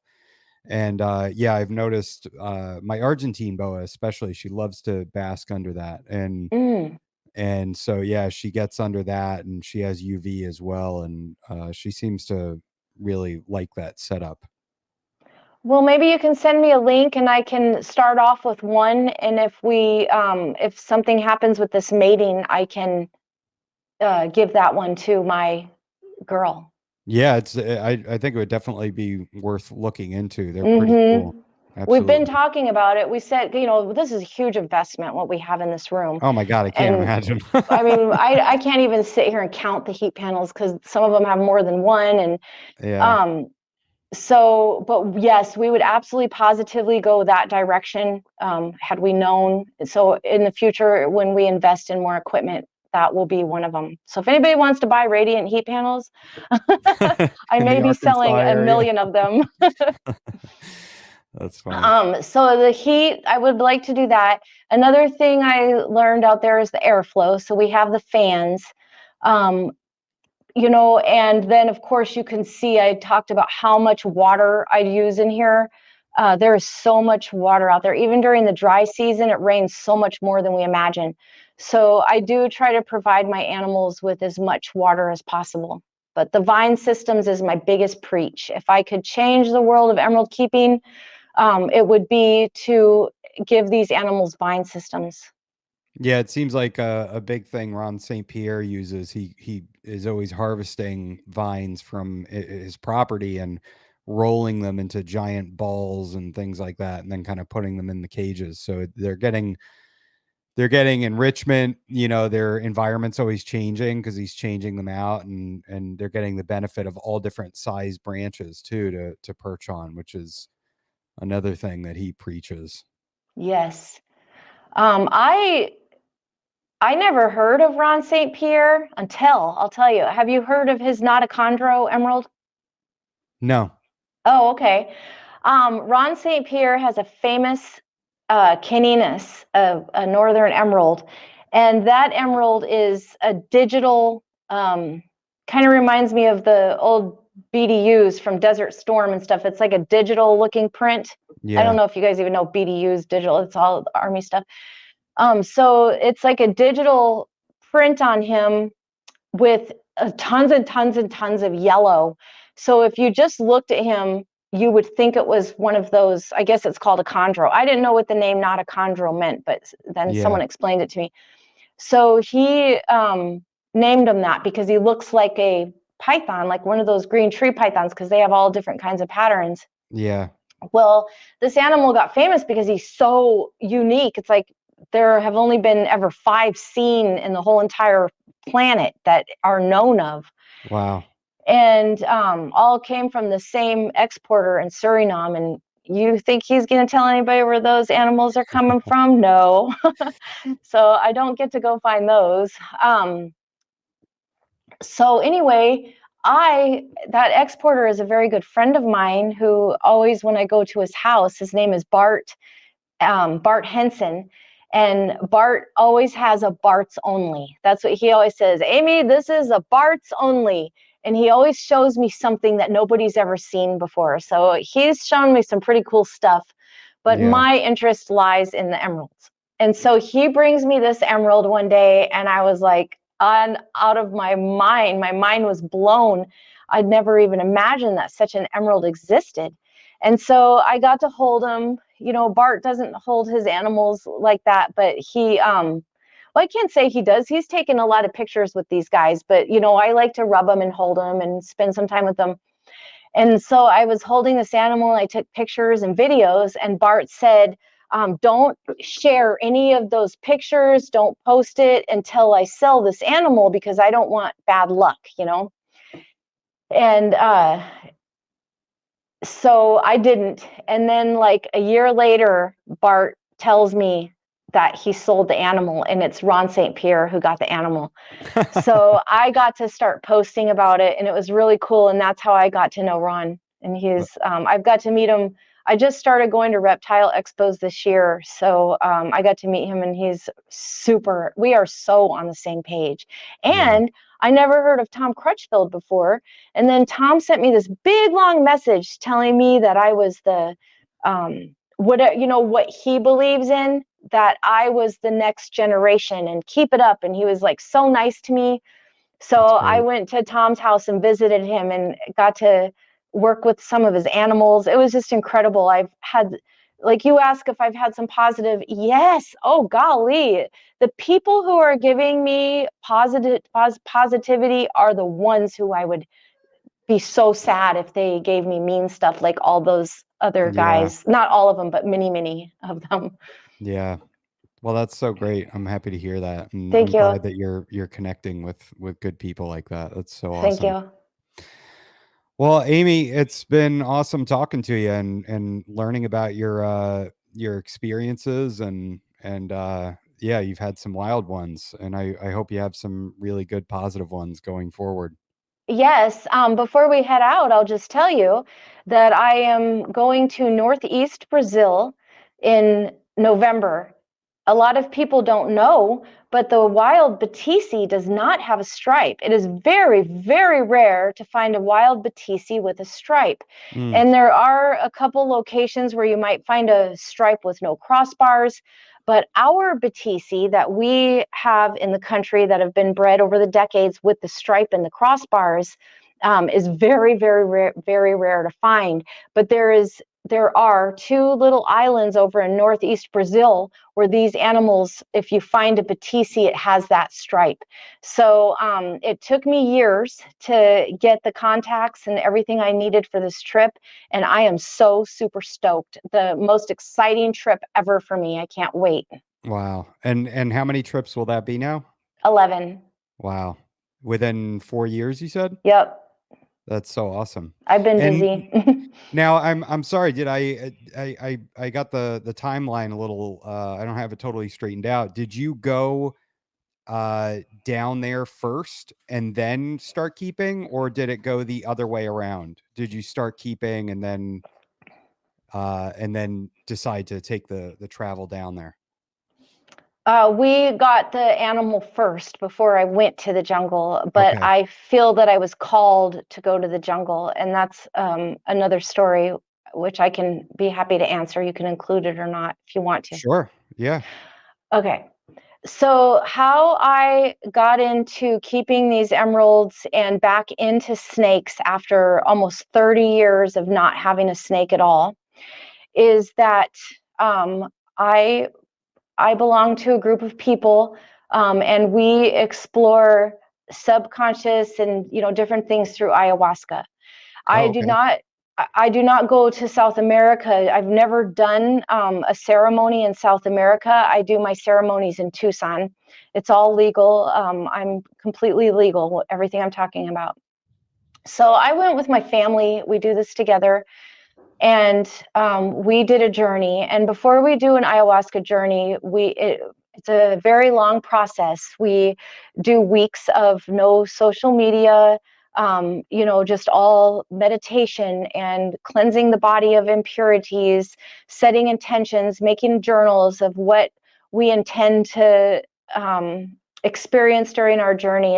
[SPEAKER 1] And yeah, I've noticed my Argentine boa, especially, she loves to bask under that.
[SPEAKER 2] Mm.
[SPEAKER 1] And so yeah, she gets under that, and she has UV as well, and she seems to really like that setup.
[SPEAKER 2] Well, maybe you can send me a link and I can start off with one. And if something happens with this mating, I can give that one to my girl.
[SPEAKER 1] Yeah, I think it would definitely be worth looking into. They're pretty cool.
[SPEAKER 2] Mm-hmm. We've been
[SPEAKER 1] Absolutely.
[SPEAKER 2] talking about it. We said, this is a huge investment, what we have in this room.
[SPEAKER 1] Oh my god, I can't
[SPEAKER 2] And
[SPEAKER 1] imagine.
[SPEAKER 2] I mean, I can't even sit here and count the heat panels because some of them have more than one. And
[SPEAKER 1] Yeah.
[SPEAKER 2] um, so, but yes, we would absolutely positively go that direction had we known. So in the future, when we invest in more equipment, that will be one of them. So if anybody wants to buy radiant heat panels, I
[SPEAKER 1] In
[SPEAKER 2] may
[SPEAKER 1] the
[SPEAKER 2] be
[SPEAKER 1] Arkansas
[SPEAKER 2] selling a
[SPEAKER 1] area.
[SPEAKER 2] million of them.
[SPEAKER 1] That's funny.
[SPEAKER 2] So the heat, I would like to do that. Another thing I learned out there is the airflow. So we have the fans, um, and then of course you can see I talked about how much water I use in here. There is so much water out there. Even during the dry season, it rains so much more than we imagine. So I do try to provide my animals with as much water as possible. But the vine systems is my biggest preach. If I could change the world of emerald keeping, it would be to give these animals vine systems.
[SPEAKER 1] Yeah, it seems like a big thing Ron St. Pierre uses. He is always harvesting vines from his property and rolling them into giant balls and things like that, and then kind of putting them in the cages. So they're getting enrichment. Their environment's always changing because he's changing them out, and they're getting the benefit of all different size branches too to perch on, which is another thing that he preaches.
[SPEAKER 2] Yes. I never heard of Ron St. Pierre until, I'll tell you, have you heard of his Not a Chondro emerald?
[SPEAKER 1] No.
[SPEAKER 2] Oh, okay. Ron St. Pierre has a famous Caninus, a northern emerald, and that emerald is a digital, kind of reminds me of the old BDUs from Desert Storm and stuff. It's like a digital looking print. I don't
[SPEAKER 1] Yeah.
[SPEAKER 2] know if you guys even know BDUs digital. It's all Army stuff. So it's like a digital print on him with tons and tons and tons of yellow. So if you just looked at him, you would think it was one of those. I guess it's called a chondro. I didn't know what the name not a chondro meant, but then
[SPEAKER 1] Yeah.
[SPEAKER 2] someone explained it to me. So he named him that because he looks like a python, like one of those green tree pythons, because they have all different kinds of patterns.
[SPEAKER 1] Yeah.
[SPEAKER 2] Well, this animal got famous because he's so unique. It's like there have only been ever 5 seen in the whole entire planet that are known of.
[SPEAKER 1] Wow.
[SPEAKER 2] And all came from the same exporter in Suriname. And you think he's going to tell anybody where those animals are coming from? No. So I don't get to go find those. So anyway, that exporter is a very good friend of mine who always, when I go to his house, his name is Bart Henson. And Bart always has a Bart's only. That's what he always says. Amy, this is a Bart's only. And he always shows me something that nobody's ever seen before. So he's shown me some pretty cool stuff. But
[SPEAKER 1] Yeah.
[SPEAKER 2] my interest lies in the emeralds. And so he brings me this emerald one day, and I was like, out of my mind. My mind was blown. I'd never even imagined that such an emerald existed. And so I got to hold him. Bart doesn't hold his animals like that, but well, I can't say he does. He's taken a lot of pictures with these guys, but I like to rub them and hold them and spend some time with them. And so I was holding this animal, and I took pictures and videos, and Bart said, don't share any of those pictures. Don't post it until I sell this animal because I don't want bad luck, And so I didn't. And then like a year later, Bart tells me that he sold the animal, and it's Ron St. Pierre who got the animal. So I got to start posting about it, and it was really cool. And that's how I got to know Ron. And I've got to meet him. I just started going to Reptile Expos this year. So I got to meet him, and we are so on the same page.
[SPEAKER 1] Yeah.
[SPEAKER 2] And I never heard of Tom Crutchfield before. And then Tom sent me this big long message telling me that I was what he believes in, that I was the next generation, and keep it up. And he was like so nice to me. So
[SPEAKER 1] That's
[SPEAKER 2] I
[SPEAKER 1] great.
[SPEAKER 2] went to Tom's house and visited him and got to work with some of his animals. It was just incredible. I've had, like you ask if I've had some positive, yes. Oh golly, the people who are giving me positivity are the ones who I would be so sad if they gave me mean stuff like all those other
[SPEAKER 1] Yeah.
[SPEAKER 2] guys. Not all of them, but many of them.
[SPEAKER 1] Yeah. Well, that's so great. I'm happy to hear that, and
[SPEAKER 2] Thank
[SPEAKER 1] I'm glad
[SPEAKER 2] you.
[SPEAKER 1] that you're connecting with good people like that. That's so
[SPEAKER 2] Thank
[SPEAKER 1] awesome.
[SPEAKER 2] you.
[SPEAKER 1] Well, Amy, it's been awesome talking to you and learning about your experiences and yeah, you've had some wild ones, and I hope you have some really good positive ones going forward.
[SPEAKER 2] Yes, before we head out, I'll just tell you that I am going to Northeast Brazil in November. A lot of people don't know, but the wild Batisi does not have a stripe. It is very, very rare to find a wild Batisi with a stripe.
[SPEAKER 1] Mm,
[SPEAKER 2] And there are a couple locations where you might find a stripe with no crossbars, but our Batisi that we have in the country that have been bred over the decades with the stripe and the crossbars is very, very rare to find. But there are two little islands over in northeast Brazil where these animals, if you find a Batisi, it has that stripe. So it took me years to get the contacts and everything I needed for this trip, and I am so super stoked. The most exciting trip ever for me. I can't wait.
[SPEAKER 1] wow. And how many trips will that be now?
[SPEAKER 2] 11.
[SPEAKER 1] Wow. Within 4 years, you said?
[SPEAKER 2] Yep.
[SPEAKER 1] That's so awesome.
[SPEAKER 2] I've been
[SPEAKER 1] And
[SPEAKER 2] busy.
[SPEAKER 1] now I'm sorry, did I got the timeline a little, I don't have it totally straightened out. Did you go down there first and then start keeping, or did it go the other way around? Did you start keeping and then decide to take the travel down there?
[SPEAKER 2] We got the animal first before I went to the jungle, but
[SPEAKER 1] Okay.
[SPEAKER 2] I feel that I was called to go to the jungle, and that's another story which I can be happy to answer. You can include it or not if you want to.
[SPEAKER 1] Sure. Yeah.
[SPEAKER 2] Okay. So, how I got into keeping these emeralds and back into snakes after almost 30 years of not having a snake at all is that um, I I belong to a group of people, and we explore subconscious and different things through ayahuasca. I
[SPEAKER 1] Oh,
[SPEAKER 2] do
[SPEAKER 1] okay.
[SPEAKER 2] not. I do not go to South America. I've never done a ceremony in South America. I do my ceremonies in Tucson. It's all legal. I'm completely legal, everything I'm talking about. So I went with my family. We do this together, and we did a journey. And before we do an ayahuasca journey, it's a very long process. We do weeks of no social media, just all meditation and cleansing the body of impurities, setting intentions, making journals of what we intend to experience during our journey.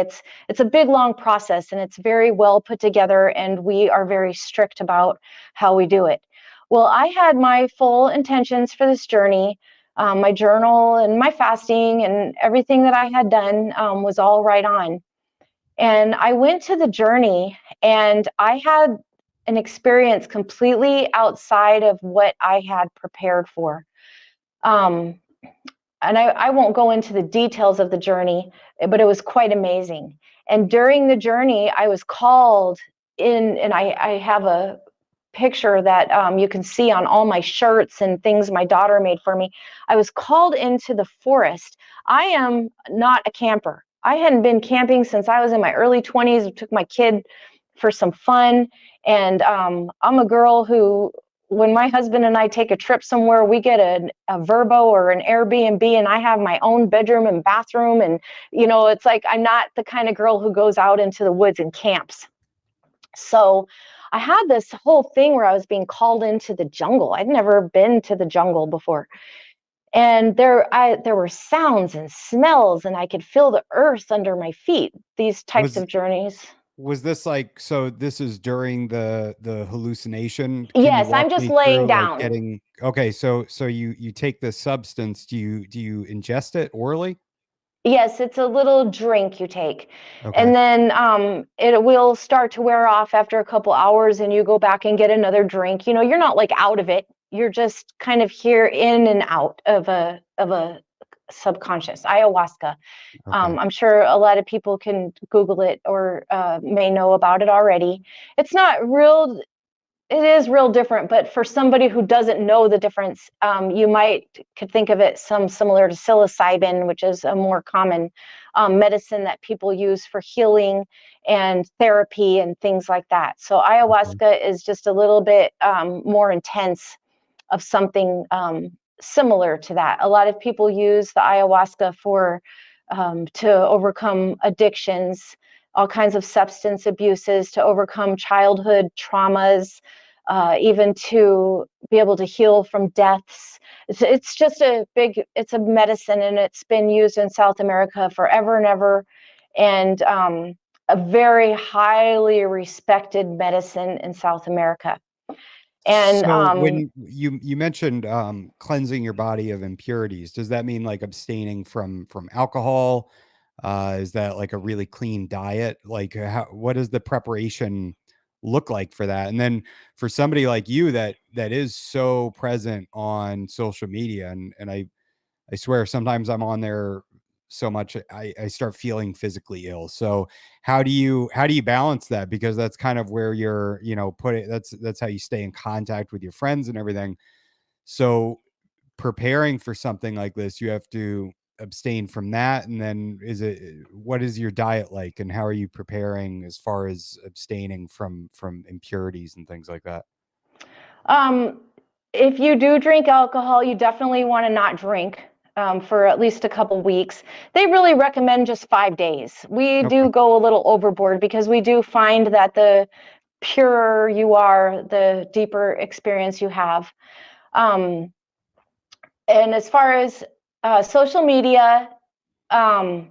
[SPEAKER 2] It's a big long process, and it's very well put together, and we are very strict about how we do it. Well, I had my full intentions for this journey. My journal and my fasting and everything that I had done was all right on. And I went to the journey, and I had an experience completely outside of what I had prepared for. Um, and I won't go into the details of the journey, but it was quite amazing. And during the journey, I was called in, and I have a picture that you can see on all my shirts and things my daughter made for me. I was called into the forest. I am not a camper. I hadn't been camping since I was in my early 20s. I took my kid for some fun. And I'm a girl who, when my husband and I take a trip somewhere, we get a Verbo or an Airbnb, and I have my own bedroom and bathroom. And, it's like I'm not the kind of girl who goes out into the woods and camps. So I had this whole thing where I was being called into the jungle. I'd never been to the jungle before. And there were sounds and smells, and I could feel the earth under my feet, these types
[SPEAKER 1] Was
[SPEAKER 2] of journeys.
[SPEAKER 1] was this like, so this is during the hallucination? Can you
[SPEAKER 2] Yes, I'm
[SPEAKER 1] walk
[SPEAKER 2] just
[SPEAKER 1] me
[SPEAKER 2] laying
[SPEAKER 1] through like
[SPEAKER 2] down.
[SPEAKER 1] getting okay, so you take this substance, do you ingest it orally?
[SPEAKER 2] Yes, it's a little drink you take.
[SPEAKER 1] Okay.
[SPEAKER 2] And then it will start to wear off after a couple hours, and you go back and get another drink. You're not like out of it. You're just kind of here in and out of a subconscious ayahuasca.
[SPEAKER 1] Okay.
[SPEAKER 2] I'm sure a lot of people can Google it or may know about it already. It's not real, it is real different, but for somebody who doesn't know the difference, you could think of it some similar to psilocybin, which is a more common medicine that people use for healing and therapy and things like that. So
[SPEAKER 1] Okay.
[SPEAKER 2] ayahuasca is just a little bit more intense of something similar to that. A lot of people use the ayahuasca for to overcome addictions, all kinds of substance abuses, to overcome childhood traumas, even to be able to heal from deaths. It's just it's a medicine, and it's been used in South America forever and ever, and a very highly respected medicine in South America. And
[SPEAKER 1] So when you mentioned cleansing your body of impurities, does that mean like abstaining from alcohol? Is that like a really clean diet? Like what does the preparation look like for that? And then for somebody like you that is so present on social media, and I swear sometimes I'm on there so much I start feeling physically ill. So how do you balance that? Because that's kind of where you're, you know, put it, that's how you stay in contact with your friends and everything. So preparing for something like this, you have to abstain from that. And then what is your diet like, and how are you preparing as far as abstaining from impurities and things like that?
[SPEAKER 2] um, if you do drink alcohol, you definitely want to not drink for at least a couple weeks. They really recommend just 5 days. We
[SPEAKER 1] Okay.
[SPEAKER 2] do go a little overboard because we do find that the purer you are, the deeper experience you have. Um, and as far as social media, um,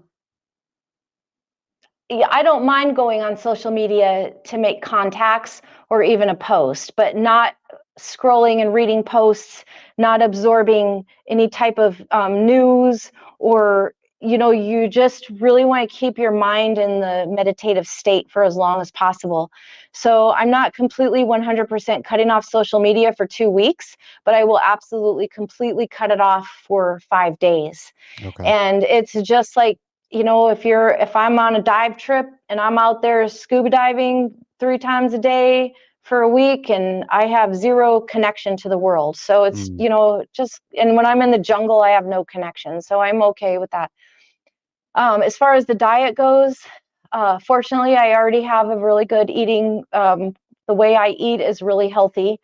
[SPEAKER 2] yeah, I don't mind going on social media to make contacts or even a post, but not scrolling and reading posts, not absorbing any type of news, or, you know, you just really want to keep your mind in the meditative state for as long as possible. So I'm not completely 100% cutting off social media for 2 weeks, but I will absolutely completely cut it off for 5 days.
[SPEAKER 1] Okay.
[SPEAKER 2] And it's just like, you know, if I'm on a dive trip and I'm out there scuba diving 3 times a day for a week, and I have zero connection to the world. So it's,
[SPEAKER 1] Mm,
[SPEAKER 2] you know, just, and when I'm in the jungle, I have no connection. So I'm okay with that. As far as the diet goes, fortunately, I already have a really good eating. The way I eat is really healthy,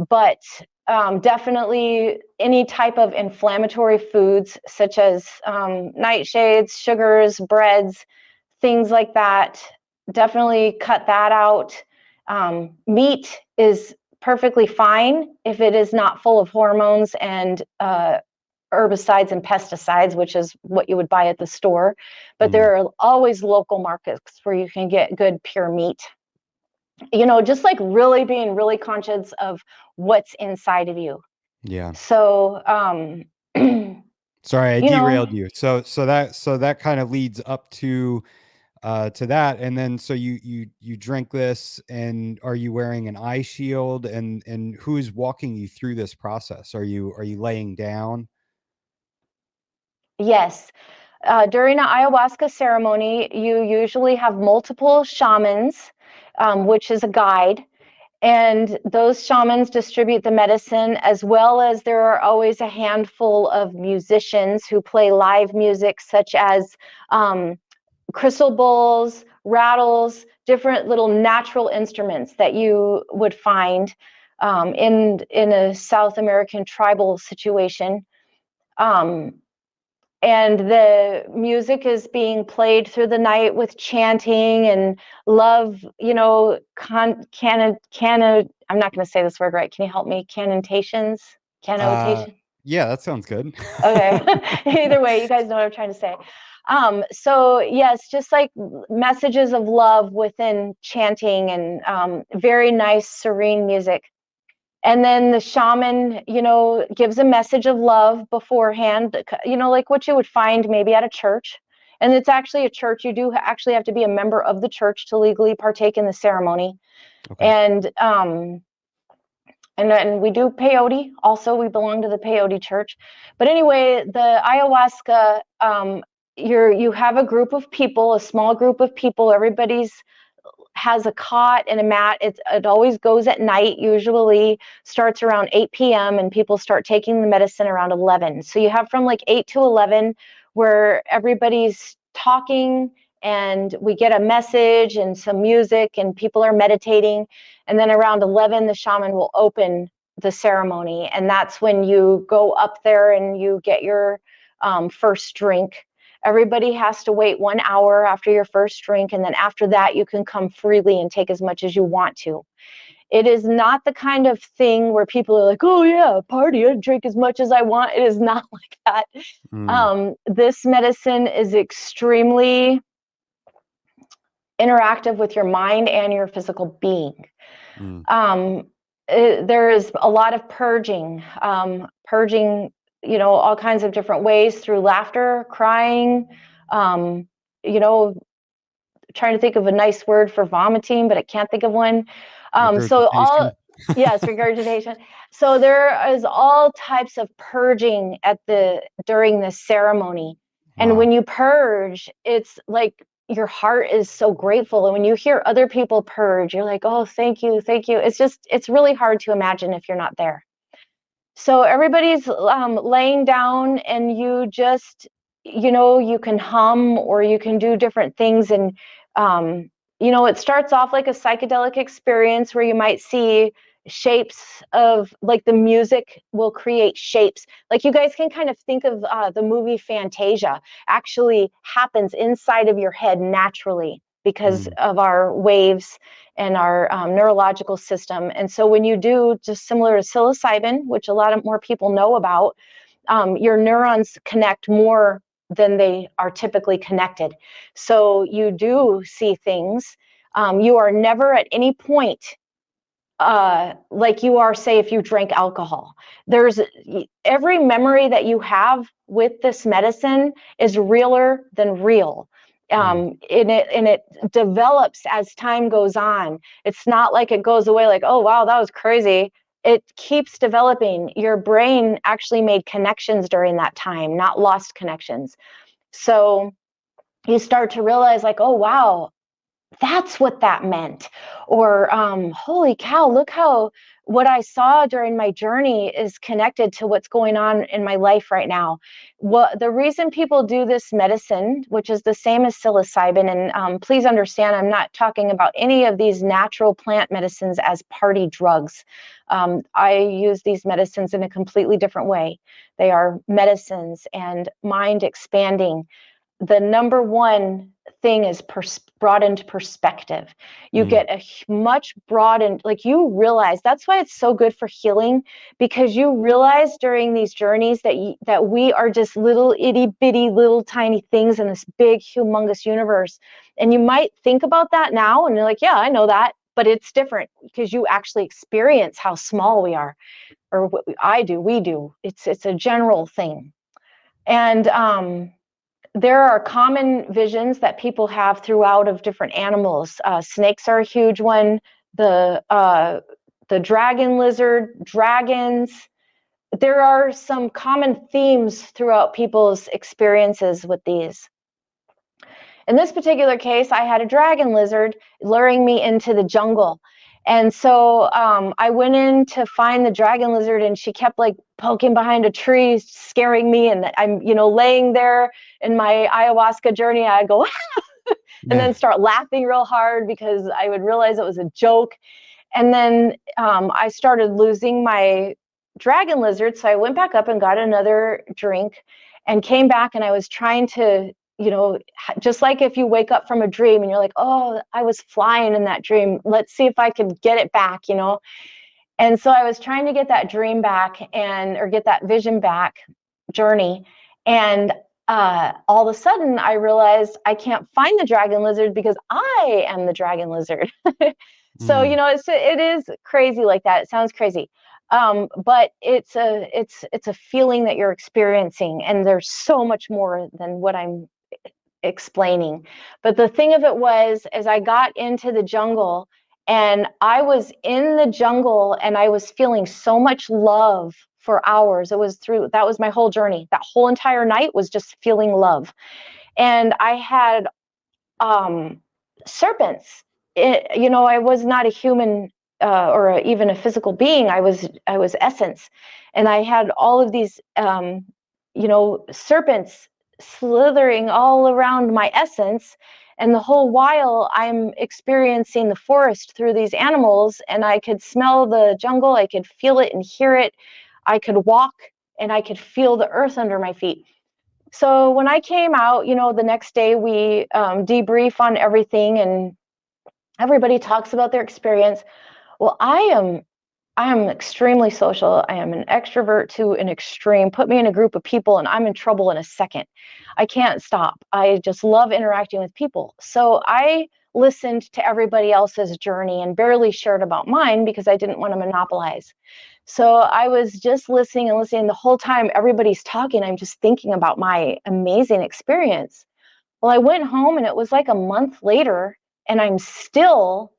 [SPEAKER 2] but definitely any type of inflammatory foods, such as nightshades, sugars, breads, things like that, definitely cut that out. Meat is perfectly fine if it is not full of hormones and herbicides and pesticides, which is what you would buy at the store. But
[SPEAKER 1] mm,
[SPEAKER 2] there are always local markets where you can get good pure meat. You know, just like really being really conscious of what's inside of you.
[SPEAKER 1] yeah.
[SPEAKER 2] So,
[SPEAKER 1] Sorry, I
[SPEAKER 2] you know,
[SPEAKER 1] derailed you. So that kind of leads up to that, and then so you drink this, and are you wearing an eye shield, and who's walking you through this process? Are you laying down?
[SPEAKER 2] yes. During an ayahuasca ceremony, you usually have multiple shamans, which is a guide, and those shamans distribute the medicine, as well as there are always a handful of musicians who play live music, such as crystal bowls, rattles, different little natural instruments that you would find in a South American tribal situation. Um, and the music is being played through the night with chanting and love, you know, I'm not going to say this word right. Can you help me?
[SPEAKER 1] uh
[SPEAKER 2] Canotation.
[SPEAKER 1] yeah, that sounds good.
[SPEAKER 2] Okay. Either way, you guys know what I'm trying to say. So yes, just like messages of love within chanting, and very nice, serene music. And then the shaman, you know, gives a message of love beforehand, you know, like what you would find maybe at a church. And it's actually a church. You do actually have to be a member of the church to legally partake in the ceremony.
[SPEAKER 1] Okay.
[SPEAKER 2] And and then we do peyote. Also, we belong to the peyote church. But anyway, the ayahuasca, you have a group of people, a small group of people. Everybody's has a cot and a mat. It always goes at night, usually starts around 8 p.m., and people start taking the medicine around 11. So you have from like 8 to 11 where everybody's talking, and we get a message and some music, and people are meditating. And then around 11, the shaman will open the ceremony. And that's when you go up there and you get your first drink. Everybody has to wait 1 hour after your first drink. And then after that, you can come freely and take as much as you want to. It is not the kind of thing where people are like, oh yeah, party, I drink as much as I want. It is not like
[SPEAKER 1] Mm.
[SPEAKER 2] that. This medicine is extremely interactive with your mind and your physical being.
[SPEAKER 1] Mm.
[SPEAKER 2] There is a lot of purging, all kinds of different ways through laughter, crying, um, you know, trying to think of a nice word for vomiting, but I can't think of one. So all,
[SPEAKER 1] Regurgitation.
[SPEAKER 2] yes, regurgitation. So there is all types of purging during this ceremony. And
[SPEAKER 1] Wow.
[SPEAKER 2] when you purge, it's like your heart is so grateful. And when you hear other people purge, you're like, oh, thank you, thank you. It's really hard to imagine if you're not there. So everybody's laying down, and you just, you can hum or you can do different things. And, it starts off like a psychedelic experience where you might see shapes of, like, the music will create shapes. Like, you guys can kind of think of the movie Fantasia actually happens inside of your head naturally because
[SPEAKER 1] Mm.
[SPEAKER 2] of our waves and our neurological system. And so when you do, just similar to psilocybin, which a lot of more people know about, your neurons connect more than they are typically connected. So you do see things. You are never at any point like you are, say, if you drank alcohol. There's every memory that you have with this medicine is realer than real.
[SPEAKER 1] Mm.
[SPEAKER 2] And it develops as time goes on. It's not like it goes away like, oh wow, that was crazy. It keeps developing. Your brain actually made connections during that time, not lost connections. So you start to realize, like, oh wow, that's what that meant. Or holy cow, look how what I saw during my journey is connected to what's going on in my life right now. The reason people do this medicine, which is the same as psilocybin, and please understand, I'm not talking about any of these natural plant medicines as party drugs. I use these medicines in a completely different way. They are medicines and mind expanding. The number one thing is brought into perspective. You
[SPEAKER 1] Mm.
[SPEAKER 2] get a much broadened, like, you realize that's why it's so good for healing, because you realize during these journeys that we are just little itty bitty little tiny things in this big humongous universe. And you might think about that now and you're like, yeah, I know that, but it's different because you actually experience how small we are, or what we do. It's a general thing. And there are common visions that people have throughout of different animals. Snakes are a huge one. The dragon lizard, dragons. There are some common themes throughout people's experiences with these. In this particular case, I had a dragon lizard luring me into the jungle. And so I went in to find the dragon lizard, and she kept, like, poking behind a tree, scaring me. And I'm, laying there in my ayahuasca journey. I'd go, and
[SPEAKER 1] Yeah.
[SPEAKER 2] then start laughing real hard because I would realize it was a joke. And then I started losing my dragon lizard. So I went back up and got another drink and came back, and I was trying to, just like if you wake up from a dream and you're like, oh, I was flying in that dream. Let's see if I could get it back. And so I was trying to get that dream back or get that vision back, journey. And all of a sudden I realized I can't find the dragon lizard because I am the dragon lizard. So,
[SPEAKER 1] Mm.
[SPEAKER 2] it is crazy like that. It sounds crazy. But it's a feeling that you're experiencing, and there's so much more than what I'm explaining. But the thing of it was, as I got into the jungle, and I was in the jungle, and I was feeling so much love for hours. That was my whole journey. That whole entire night was just feeling love. And I had serpents. I was not a human or even a physical being. I was essence, and I had all of these serpents slithering all around my essence. And the whole while I'm experiencing the forest through these animals, and I could smell the jungle, I could feel it and hear it. I could walk and I could feel the earth under my feet. So when I came out, the next day we debrief on everything, and everybody talks about their experience. Well, I am extremely social. I am an extrovert to an extreme. Put me in a group of people and I'm in trouble in a second. I can't stop. I just love interacting with people. So I listened to everybody else's journey and barely shared about mine because I didn't want to monopolize. So I was just listening and listening the whole time everybody's talking. I'm just thinking about my amazing experience. Well, I went home and it was like a month later, and I'm still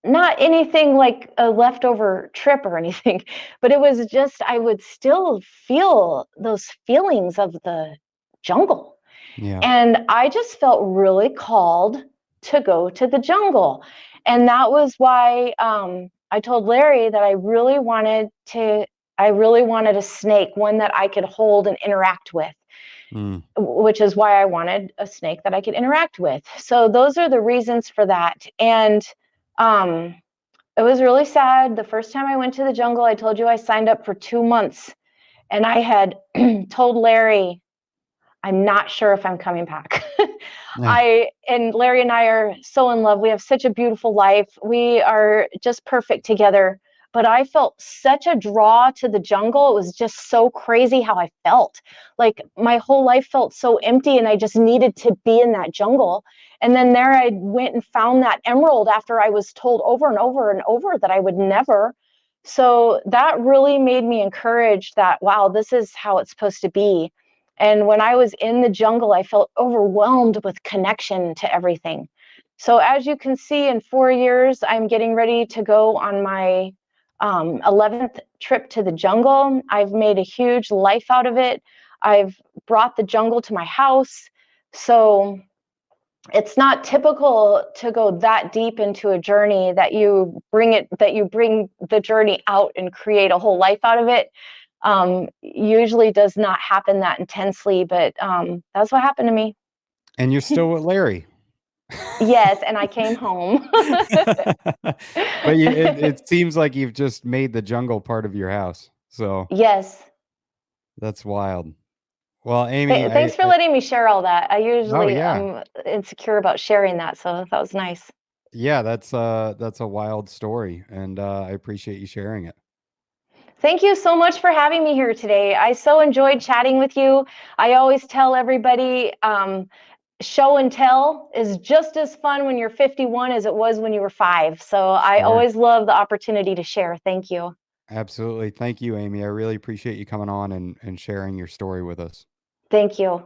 [SPEAKER 2] not anything like a leftover trip or anything, but it was just, I would still feel those feelings of the jungle.
[SPEAKER 1] Yeah.
[SPEAKER 2] And I just felt really called to go to the jungle. And that was why I told Larry that I really wanted a snake, one that I could hold and interact with,
[SPEAKER 1] Mm.
[SPEAKER 2] which is why I wanted a snake that I could interact with. So those are the reasons for that. And um, it was really sad. The first time I went to the jungle, I told you I signed up for 2 months, and I had told Larry, I'm not sure if I'm coming back.
[SPEAKER 1] Yeah.
[SPEAKER 2] And Larry and I are so in love. We have such a beautiful life. We are just perfect together. But I felt such a draw to the jungle. It was just so crazy how I felt. Like my whole life felt so empty, and I just needed to be in that jungle. And then there I went and found that emerald after I was told over and over and over that I would never. So that really made me encouraged that, wow, this is how it's supposed to be. And when I was in the jungle, I felt overwhelmed with connection to everything. So as you can see, in 4 years, I'm getting ready to go on my 11th trip to the jungle. I've made a huge life out of it. I've brought the jungle to my house. So it's not typical to go that deep into a journey that you bring the journey out and create a whole life out of it. Usually does not happen that intensely, but that's what happened to me.
[SPEAKER 1] And you're still with Larry.
[SPEAKER 2] Yes, and I came home.
[SPEAKER 1] But it seems like you've just made the jungle part of your house. So
[SPEAKER 2] Yes.
[SPEAKER 1] that's wild. Well, Amy,
[SPEAKER 2] Thanks for letting me share all that. I
[SPEAKER 1] oh
[SPEAKER 2] usually
[SPEAKER 1] yeah.
[SPEAKER 2] am insecure about sharing that, so that was nice.
[SPEAKER 1] Yeah, that's a wild story, and I appreciate you sharing it.
[SPEAKER 2] Thank you so much for having me here today. I so enjoyed chatting with you. I always tell everybody, show and tell is just as fun when you're 51 as it was when you were 5. So I
[SPEAKER 1] Sure.
[SPEAKER 2] always love the opportunity to share. Thank you.
[SPEAKER 1] Absolutely. Thank you, Amy. I really appreciate you coming on and sharing your story with us.
[SPEAKER 2] Thank you.